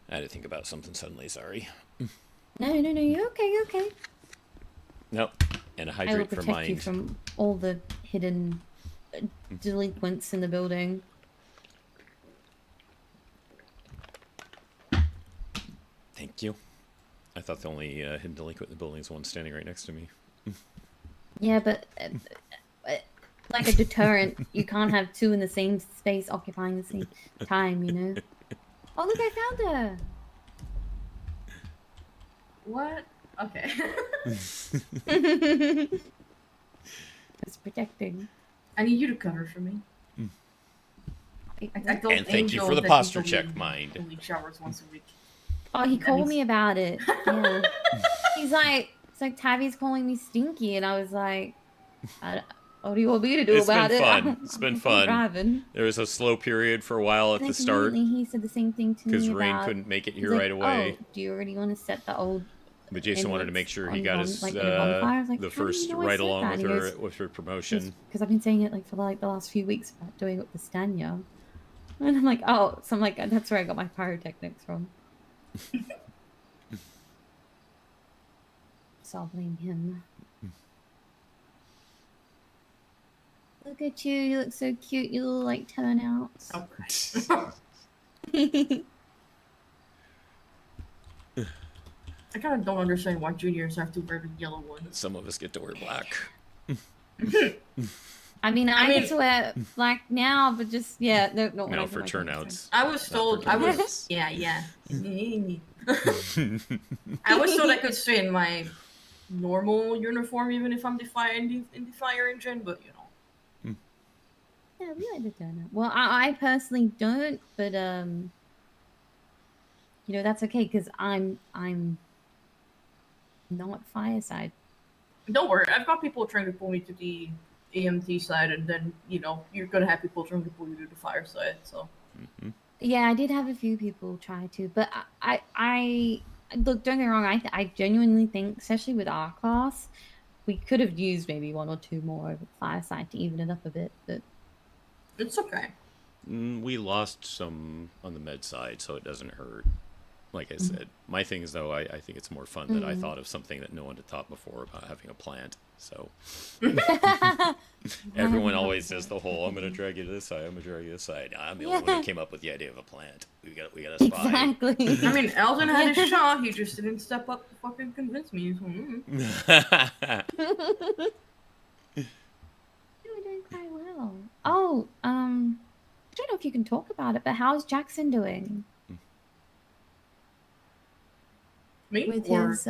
I had to think about something suddenly, sorry. No, you're okay. Nope. And a I will hydrate for protect mind. you from all the hidden delinquents in the building. Thank you. I thought the only hidden delinquent in the building is the one standing right next to me. Yeah, but like a deterrent, you can't have 2 in the same space occupying the same time, you know? Oh, look, I found her! What? Okay. It's protecting. I need you to cover for me. I told And thank you Angel for the that posture he check, only- mind. Only showers once a week. Oh, he called me about it. Yeah. It's like Tavi's calling me stinky, and I was like, what do you want me to do about it? It's been fun. Driving. There was a slow period for a while at the start. He said the same thing to me Because Rain about... couldn't make it He's here like, right away. Oh, do you already want to set the old But Jason And wanted to it's make sure he on got bon- his like, in a bonfire. I was like, the "How do you first know I ride said along that?" with And he her goes, with her promotion. Because I've been saying it like for like the last few weeks about doing it with Stanya. And I'm like, oh, so I'm like, that's where I got my pyrotechnics from. So I'll blame him. Look at you, you look so cute, you little like turnouts. Okay. I kind of don't understand why juniors have to wear the yellow one. Some of us get to wear black. I mean, I get to wear black now, but just, yeah, no, not when No, I for do my turnouts. I was told, I was, yeah. I was told I could stay in my normal uniform even if I'm in the fire engine, but you know. Yeah, we like the donut. Well, I personally don't, but you know, that's okay because I'm not fireside. Don't worry, I've got people trying to pull me to the AMT side, and then you know you're gonna have people trying to pull you to the fire side. So. Yeah, I did have a few people try to, but I look. Don't get me wrong. I genuinely think, especially with our class, we could have used maybe one or two more over the fireside to even it up a bit, but. It's okay. We lost some on the med side, so it doesn't hurt. Like I said, my thing is, though, I think it's more fun that I thought of something that no one had thought before about having a plant. So everyone always says the whole, I'm going to drag you to this side, I'm going to drag you to this side. I'm the only one who came up with the idea of a plant. We got a spy. Exactly. I mean, Elton had his shot, he just didn't step up to fucking convince me. So, You're doing quite well. Oh, I don't know if you can talk about it, but how's Jackson doing? Me? With or... his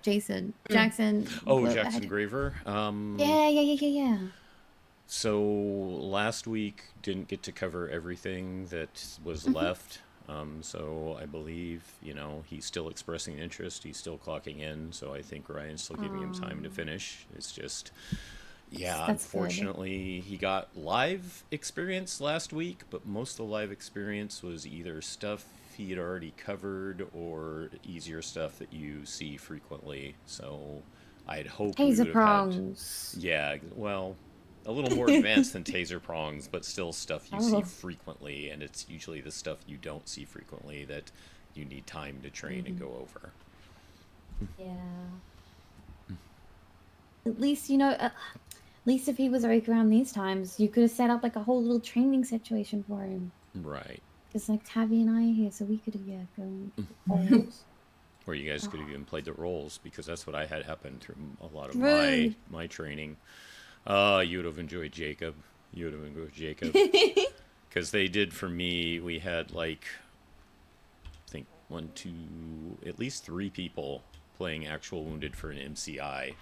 Jason. Jackson. Oh, Jackson Graver? Yeah. So last week didn't get to cover everything that was left. So I believe, you know, he's still expressing interest. He's still clocking in. So I think Ryan's still giving him time to finish. It's just, yeah, That's unfortunately, he got live experience last week, but most of the live experience was either stuff he had already covered or easier stuff that you see frequently. So I'd hoped we would have prongs. had, yeah, well, a little more advanced than taser prongs, but still stuff you see frequently, and it's usually the stuff you don't see frequently that you need time to train and go over. Yeah. At least, you know, at least if he was awake around these times, you could have set up like a whole little training situation for him. Right. Because like Tabby and I are here, so we could have gone. Or you guys could have even played the roles, because that's what I had happen through a lot of my training. You would have enjoyed Jacob. You would have enjoyed Jacob. Because they did for me, we had like, I think at least 3 people playing actual wounded for an MCI.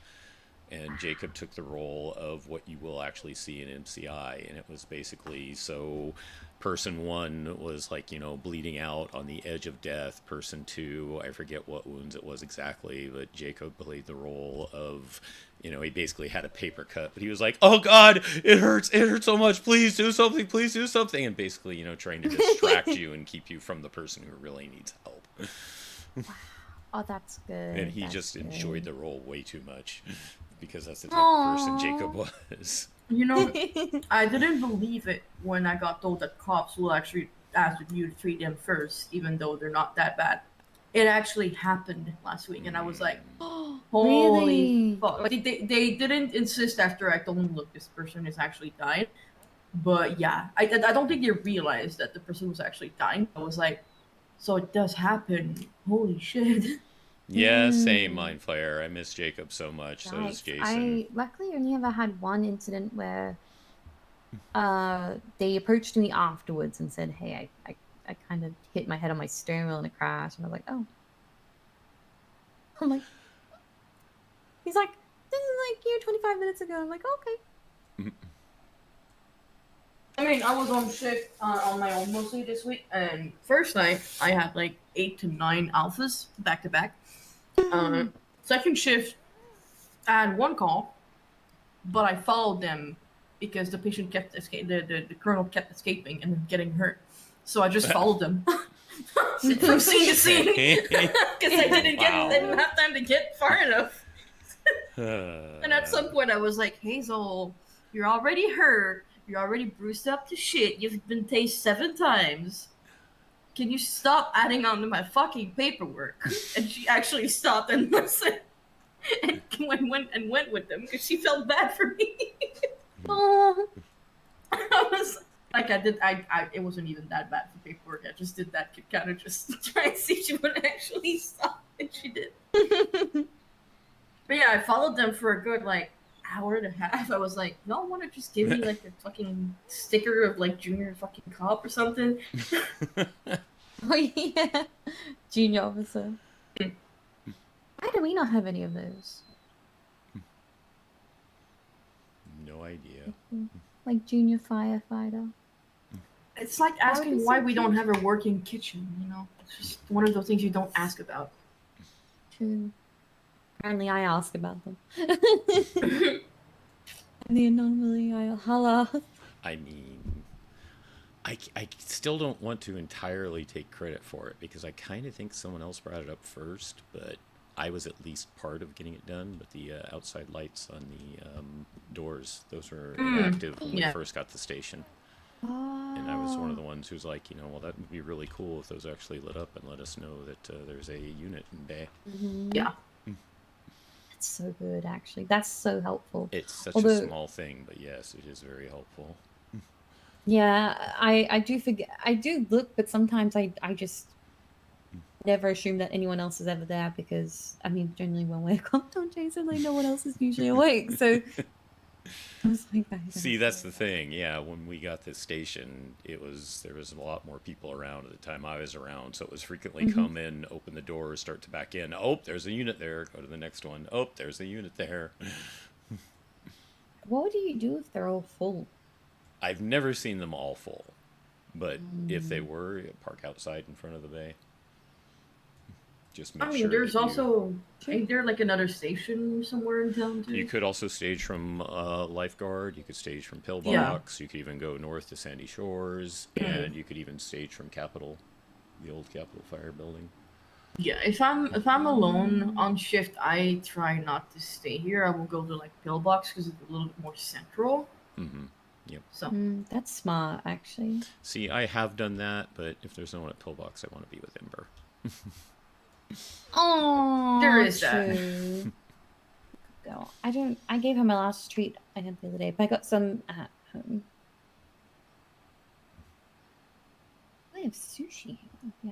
And Jacob took the role of what you will actually see in MCI. And it was basically, so person 1 was like, you know, bleeding out on the edge of death. Person 2, I forget what wounds it was exactly, but Jacob played the role of, you know, he basically had a paper cut, but he was like, oh God, it hurts so much, please do something, and basically, you know, trying to distract you and keep you from the person who really needs help. Wow. Oh, that's good. And he that's just good. enjoyed the role way too much, because that's the type of person Jacob was. You know, I didn't believe it when I got told that cops will actually ask you to treat them first, even though they're not that bad. It actually happened last week, and I was like, oh, holy fuck. Like, they didn't insist after I told them, look, this person is actually dying. But yeah, I don't think they realized that the person was actually dying. I was like, so it does happen. Holy shit. Yeah, same, Mind Flayer. I miss Jacob so much. So does Jason. I luckily only ever had one incident where they approached me afterwards and said, hey, I kind of hit my head on my steering wheel in a crash. And I was like, oh. I'm like, he's like, this is like you 25 minutes ago. I'm like, okay. I mean, I was on shift on my own mostly this week, and first night I had like 8 to 9 alphas back to back. Second shift, I had 1 call, but I followed them because the patient kept the colonel kept escaping and getting hurt, so I just followed them. from scene to scene because I didn't have time to get far enough. And at some point, I was like, Hazel, you're already hurt. You're already bruised up to shit. You've been tased 7 times. Can you stop adding on to my fucking paperwork? And she actually stopped and listened and went with them because she felt bad for me. Oh, I was like, it wasn't even that bad for paperwork. I just did that to kind of just try and see if she would actually stop, and she did. But yeah, I followed them for a good like hour and a half. I was like, y'all want to just give me like a fucking sticker of like junior fucking cop or something? oh yeah, junior officer. Why do we not have any of those? No idea. Like junior firefighter. It's like asking why we don't have a working kitchen, you know? It's just one of those things you don't ask about. True. Apparently I ask about them. The anomaly, I holla. I mean, I still don't want to entirely take credit for it because I kind of think someone else brought it up first, but I was at least part of getting it done. But the outside lights on the doors, those were inactive when we first got the station. And I was one of the ones who's like, you know, well, that would be really cool if those actually lit up and let us know that there's a unit in Bay. Yeah. That's so good, actually. That's so helpful. It's such a small thing, but yes, it is very helpful. Yeah, I do forget. I do look, but sometimes I just never assume that anyone else is ever there because, I mean, generally when we're comped on Jason, like no one else is usually awake. So I was like, see, that's the thing. Yeah, when we got this station, there was a lot more people around at the time I was around, so it was frequently come in, open the doors, start to back in. Oh, there's a unit there. Go to the next one. Oh, there's a unit there. What do you do if they're all full? I've never seen them all full, but if they were, park outside in front of the bay. Just make sure there's also ain't there like another station somewhere in town too? You could also stage from Lifeguard. You could stage from Pillbox. You could even go north to Sandy Shores, and you could even stage from Capitol, the old Capitol Fire Building. Yeah, if I'm alone on shift, I try not to stay here. I will go to like Pillbox because it's a little bit more central. Yep. So that's smart, actually. See, I have done that, but if there's no one at Pillbox, I want to be with Ember. Oh, there is true. Girl, I gave her my last treat I had the other day, but I got some at home. I have sushi. Yeah.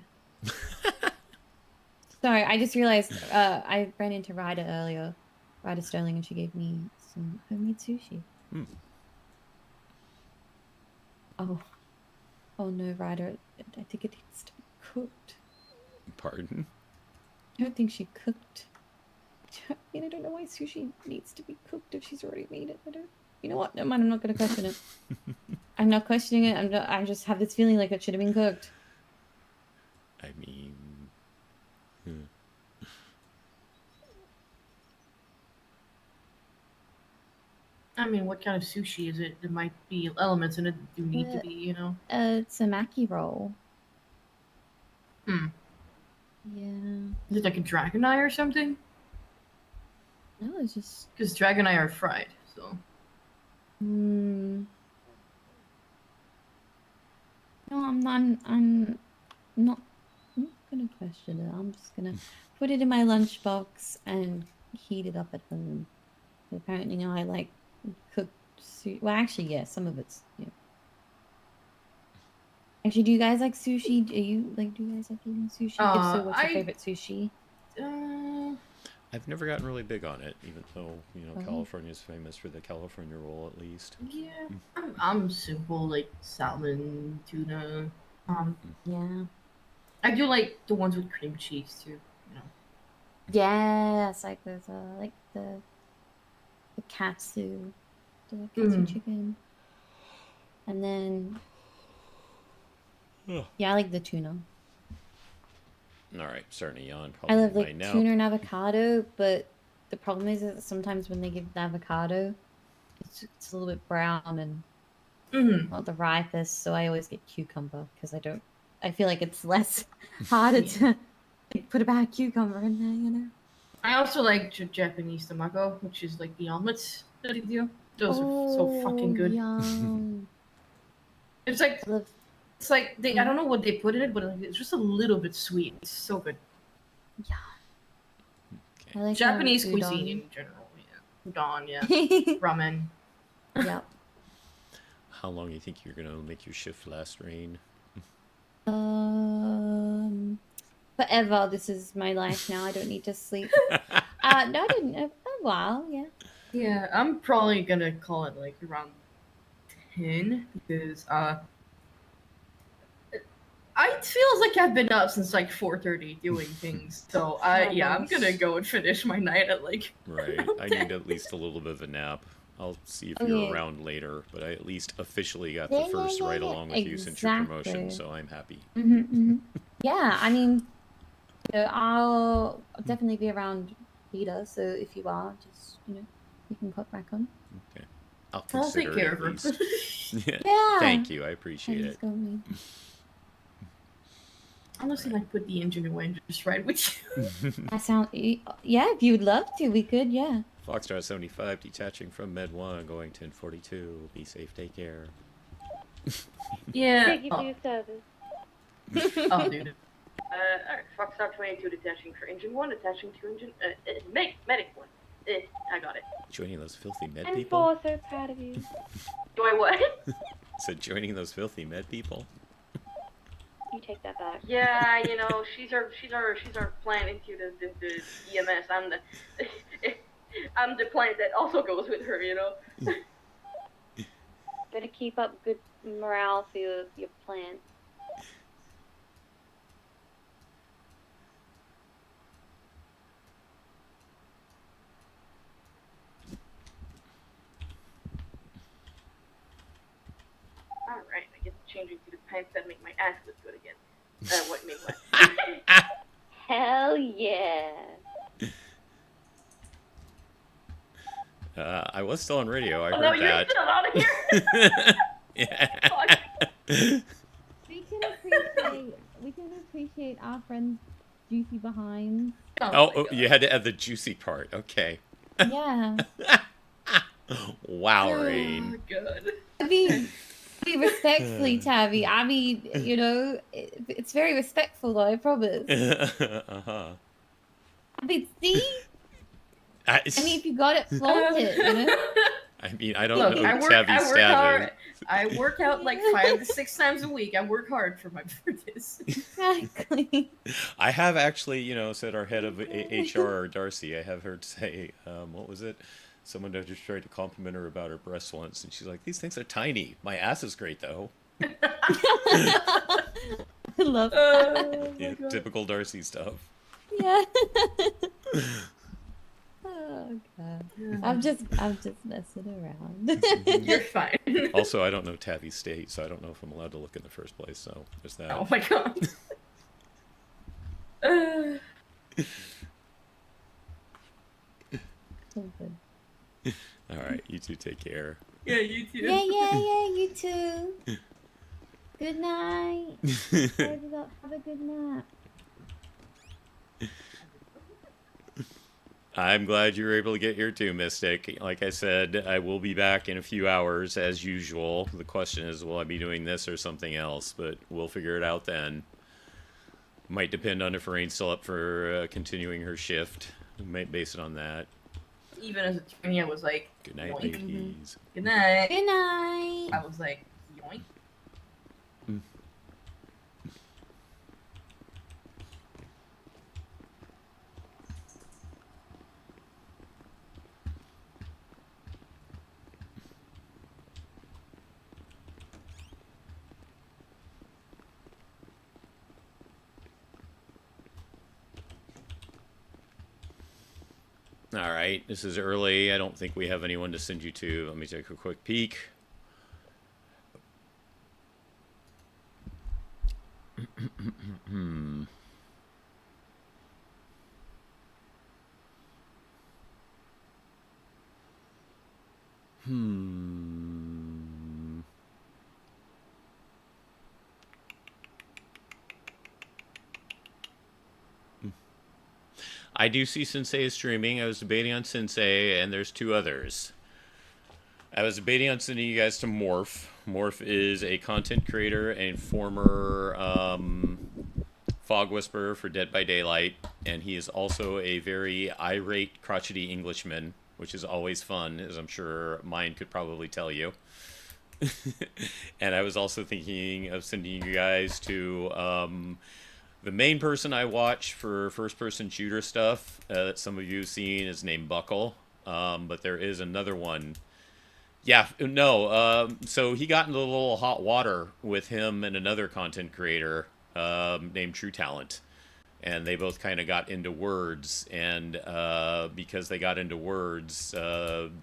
Sorry, I just realized I ran into Ryder earlier, Ryder Sterling, and she gave me some homemade sushi. Oh no, Ryder! I think it needs to be cooked. Pardon? I don't think she cooked. I mean, I don't know why sushi needs to be cooked if she's already made it. You know what? Never mind. I'm not going to question it. I'm not questioning it. I just have this feeling like it should have been cooked. I mean, what kind of sushi is it? There might be elements in it that do need to be, you know. It's a maki roll. Yeah. Is it like a dragon eye or something? No, it's just because dragon eye are fried. So. No, I'm not gonna question it. I'm just gonna put it in my lunchbox and heat it up at home. Apparently, you know, I like cooked sushi. Well, actually, yeah, some of it's. Yeah. Actually, do you guys like sushi? Do you guys like eating sushi? If so, what's your favorite sushi? I've never gotten really big on it, even though, you know, California's famous for the California roll, at least. Yeah, I'm simple, like salmon, tuna. Yeah. I do like the ones with cream cheese too. You know. Yes, like there's like the katsu, chicken, and then yeah, I like the tuna. All right, starting to yawn. I love like tuna and avocado, but the problem is that sometimes when they give the avocado, it's a little bit brown and not the ripest. So I always get cucumber because I I feel like it's less harder to put a bad cucumber in there, you know. I also like Japanese tamago, which is like the omelets that they do. Those are so fucking good. Yum. It's like they. I don't know what they put in it, but like, it's just a little bit sweet. It's so good. Yeah. I like Japanese udon. cuisine in general. Yeah. Udon, yeah. Ramen. Yep. How long do you think you're gonna make your shift last, Rain? Forever. This is my life now. I don't need to sleep. No, I didn't. A while, yeah. Yeah, I'm probably gonna call it like around 10 because it feels like I've been up since like 4:30 doing things. So I'm gonna go and finish my night at like. Right. I need at least a little bit of a nap. I'll see if you're around later, but I at least officially got the first ride along with you since your promotion, so I'm happy. Yeah, I mean, I'll definitely be around Peter, so if you are, just, you can pop back on. Okay. I'll consider take care it of at her. least. Yeah. Thank you. I appreciate it. Honestly, like put the engine away and just ride with you. Yeah, if you would love to, we could, yeah. Foxtrot 75 detaching from Med 1, going 1042. Be safe, take care. Yeah. Thank you for your service. Oh, dude. Alright, Foxtrot 22 detaching for engine 1, attaching to engine, medic 1. I got it. Joining those filthy med I'm people? so proud of you. Do I what? Said joining those filthy med people? You take that back. Yeah, she's our plant into the EMS. I'm the plant that also goes with her, Better keep up good morale for your plant. Alright, I get to change into the pants that make my ass look good again. What make what? Hell yeah. I was still on radio. I heard No, that. you're still out of here. Yeah. We can appreciate our friends' juicy behinds. Oh, you had to add the juicy part. Okay. Yeah. Wow, Rain. Oh, God. I mean, respectfully, Tabby. I mean, it's very respectful, though, I promise. Uh-huh. I mean, see? I mean, if you got it, flaunt it, I mean, I don't Look, know I work Tabby's hard. I work out like 5 to 6 times a week. I work hard for this. Exactly. I have actually, said our head of HR, Darcy, I have heard say, what was it? Someone just tried to compliment her about her breasts once, and she's like, "These things are tiny. My ass is great, though." I love that. Yeah, typical Darcy stuff. Yeah. Oh god. I'm just messing around. You're fine. Also, I don't know Tabby's state, so I don't know if I'm allowed to look in the first place. So there's that. Oh my god. Something. All right, you two take care. Yeah, you too. Yeah, you too. Good night. Have a good nap. I'm glad you were able to get here too, Mystic. Like I said, I will be back in a few hours as usual. The question is, will I be doing this or something else? But we'll figure it out then. Might depend on if Rain's still up for continuing her shift. Might base it on that. Even as a trainee, I was like, Good night, yoink. ladies. Good night. Good night. I was like, yoink. Alright, this is early. I don't think we have anyone to send you to. Let me take a quick peek. I do see Sensei is streaming. I was debating on Sensei, and there's two others. I was debating on sending you guys to Morph. Morph is a content creator and former fog whisperer for Dead by Daylight, and he is also a very irate, crotchety Englishman, which is always fun, as I'm sure mine could probably tell you. And I was also thinking of sending you guys to the main person I watch for first-person shooter stuff that some of you have seen is named Buckle, but there is another one. Yeah, no, so he got into a little hot water with him and another content creator named True Talent. And they both kind of got into words, and because they got into words,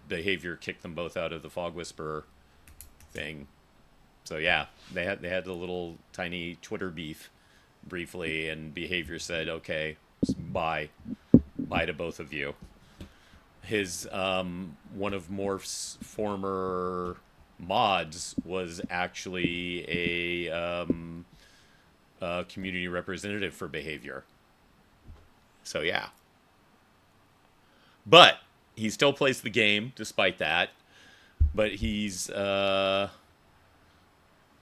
behavior kicked them both out of the Fog Whisperer thing. So yeah, they had a little tiny Twitter beef briefly, and behavior said, okay, bye to both of you. His one of Morph's former mods was actually a community representative for behavior. So yeah. But he still plays the game despite that. But he's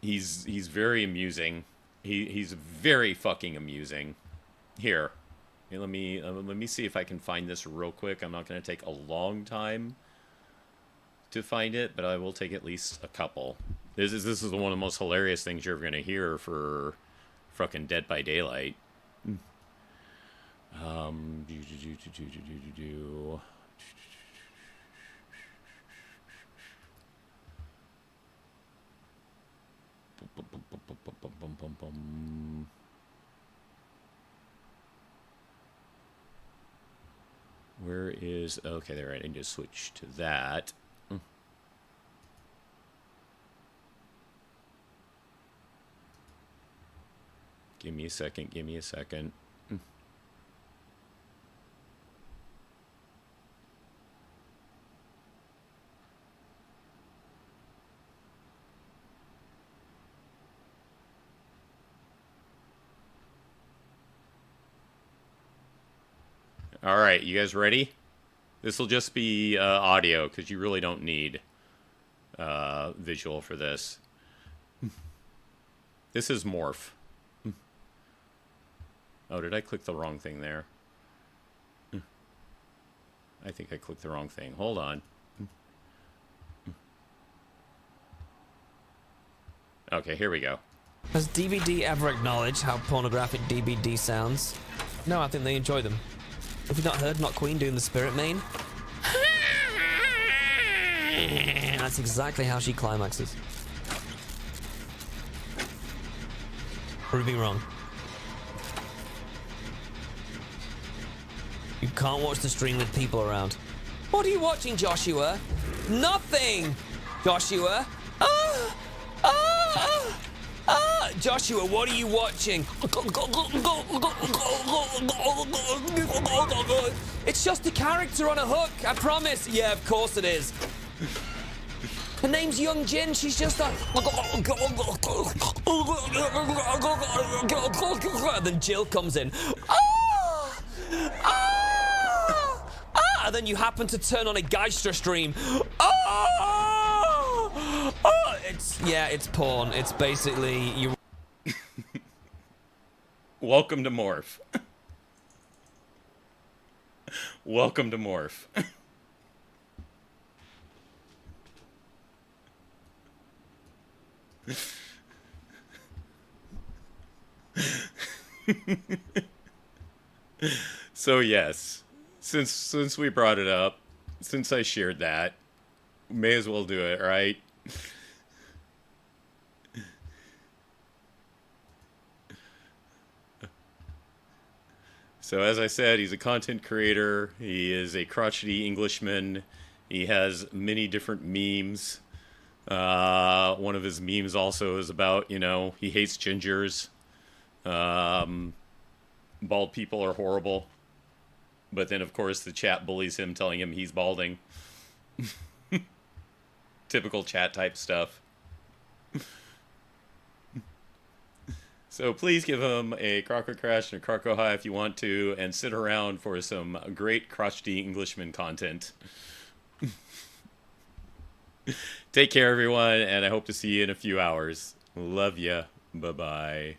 very amusing. He's very fucking amusing. Here, let me see if I can find this real quick. I'm not going to take a long time to find it, but I will take at least a couple. This is one of the most hilarious things you're ever going to hear for fucking Dead by Daylight. Where is... Okay, there, I need to switch to that. Give me a second, give me a second. All right, you guys ready? This will just be audio, because you really don't need visual for this. This is Morph. Oh, did I click the wrong thing there? I think I clicked the wrong thing. Hold on. Okay, here we go. Has DVD ever acknowledged how pornographic DVD sounds? No, I think they enjoy them. Have you not heard Not Queen doing the spirit main? That's exactly how she climaxes. Prove me wrong. You can't watch the stream with people around. What are you watching, Joshua? Nothing! Joshua? Joshua, what are you watching? It's just a character on a hook, I promise. Yeah, of course it is. Her name's Young Jin, she's just a... And then Jill comes in. And then you happen to turn on a Geistra stream. It's porn. It's basically you. Welcome to Morph. Welcome to Morph. So yes, since we brought it up, since I shared that, may as well do it, right? So as I said, he's a content creator. He is a crotchety Englishman. He has many different memes. One of his memes also is about, you know, he hates gingers. Bald people are horrible. But then, of course, the chat bullies him, telling him he's balding. Typical chat type stuff. So please give him a Crocker Crash and a Croco High if you want to, and sit around for some great crotchety Englishman content. Take care, everyone, and I hope to see you in a few hours. Love ya. Bye-bye.